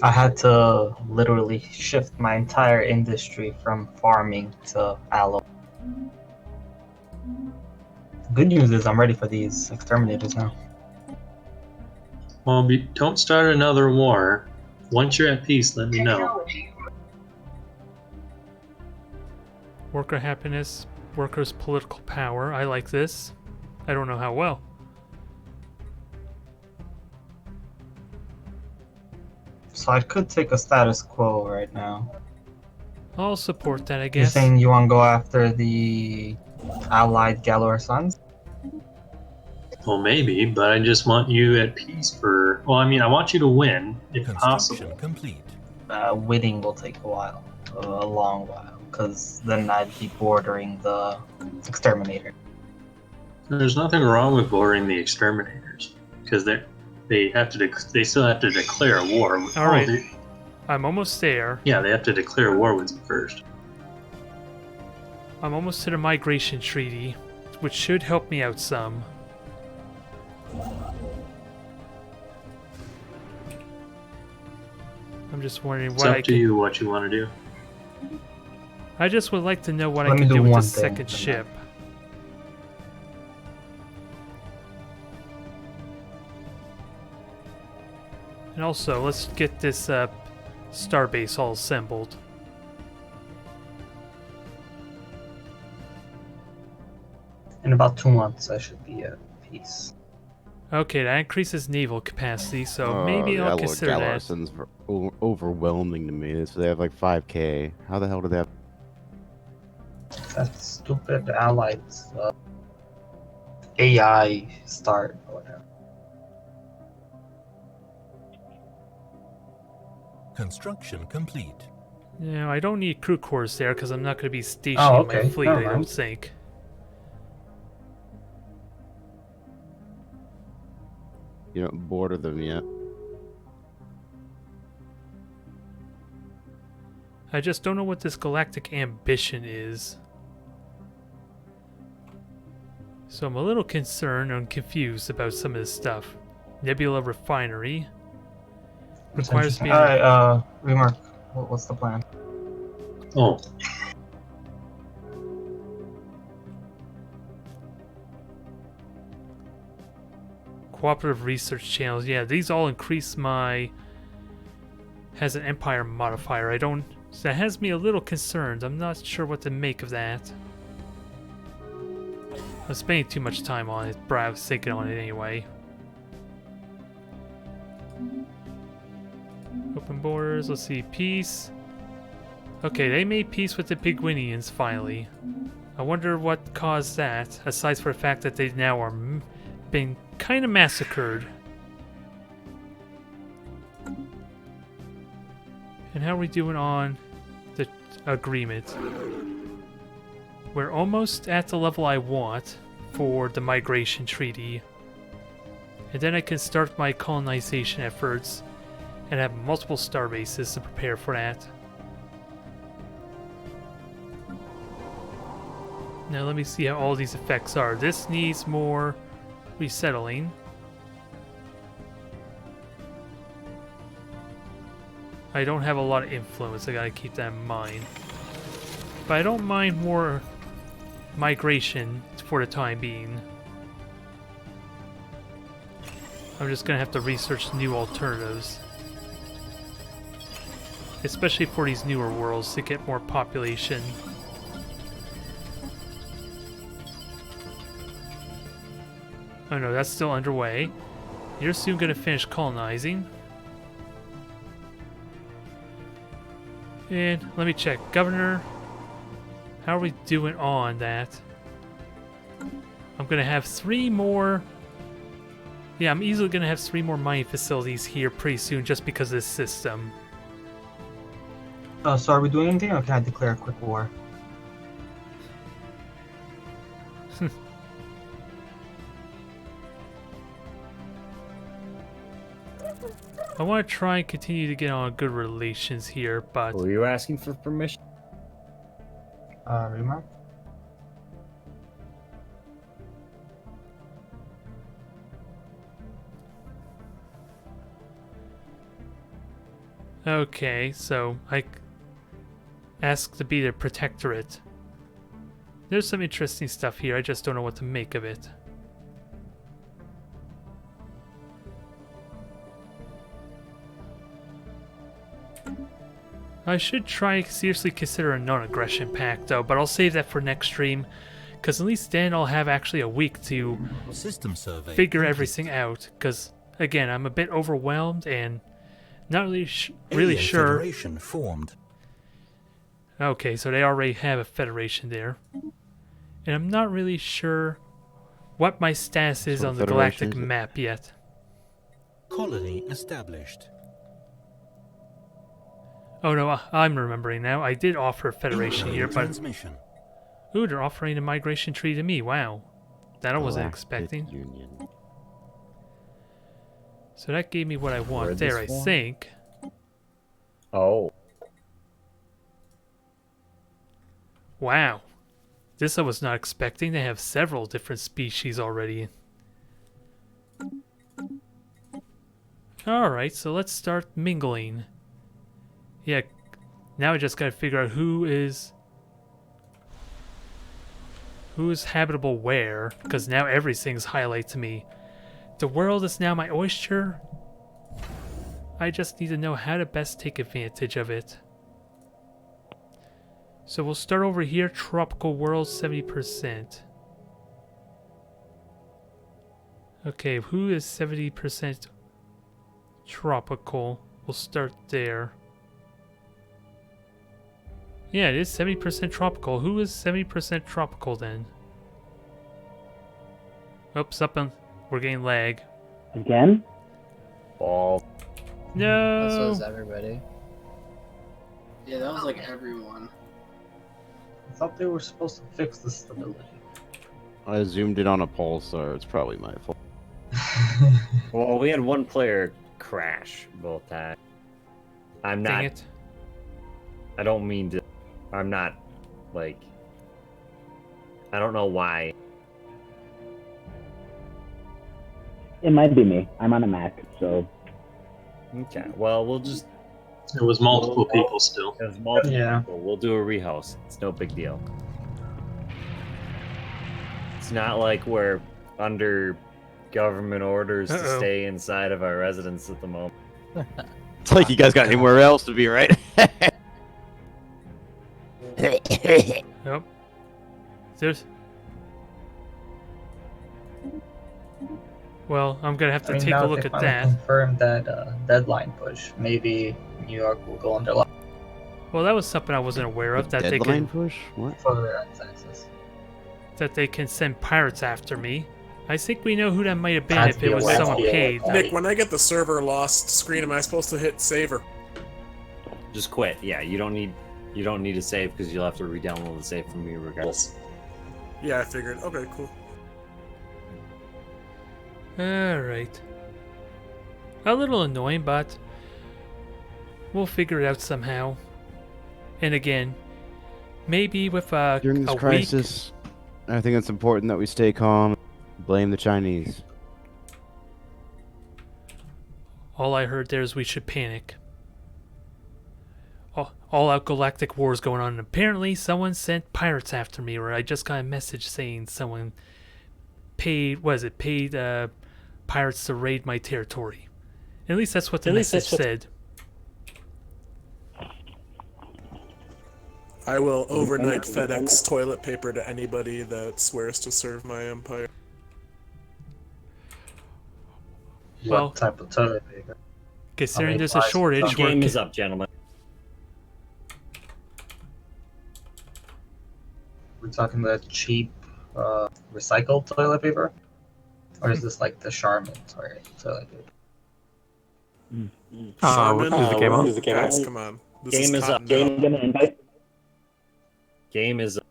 I had to literally shift my entire industry from farming to alloy. Good news is I'm ready for these exterminators now. Well, don't start another war. Once you're at peace, let me know. Worker happiness, workers' political power. I like this. I don't know how well. So I could take a status quo right now. I'll support that, I You're guess. saying you want to go after the allied Galor Sons? Well, maybe, but I just want you at peace for... Well, I mean, I want you to win, if Construction possible. complete. Winning will take a while. A long while. Because then I'd be bordering the exterminator. There's nothing wrong with bordering the exterminators, because they They have to. They still have to declare a war. All right. I'm almost there. Yeah, they have to declare war with them first. I'm almost to the migration treaty, which should help me out some. I'm just wondering It's what up to you what you want to do. I just would like to know what Let I me can do do with one the thing, second then. ship. And also, let's get this starbase all assembled. In about 2 months, I should be at peace. Okay, that increases naval capacity, so maybe I'll consider that. Galarson's overwhelming to me. So they have like 5k. How the hell do they have? That stupid allied AI start or whatever. Construction complete. Yeah, I don't need crew corps there because I'm not going to be stationing my fleet, I don't think. You don't border them yet. I just don't know what this galactic ambition is. So I'm a little concerned and confused about some of this stuff. Nebula refinery requires me. Alright, Remark, what's the plan? Oh. Cooperative research channels. Yeah, these all increase my. Has an empire modifier. I don't. So that has me a little concerned. I'm not sure what to make of that. I'm spending too much time on it, but I was thinking on it anyway. Open borders. Let's see. Peace. Okay, they made peace with the Pigwinians finally. I wonder what caused that, aside from the fact that they now are being kind of massacred. And how are we doing on the agreement? We're almost at the level I want for the migration treaty. And then I can start my colonization efforts and have multiple star bases to prepare for that. Now let me see how all these effects are. This needs more resettling. I don't have a lot of influence, I gotta keep that in mind. But I don't mind more migration for the time being. I'm just gonna have to research new alternatives. Especially for these newer worlds to get more population. Oh no, that's still underway. You're soon gonna finish colonizing. And let me check. Governor, how are we doing on that? I'm gonna have 3 more. Yeah, I'm easily gonna have 3 more mining facilities here pretty soon just because of this system. So are we doing anything, or can I declare a quick war? I want to try and continue to get on good relations here, but... Were you asking for permission? Remark? Okay, so I asked to be the protectorate. There's some interesting stuff here, I just don't know what to make of it. I should try seriously consider a non-aggression pact though, but I'll save that for next stream, because at least then I'll have actually a week to System survey figure everything out, because again, I'm a bit overwhelmed and not really sure. Federation formed. Okay, so they already have a federation there. And I'm not really sure what my status is on the galactic map yet. Colony established. Oh no, I'm remembering now. I did offer a federation here, but... Transmission. Ooh, they're offering a migration treaty to me. Wow. That I wasn't expecting. Union. So that gave me what I want Where'd there, I this one? think. Oh. Wow. This I was not expecting. They have several different species already. Alright, so let's start mingling. Yeah, now I just gotta figure out who is habitable where, because now everything's highlighted to me. The world is now my oyster. I just need to know how to best take advantage of it. So we'll start over here, tropical world 70%. Okay, who is 70% tropical? We'll start there. Yeah, it is 70% tropical. Who is 70% tropical then? Oops, we're getting lag. Again? Ball. No! This was everybody. Yeah, that was like everyone. I thought they were supposed to fix the stability. I zoomed in on a pulsar. It's probably my fault. Well, we had one player crash both times. I'm Dang not. it. I don't mean to. I'm not, like. I don't know why. It might be me. I'm on a Mac, so. Okay, well, we'll just. There was multiple people still. There's multiple Yeah. people. We'll do a rehouse. It's no big deal. It's not like we're under government orders to Uh-oh. stay inside of our residence at the moment. It's like you guys got anywhere else to be, right? Yep. There's... Well, I'm gonna have to take now a look they at finally that. confirmed that deadline push. Maybe New York will go under lock Well, that was something I wasn't aware of, that they Deadline can push? What? for their access. that they can send pirates after me. I think we know who that might have been Has if to it be was aware someone of it. paid. Nick, when I get the server lost screen, am I supposed to hit save or? Just quit. Yeah, you don't need to save because you'll have to re-download the save from me regardless. Yeah, I figured. Okay, cool. Alright. A little annoying, but we'll figure it out somehow. And again, maybe with During this a week. crisis, I think it's important that we stay calm. Blame the Chinese. All I heard there is we should panic. All-out galactic wars going on, and apparently someone sent pirates after me, or I just got a message saying someone paid pirates to raid my territory. At least that's what the message said. I will overnight FedEx toilet paper to anybody that swears to serve my empire. Well, What type of toilet paper? Considering How many there's a flies? shortage, The game is up, gentlemen. We're talking about cheap recycled toilet paper? Or is this like the Charmin toilet paper? What is the game on? Guys, come on. This Game is up. Continental. Game is up.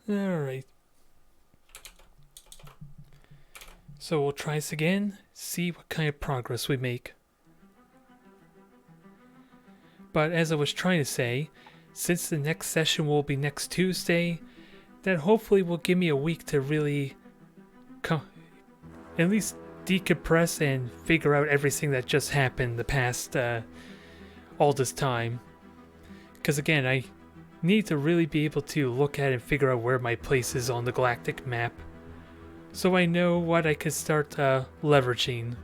Alright. So we'll try this again, see what kind of progress we make. But as I was trying to say, since the next session will be next Tuesday, that hopefully will give me a week to really at least decompress and figure out everything that just happened the past all this time. Because again, I need to really be able to look at and figure out where my place is on the galactic map, so I know what I could start leveraging.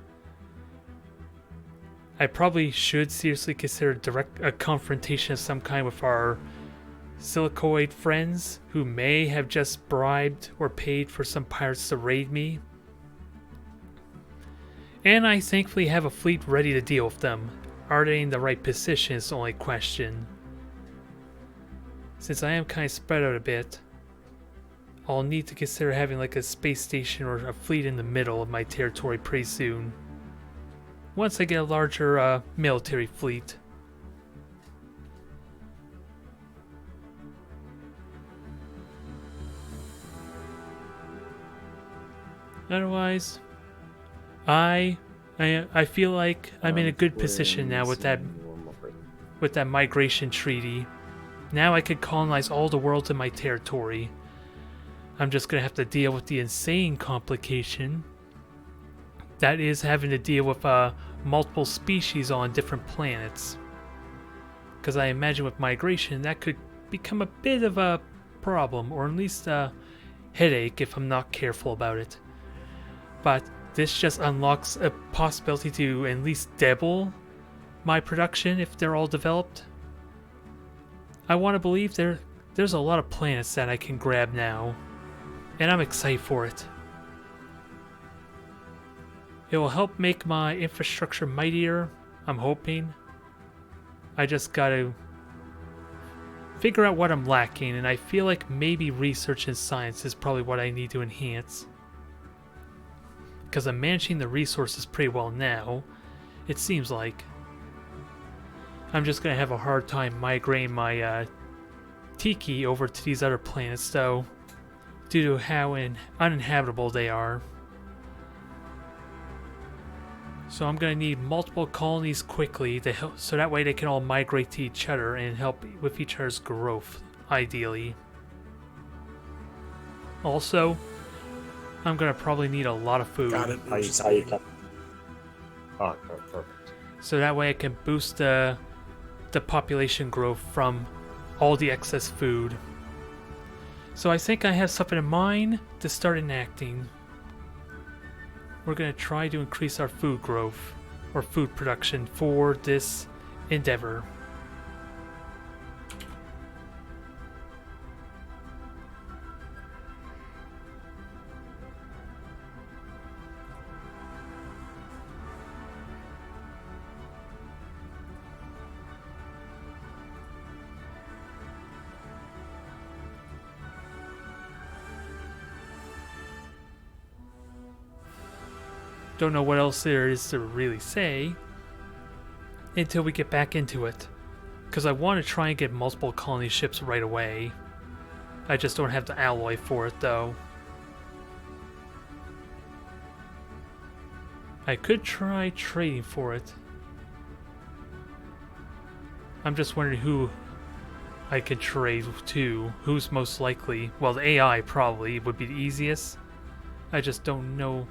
I probably should seriously consider a confrontation of some kind with our silicoid friends who may have just bribed or paid for some pirates to raid me. And I thankfully have a fleet ready to deal with them. Are they in the right position is the only question. Since I am kind of spread out a bit, I'll need to consider having like a space station or a fleet in the middle of my territory pretty soon. Once I get a larger military fleet. Otherwise, I feel like I'm in a good position now with that migration treaty. Now I could colonize all the worlds in my territory. I'm just gonna have to deal with the insane complication that is having to deal with multiple species on different planets. Because I imagine with migration that could become a bit of a problem, or at least a headache if I'm not careful about it. But this just unlocks a possibility to at least double my production if they're all developed. I want to believe there's a lot of planets that I can grab now, and I'm excited for it. It will help make my infrastructure mightier, I'm hoping. I just gotta figure out what I'm lacking, and I feel like maybe research and science is probably what I need to enhance. Because I'm managing the resources pretty well now, it seems like. I'm just gonna have a hard time migrating my Tiki over to these other planets though, due to how uninhabitable they are. So I'm gonna need multiple colonies quickly to help, so that way they can all migrate to each other and help with each other's growth, ideally. Also, I'm gonna probably need a lot of food. Got it. Oh, perfect. So that way I can boost the population growth from all the excess food. So I think I have something in mind to start enacting. We're going to try to increase our food growth, or food production, for this endeavor. Don't know what else there is to really say until we get back into it, because I want to try and get multiple colony ships right away. I just don't have the alloy for it though. I could try trading for it. I'm just wondering who I could trade to, who's most likely. Well, the AI probably would be the easiest. I just don't know.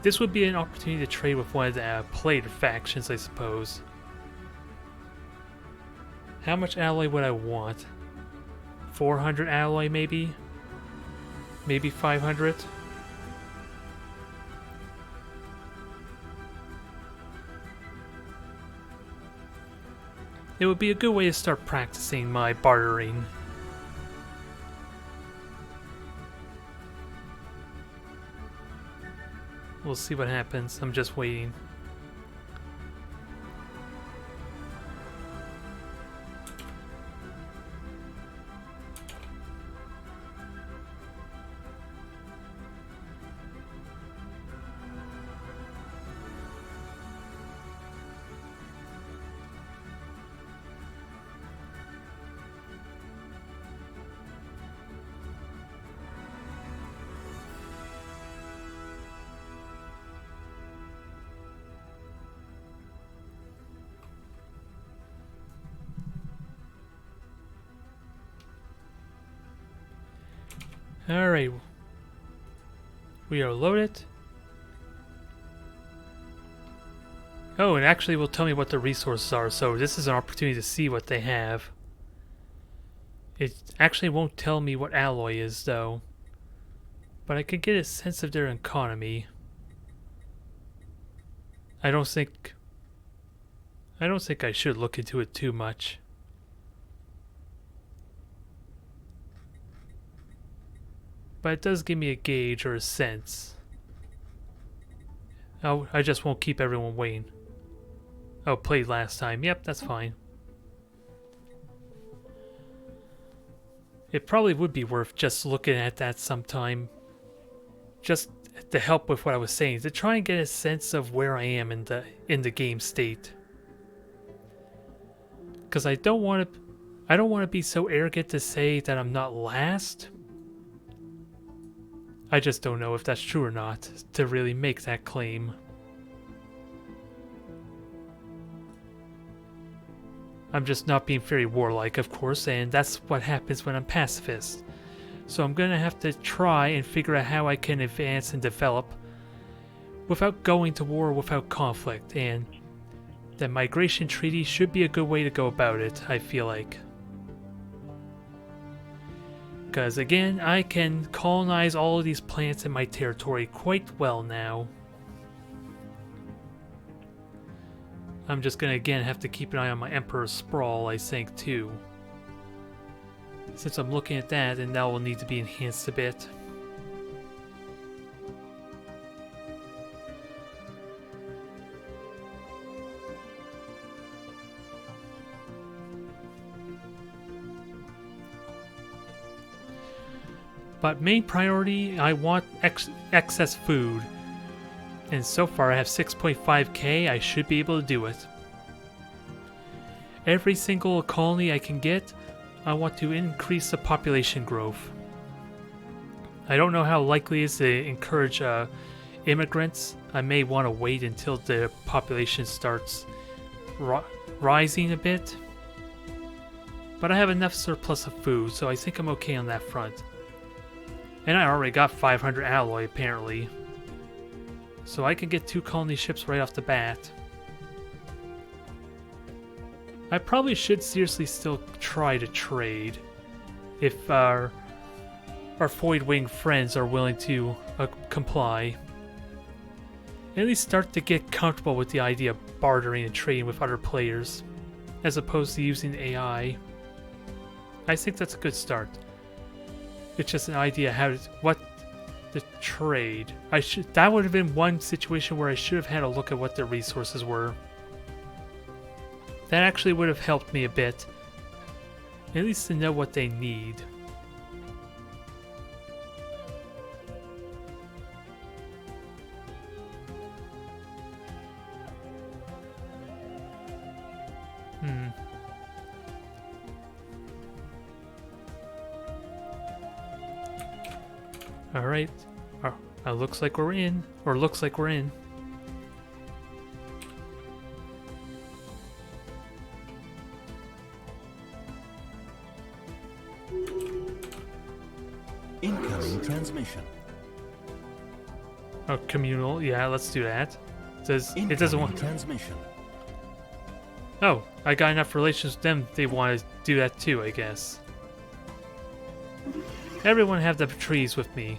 This would be an opportunity to trade with one of the player factions, I suppose. How much alloy would I want? 400 alloy, maybe? Maybe 500? It would be a good way to start practicing my bartering. We'll see what happens. I'm just waiting. Alright. We are loaded. Oh, and actually will tell me what the resources are, so this is an opportunity to see what they have. It actually won't tell me what alloy is, though. But I can get a sense of their economy. I don't think I should look into it too much. But it does give me a gauge or a sense. Oh, I just won't keep everyone waiting. Oh, played last time. Yep, that's fine. It probably would be worth just looking at that sometime. Just to help with what I was saying, to try and get a sense of where I am in the game state. Because I don't want to be so arrogant to say that I'm not last. I just don't know if that's true or not to really make that claim. I'm just not being very warlike, of course, and that's what happens when I'm pacifist. So I'm gonna have to try and figure out how I can advance and develop without going to war, without conflict, and the migration treaty should be a good way to go about it, I feel like. Because again, I can colonize all of these planets in my territory quite well now. I'm just gonna again have to keep an eye on my Emperor's Sprawl, I think, too. Since I'm looking at that, and that will need to be enhanced a bit. But main priority, I want excess food. And so far I have 6.5k, I should be able to do it. Every single colony I can get, I want to increase the population growth. I don't know how likely it is to encourage immigrants. I may want to wait until the population starts rising a bit. But I have enough surplus of food, so I think I'm okay on that front. And I already got 500 alloy, apparently. So I can get 2 colony ships right off the bat. I probably should seriously still try to trade. If our void-winged friends are willing to comply. At least start to get comfortable with the idea of bartering and trading with other players. As opposed to using AI. I think that's a good start. It's just an idea what the trade. That would have been one situation where I should have had a look at what their resources were. That actually would have helped me a bit. At least to know what they need. Alright. Looks like we're in. Or looks like we're in. Incoming transmission. Oh, communal. Yeah, let's do that. It doesn't want transmission. Oh, I got enough relations with them. They want to do that too, I guess. Everyone have the trees with me.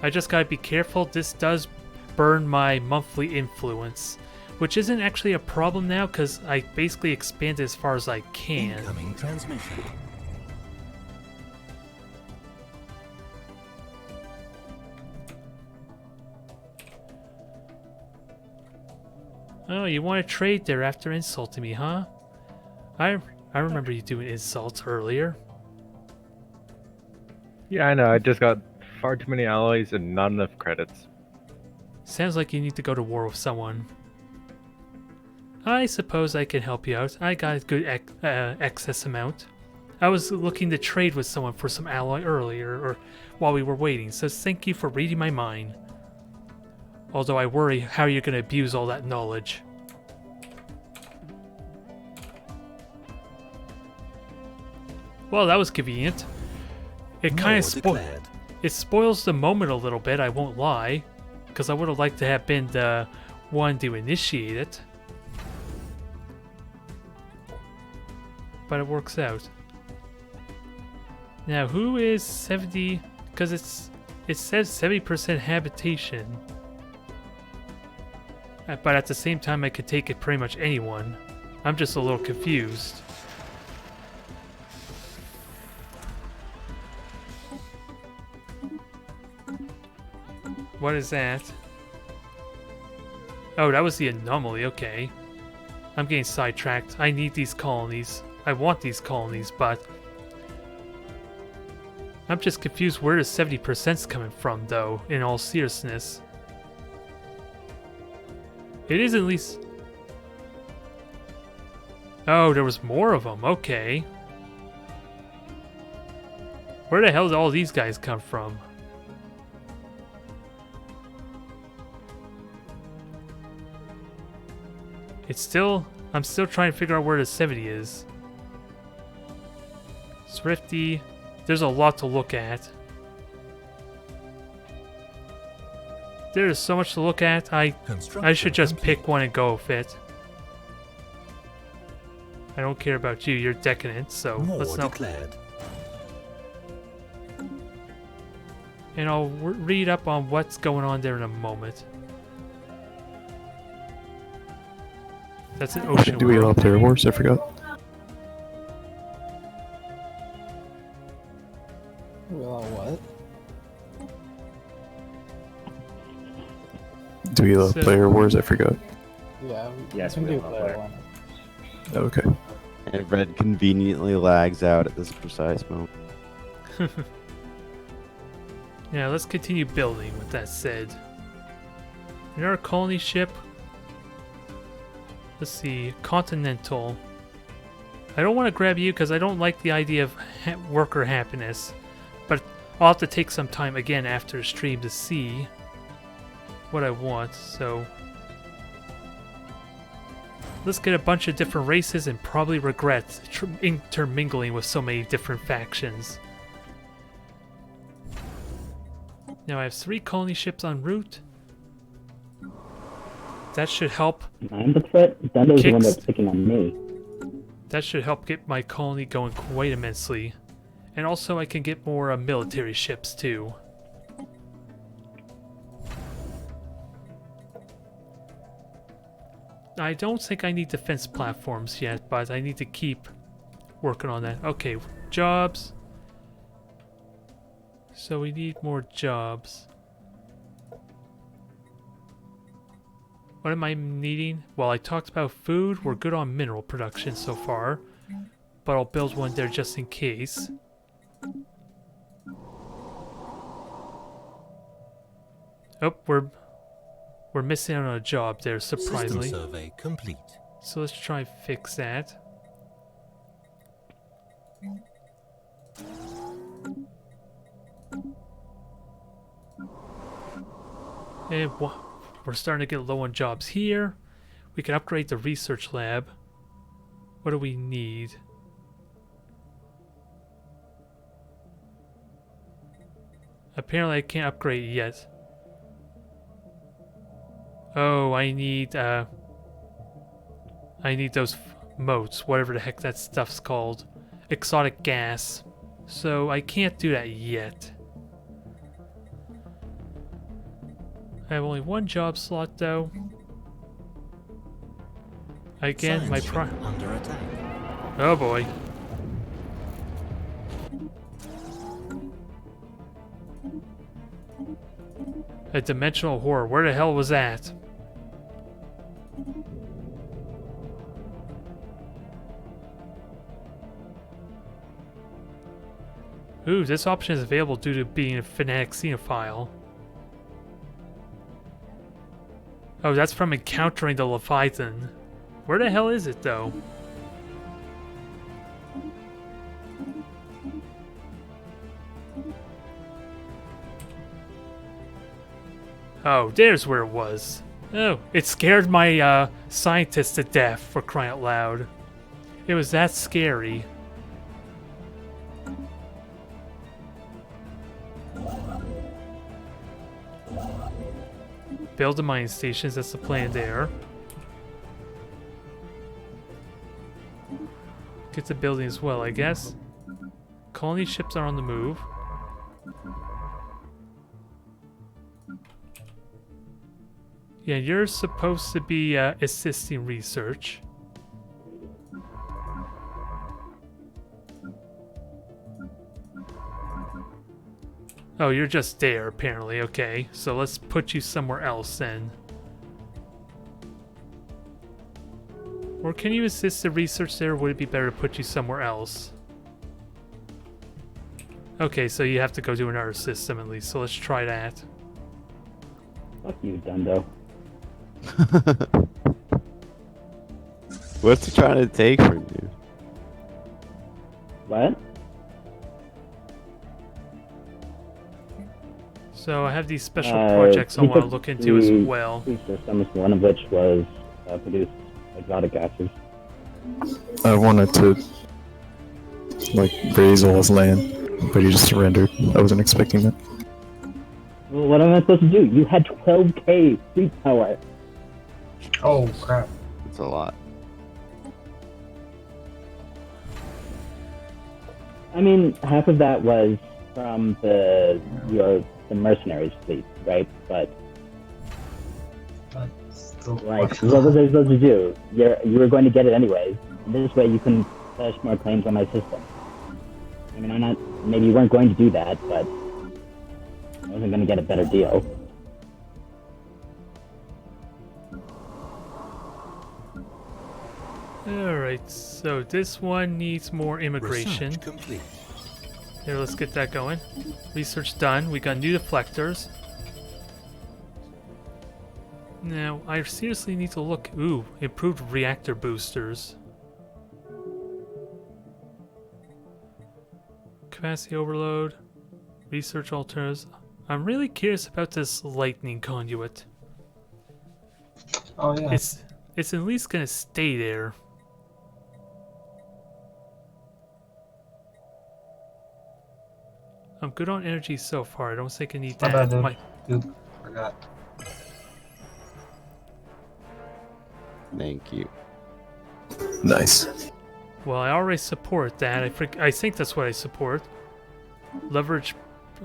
I just gotta be careful. This does burn my monthly influence, which isn't actually a problem now because I basically expanded as far as I can. Incoming transmission. Oh, you want to trade there after insulting me, huh? I remember you doing insults earlier. Yeah, I know. I just got far too many alloys and not enough credits. Sounds like you need to go to war with someone. I suppose I can help you out. I got a good excess amount. I was looking to trade with someone for some alloy earlier, or while we were waiting, so thank you for reading my mind. Although I worry how you're going to abuse all that knowledge. Well, that was convenient. It kind of spoils the moment a little bit, I won't lie. Because I would have liked to have been the one to initiate it. But it works out. Now, who is 70? Because it says 70% habitation. But at the same time, I could take it pretty much anyone. I'm just a little confused. What is that? Oh, that was the anomaly, okay. I'm getting sidetracked. I need these colonies. I want these colonies, but... I'm just confused where the 70%'s coming from, though, in all seriousness. It is at least... Oh, there was more of them, okay. Where the hell did all these guys come from? I'm still trying to figure out where the 70 is. Thrifty. There's a lot to look at. There's so much to look at. I should just pick one and go with it. I don't care about you. You're decadent, so let's not. Declared. And I'll read up on what's going on there in a moment. That's an ocean. Do we allow player wars? I forgot. Well, what? Do we allow player wars? I forgot. Yeah, Yes, we we can do allow player player. one. Okay. And Red conveniently lags out at this precise moment. Yeah, let's continue building with that said. Another colony ship. Let's see, Continental. I don't want to grab you because I don't like the idea of worker happiness. But I'll have to take some time again after the stream to see what I want, so... Let's get a bunch of different races and probably regret intermingling with so many different factions. Now I have 3 colony ships en route. That should help. I'm the threat. Dundo's the one that's picking on me. That should help get my colony going quite immensely. And also I can get more military ships too. I don't think I need defense platforms yet, but I need to keep working on that. Okay, jobs. So we need more jobs. What am I needing? Well, I talked about food. We're good on mineral production so far. But I'll build one there just in case. Oh, we're missing out on a job there, surprisingly. System survey complete. So let's try and fix that. And we're starting to get low on jobs here. We can upgrade the research lab. What do we need? Apparently I can't upgrade it yet. Oh, I need those motes, whatever the heck that stuff's called. Exotic gas. So I can't do that yet. I have only 1 job slot though. Again, my under attack. Oh boy. A dimensional horror. Where the hell was that? Ooh, this option is available due to being a fanatic xenophile. Oh, that's from encountering the Leviathan. Where the hell is it, though? Oh, there's where it was. Oh, it scared my scientist to death, for crying out loud. It was that scary. Build the mining stations, that's the plan there. Get the building as well, I guess. Colony ships are on the move. Yeah, you're supposed to be assisting research. Oh, you're just there, apparently. Okay, so let's put you somewhere else then. Or can you assist the research there, or would it be better to put you somewhere else? Okay, so you have to go to another system at least, so let's try that. Fuck you, Dundo. What's he trying to take from you? What? So I have these special projects I want to look into as well. Two systems, one of which was produce exotic gases. I wanted to like raise all his land, but he just surrendered. I wasn't expecting that. Well, what am I supposed to do? You had 12k fleet power. Oh crap! It's a lot. I mean, half of that was from the mercenaries fleet, right? But still like, what was I supposed to do? You were going to get it anyways. This way, you can stash more claims on my system. I mean, maybe you weren't going to do that, but I wasn't going to get a better deal. Alright, so this one needs more immigration. Research complete. Here, let's get that going. Research done. We got new deflectors. Now, I seriously need to look... Ooh, improved reactor boosters. Capacity overload. Research alternatives. I'm really curious about this lightning conduit. Oh yeah. It's at least gonna stay there. I'm good on energy so far. I don't think I need that. My bad, dude. Forgot. Thank you. Nice. Well, I already support that. I think that's what I support. Leverage,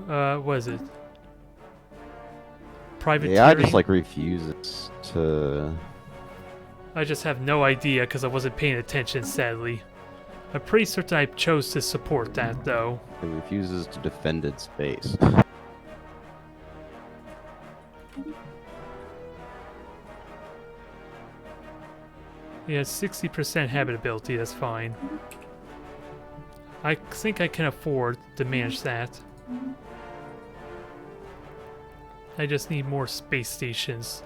what is it? Privateering? Yeah, I just like refuses to... I just have no idea because I wasn't paying attention, sadly. I'm pretty certain I chose to support that, though. It refuses to defend its base. Yeah, 60% habitability, that's fine. I think I can afford to manage that. I just need more space stations.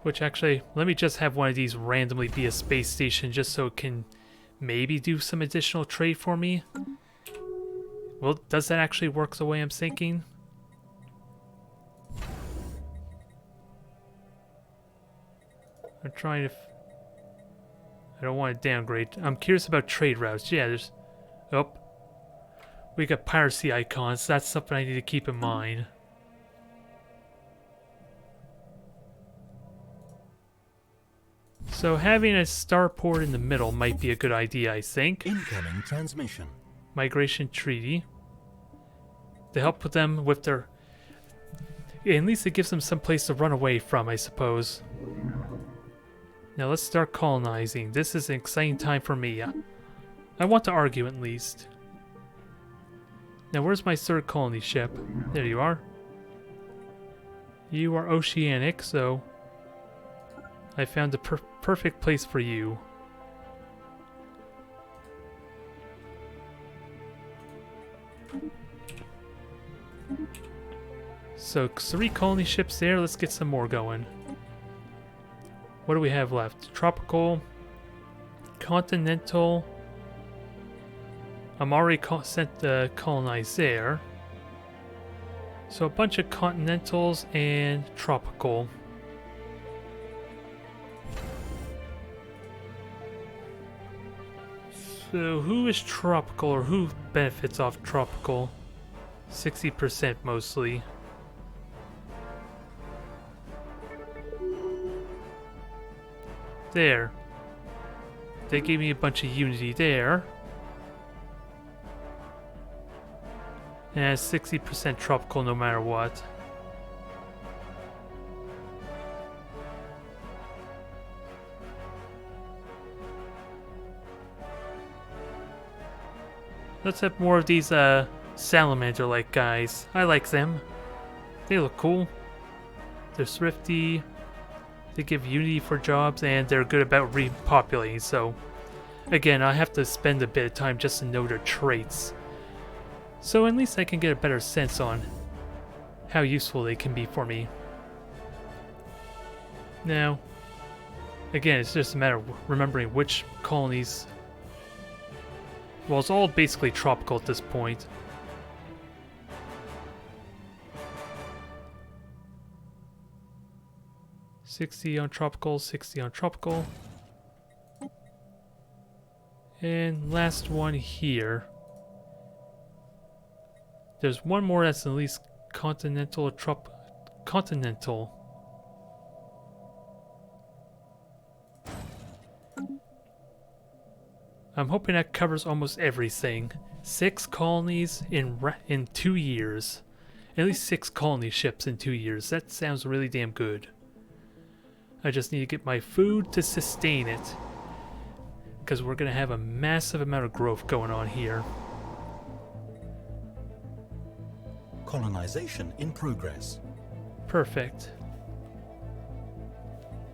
Which actually, let me just have one of these randomly be a space station just so it can maybe do some additional trade for me. Well, does that actually work the way I'm thinking? I'm trying to... I don't want to downgrade. I'm curious about trade routes. Yeah, there's... Oh. We got piracy icons. That's something I need to keep in mind. So having a starport in the middle might be a good idea, I think. Incoming transmission. Migration treaty. To help with them with their... Yeah, at least it gives them some place to run away from, I suppose. Now let's start colonizing. This is an exciting time for me. I want to argue at least. Now where's my third colony ship? There you are. You are oceanic, so... I found the perfect place for you. So 3 colony ships there. Let's get some more going. What do we have left? Tropical, continental. I'm already sent to colonize there. So a bunch of continentals and tropical. So who is tropical or who benefits off tropical? 60% mostly. There. They gave me a bunch of unity there. And 60% tropical no matter what. Let's have more of these salamander-like guys. I like them. They look cool. They're thrifty. They give unity for jobs, and they're good about repopulating. So, again, I have to spend a bit of time just to know their traits. So at least I can get a better sense on how useful they can be for me. Now, again, it's just a matter of remembering which colonies. Well, it's all basically tropical at this point. $60 on tropical, $60 on tropical. And last one here. There's one more that's at least continental or continental. I'm hoping that covers almost everything. 6 colonies in 2 years. At least 6 colony ships in 2 years. That sounds really damn good. I just need to get my food to sustain it. Because we're going to have a massive amount of growth going on here. Colonization in progress. Perfect.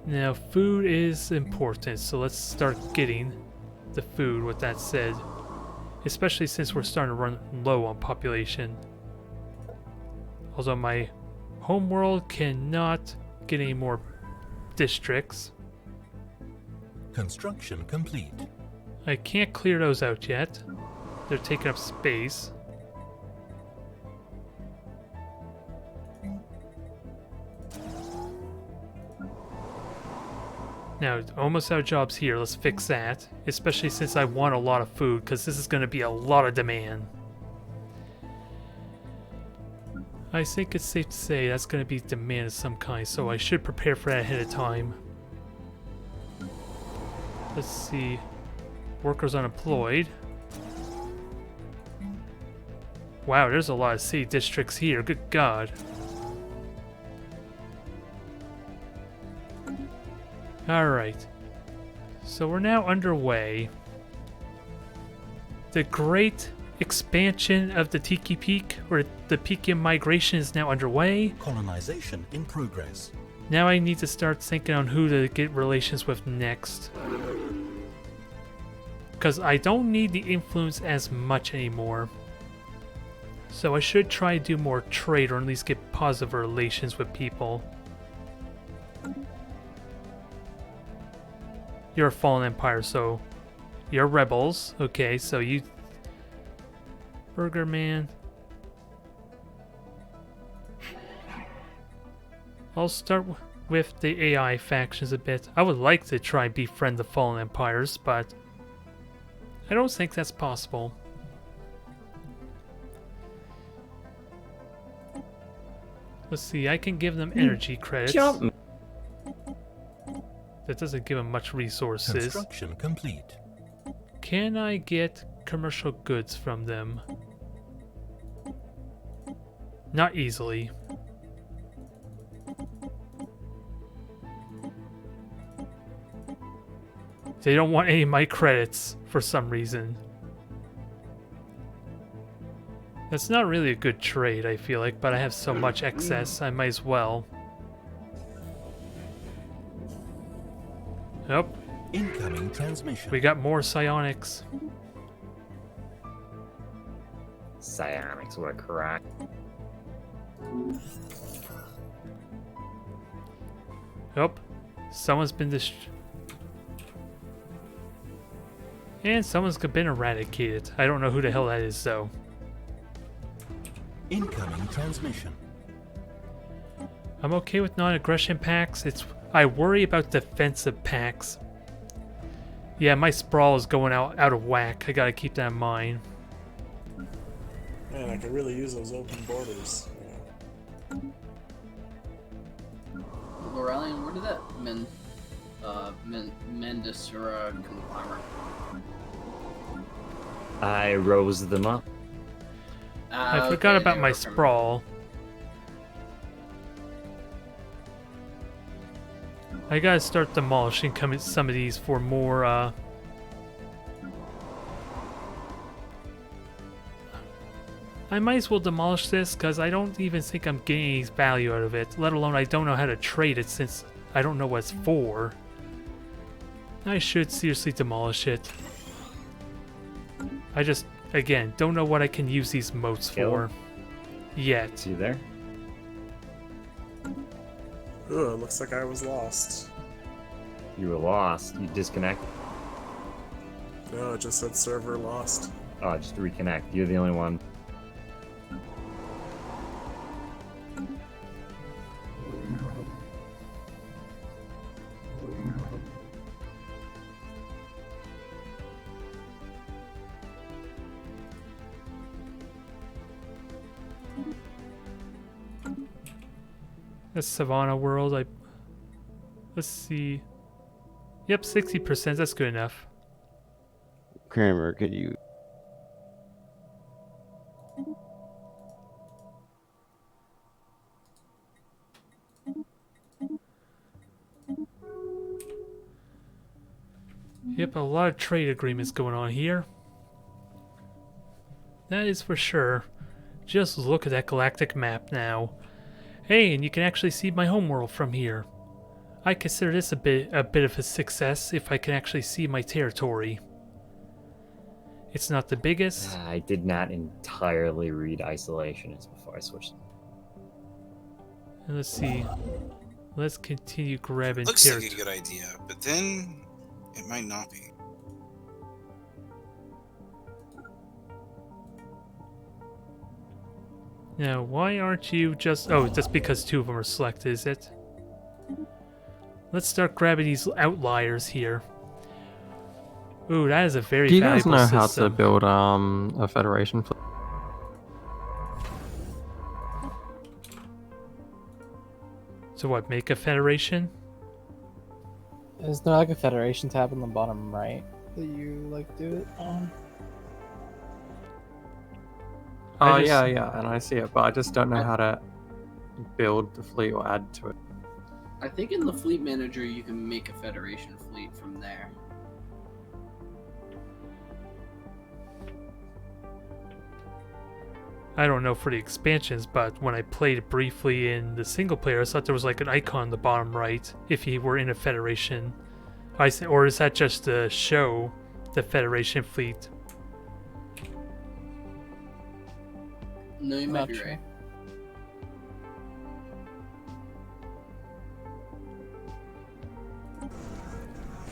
Now, food is important, so let's start getting the food with that said. Especially since we're starting to run low on population. Although my homeworld cannot get any more districts. Construction complete. I can't clear those out yet. They're taking up space. Now, almost out of jobs here. Let's fix that. Especially since I want a lot of food, because this is going to be a lot of demand. I think it's safe to say that's going to be demand of some kind, so I should prepare for that ahead of time. Let's see. Workers unemployed. Wow, there's a lot of city districts here. Good God. Alright. So we're now underway. The great expansion of the Tiki Peak, or the Peakian migration, is now underway. Colonization in progress. Now I need to start thinking on who to get relations with next. Because I don't need the influence as much anymore. So I should try to do more trade, or at least get positive relations with people. You're a fallen empire, so you're rebels. Okay, so you... Burger Man. I'll start with the AI factions a bit. I would like to try and befriend the fallen empires, but I don't think that's possible. Let's see, I can give them energy credits. Jump. That doesn't give them much resources. Construction complete. Can I get commercial goods from them? Not easily. They don't want any of my credits for some reason. That's not really a good trade, I feel like, but I have so much excess, I might as well. Nope. Incoming transmission. We got more psionics. Psionics, what a crack. Oh, someone's been and someone's been eradicated. I don't know who the hell that is, though. Incoming transmission. I'm okay with non-aggression pacts. I worry about defensive pacts. Yeah, my sprawl is going out of whack. I gotta keep that in mind. Man, I could really use those open borders. Lorellian, where did that Mendesura conglomerate? I rose them up. I forgot about my sprawl. I gotta start demolishing some of these for more I might as well demolish this because I don't even think I'm getting any value out of it, let alone I don't know how to trade it since I don't know what it's for. I should seriously demolish it. I just, again, don't know what I can use these moats for yet. See you there? Ugh, looks like I was lost. You were lost. You disconnect. No, it just said server lost. Oh, just reconnect. You're the only one. The Savannah world, let's see. Yep, 60%, that's good enough. Kramer, could you? Yep, a lot of trade agreements going on here. That is for sure. Just look at that galactic map now. Hey, and you can actually see my homeworld from here. I consider this a bit of a success if I can actually see my territory. It's not the biggest. I did not entirely read isolations before I switched. And let's see. Let's continue grabbing Looks territory. like a good idea, but then it might not be. Now, why aren't you just... Oh, just because two of them are selected, is it? Let's start grabbing these outliers here. Ooh, that is a very Do you guys valuable know how to system. build a Federation fleet? So what, make a federation? Is there like a Federation tab on the bottom right that you like do it on? Oh, yeah, and I see it, but I just don't know how to build the fleet or add to it. I think in the fleet manager you can make a Federation fleet from there. I don't know for the expansions, but when I played it briefly in the single player, I thought there was like an icon on the bottom right if you were in a Federation. Or is that just to show the Federation fleet? No, you might be right.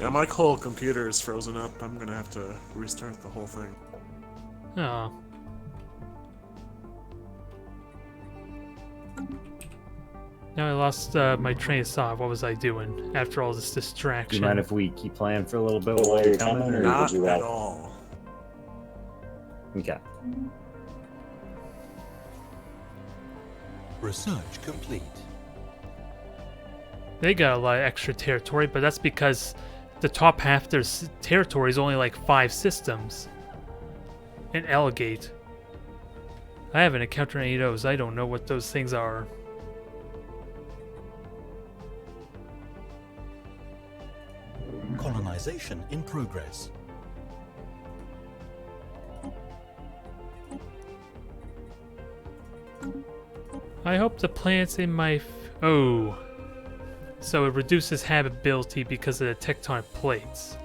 Yeah, my whole computer is frozen up. I'm gonna have to restart the whole thing. Oh. Now I lost my train of thought. What was I doing after all this Do distraction? you mind if we keep playing for a little bit while you're coming? Or Not would you at rather? all. Okay. Research complete. They got a lot of extra territory, but that's because the top half of their territory is only like 5 systems. And Alligate. I haven't encountered any of those. I don't know what those things are. Colonization in progress. I hope the plants in my... Oh. So it reduces habitability because of the tectonic plates.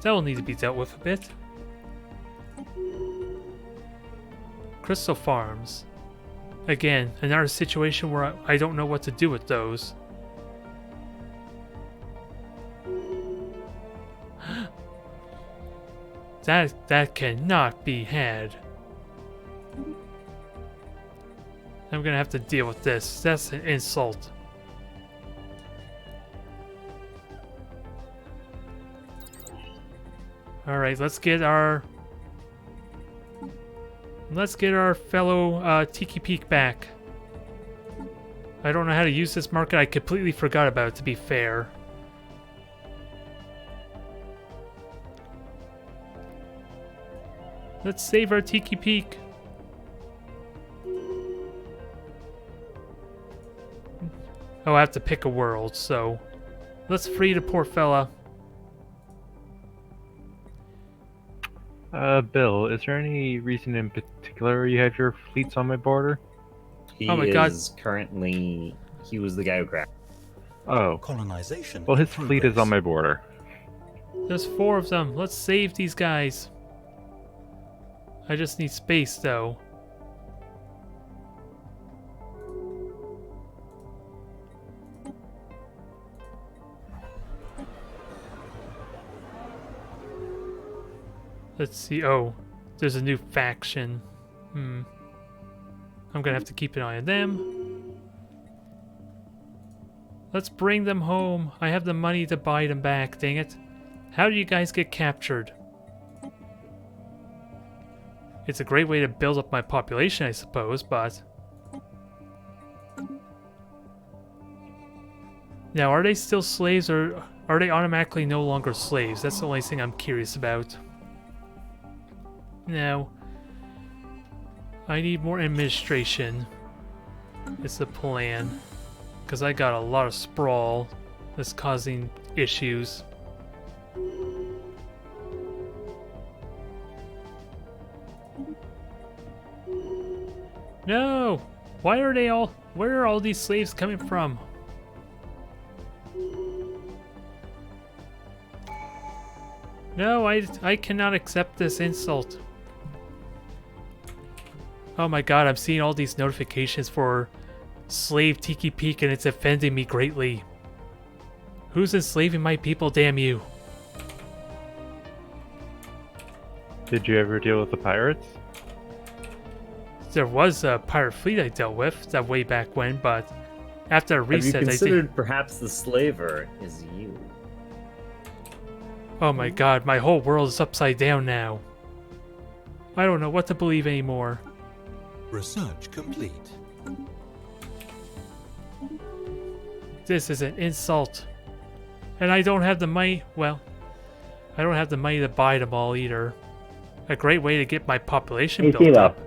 That will need to be dealt with a bit. Crystal farms. Again, another situation where I don't know what to do with those. That cannot be had. I'm gonna have to deal with this. That's an insult. Alright, let's get our fellow Tiki Peak back. I don't know how to use this market. I completely forgot about it, to be fair. Let's save our Tiki Peak. Oh, I have to pick a world, so let's free the poor fella. Bill, is there any reason in particular you have your fleets on my border? He Oh my God. is currently. He was the guy who grabbed. Oh. Colonization. Well, in his fleet is progress. on my border. There's 4 of them. Let's save these guys. I just need space, though. Let's see. Oh, there's a new faction. I'm gonna have to keep an eye on them. Let's bring them home. I have the money to buy them back, dang it. How do you guys get captured? It's a great way to build up my population, I suppose, but... Now, are they still slaves, or are they automatically no longer slaves? That's the only thing I'm curious about. Now, I need more administration. It's the plan. Because I got a lot of sprawl that's causing issues. No! Why are they all... Where are all these slaves coming from? No, I cannot accept this insult. Oh my god, I'm seeing all these notifications for slave Tiki Peak and it's offending me greatly. Who's enslaving my people, damn you? Did you ever deal with the pirates? There was a pirate fleet I dealt with that way back when, but after a reset, Have you I considered think... perhaps the slaver is you? Oh my god, my whole world is upside down now. I don't know what to believe anymore. Research complete. This is an insult. And I don't have the money, well, I don't have the money to buy them all either. A great way to get my population built up.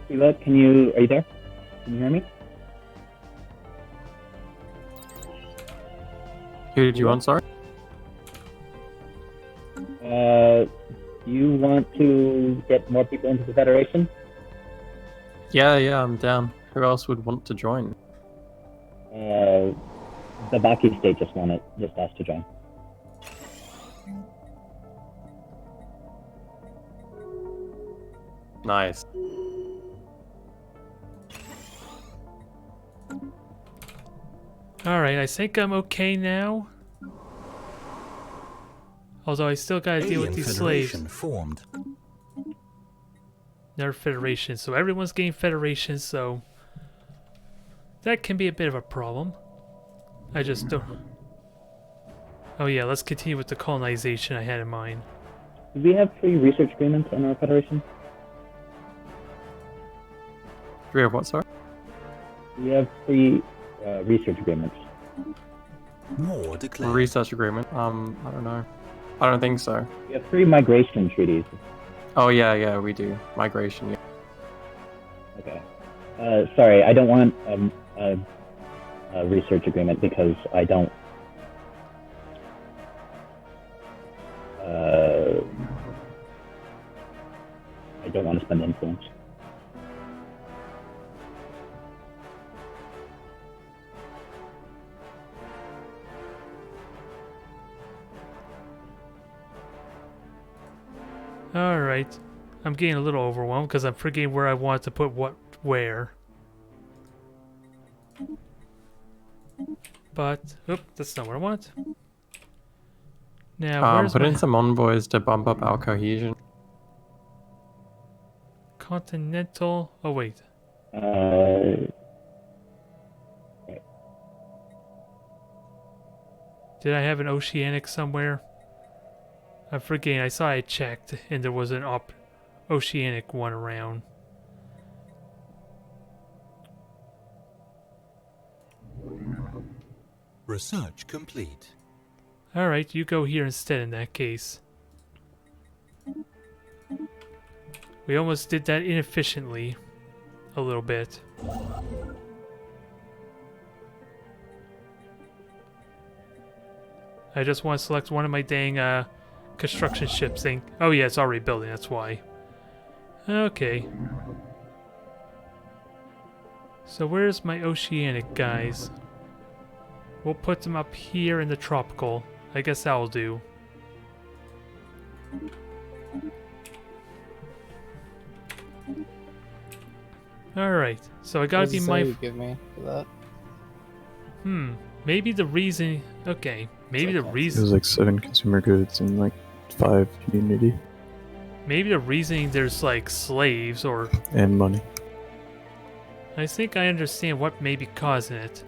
Siva, are you there? Can you hear me? Who did you want, sorry? You want to get more people into the Federation? Yeah, I'm down. Who else would want to join? The Baki state just asked to join. Nice. Alright, I think I'm okay now. Although I still gotta deal with these slaves. Formed. Another federation, so everyone's getting federations, so that can be a bit of a problem. I just don't... Oh yeah, let's continue with the colonization I had in mind. Do we have free research agreements in our Federation? Free of what, sorry? We have free research agreements. More declared. Research agreement? I don't know. I don't think so. We have free migration treaties. Oh yeah, we do. Migration, yeah. Okay. Sorry, I don't want a research agreement because I don't. I don't want to spend influence. Alright. I'm getting a little overwhelmed because I'm forgetting where I want to put what where. But, oop, that's not what I want. Now, where's put my... in some envoys to bump up our cohesion. Continental... Oh, wait. Did I have an oceanic somewhere? I'm forgetting. I saw I checked and there was an oceanic one around. Research complete. Alright, you go here instead in that case. We almost did that inefficiently. A little bit. I just want to select one of my dang construction ships thing. Oh yeah, it's already building, that's why. Okay. So where's my oceanic guys? We'll put them up here in the tropical. I guess that'll do. Alright, so I gotta be my... you give me for that? Maybe the reason... Okay, maybe the It reason... was like 7 consumer goods and like 5 community Maybe the reasoning there's like slaves or... and money. I think I understand what may be causing it.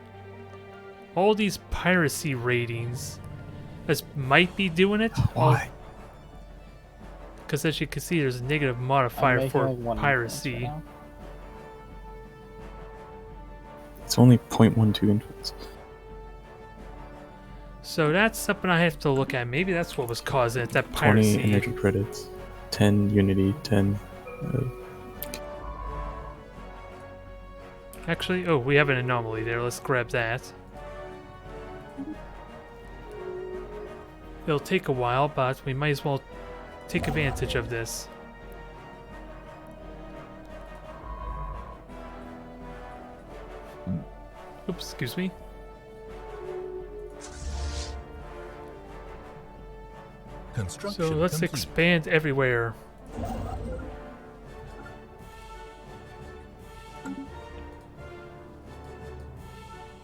All these piracy ratings... This might be doing it. Why? Because as you can see, there's a negative modifier making, for like, 1 piracy. right now. It's only 0.12 influence. So that's something I have to look at. Maybe that's what was causing it, that 20 piracy. energy credits, 10 unity, 10. Actually, oh, we have an anomaly there. Let's grab that. It'll take a while, but we might as well take advantage of this. Oops, excuse me. So let's complete. expand everywhere.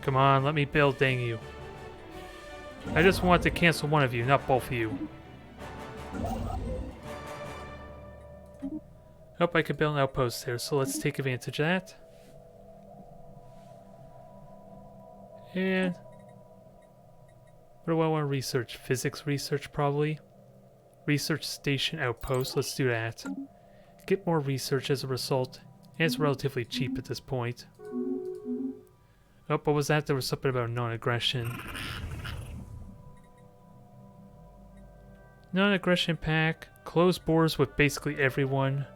Come on, let me build, dang you. I just want to cancel one of you, not both of you. Hope I could build an outpost there, so let's take advantage of that. And what do I want to research? Physics research, probably. Research station outpost, let's do that. Get more research as a result. And it's relatively cheap at this point. Oh, what was that? There was something about non-aggression. Non-aggression pack. Close borders with basically everyone.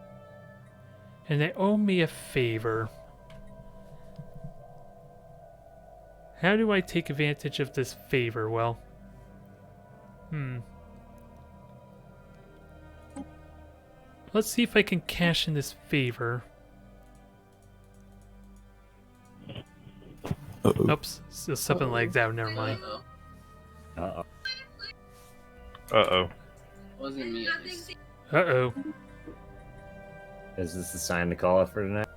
And they owe me a favor. How do I take advantage of this favor? Well, let's see if I can cash in this favor. Uh-oh. Oops, so something lagged out, never mind. Uh-oh. Uh-oh. Wasn't me, at least. Uh-oh. Is this the sign to call it for tonight?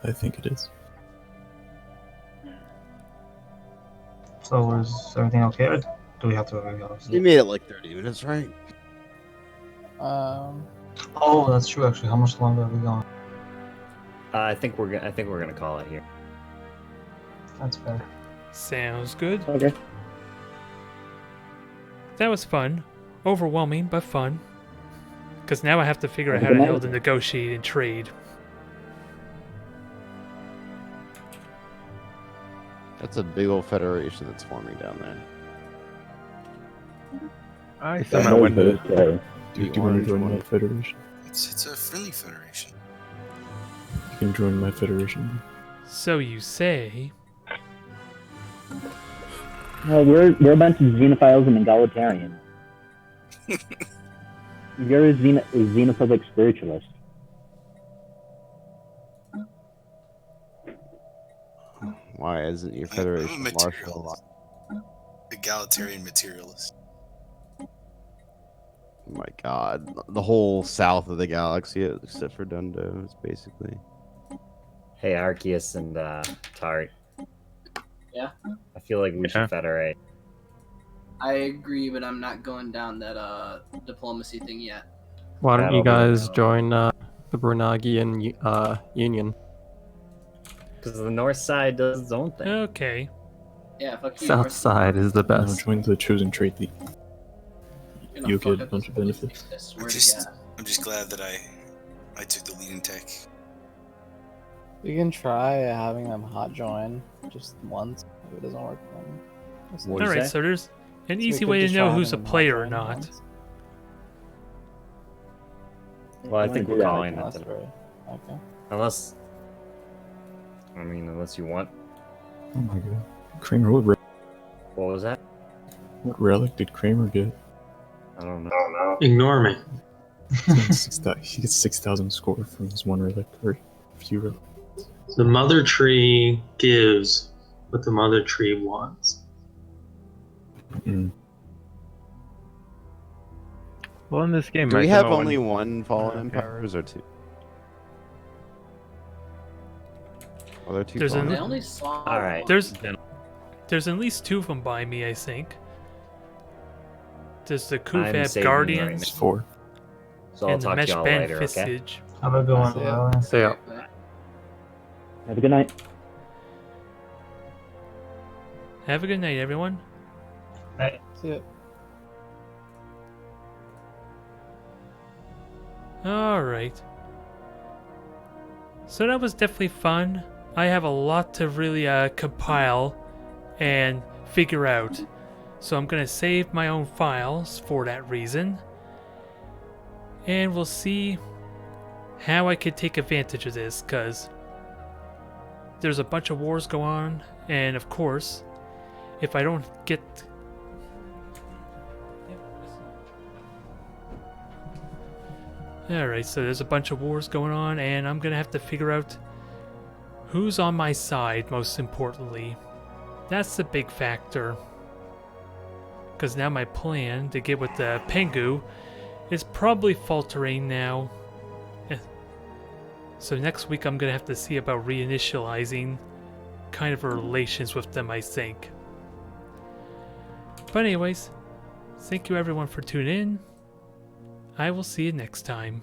I think it is. So is everything okay, or do we have to go? You made it like 30 minutes, right? Oh, that's true. Actually, how much longer are we going? I think we're gonna call it here. That's fair. Sounds good. Okay. That was fun. Overwhelming, but fun. Because now I have to figure out how the hell to negotiate and trade. That's a big old federation that's forming down there. I somehow went to... Do you want to join my federation? It's a friendly federation. You can join my federation. So you say... Well, we're a bunch of xenophiles and egalitarians. You're a xenophobic spiritualist. Why isn't your I'm a federation martial materialist. Egalitarian materialist. Oh my god. The whole south of the galaxy, except for Dundo, is basically... Hey, Arceus and Tari. Yeah? I feel like we should federate. I agree, but I'm not going down that diplomacy thing yet. Why don't you That'll be guys join the Brunagian Union? Because the north side does its own thing. Okay. Yeah, fuck you. South side is the No, best. join the Chosen Trade League. Gonna You'll fuck get a up bunch this of whole benefits. thing, I swear I'm to just, God. I'm just glad that I took the lead in tech. We can try having them hot join just once. If it doesn't work, then just What do you Alright, say? so there's an we easy could way to just know try who's a having them hot player or join not. once. Well, I think we're calling it That's tonight. right. Okay. Unless you want. Oh my god. Kramer, what What was that? What relic did Kramer get? I don't know. Ignore me. He gets 6,000 score from his one relic, or few relics. The mother tree gives what the mother tree wants. Mm. Well, in this game, Do we I have don't know only when- one fallen Okay. empires or two? Well, there are two There's fallen an- I only saw. All right. There's at least 2 of them by me, I think. There's the I'm Kuvab saving Guardians right now. 4. So I'll and the talk to Mesh y'all Band later, okay? Visage. Have a good one. See ya. Alan. See ya. Have a good night. Have a good night, everyone. See ya. Alright. So that was definitely fun. I have a lot to really compile and figure out. So I'm going to save my own files for that reason. And we'll see how I could take advantage of this, because there's a bunch of wars going on. And of course, if I don't get... Alright, so there's a bunch of wars going on, and I'm gonna have to figure out who's on my side, most importantly. That's the big factor. Because now my plan to get with the Pengu is probably faltering now. So next week I'm gonna have to see about reinitializing kind of relations with them, I think. But anyways, thank you everyone for tuning in. I will see you next time.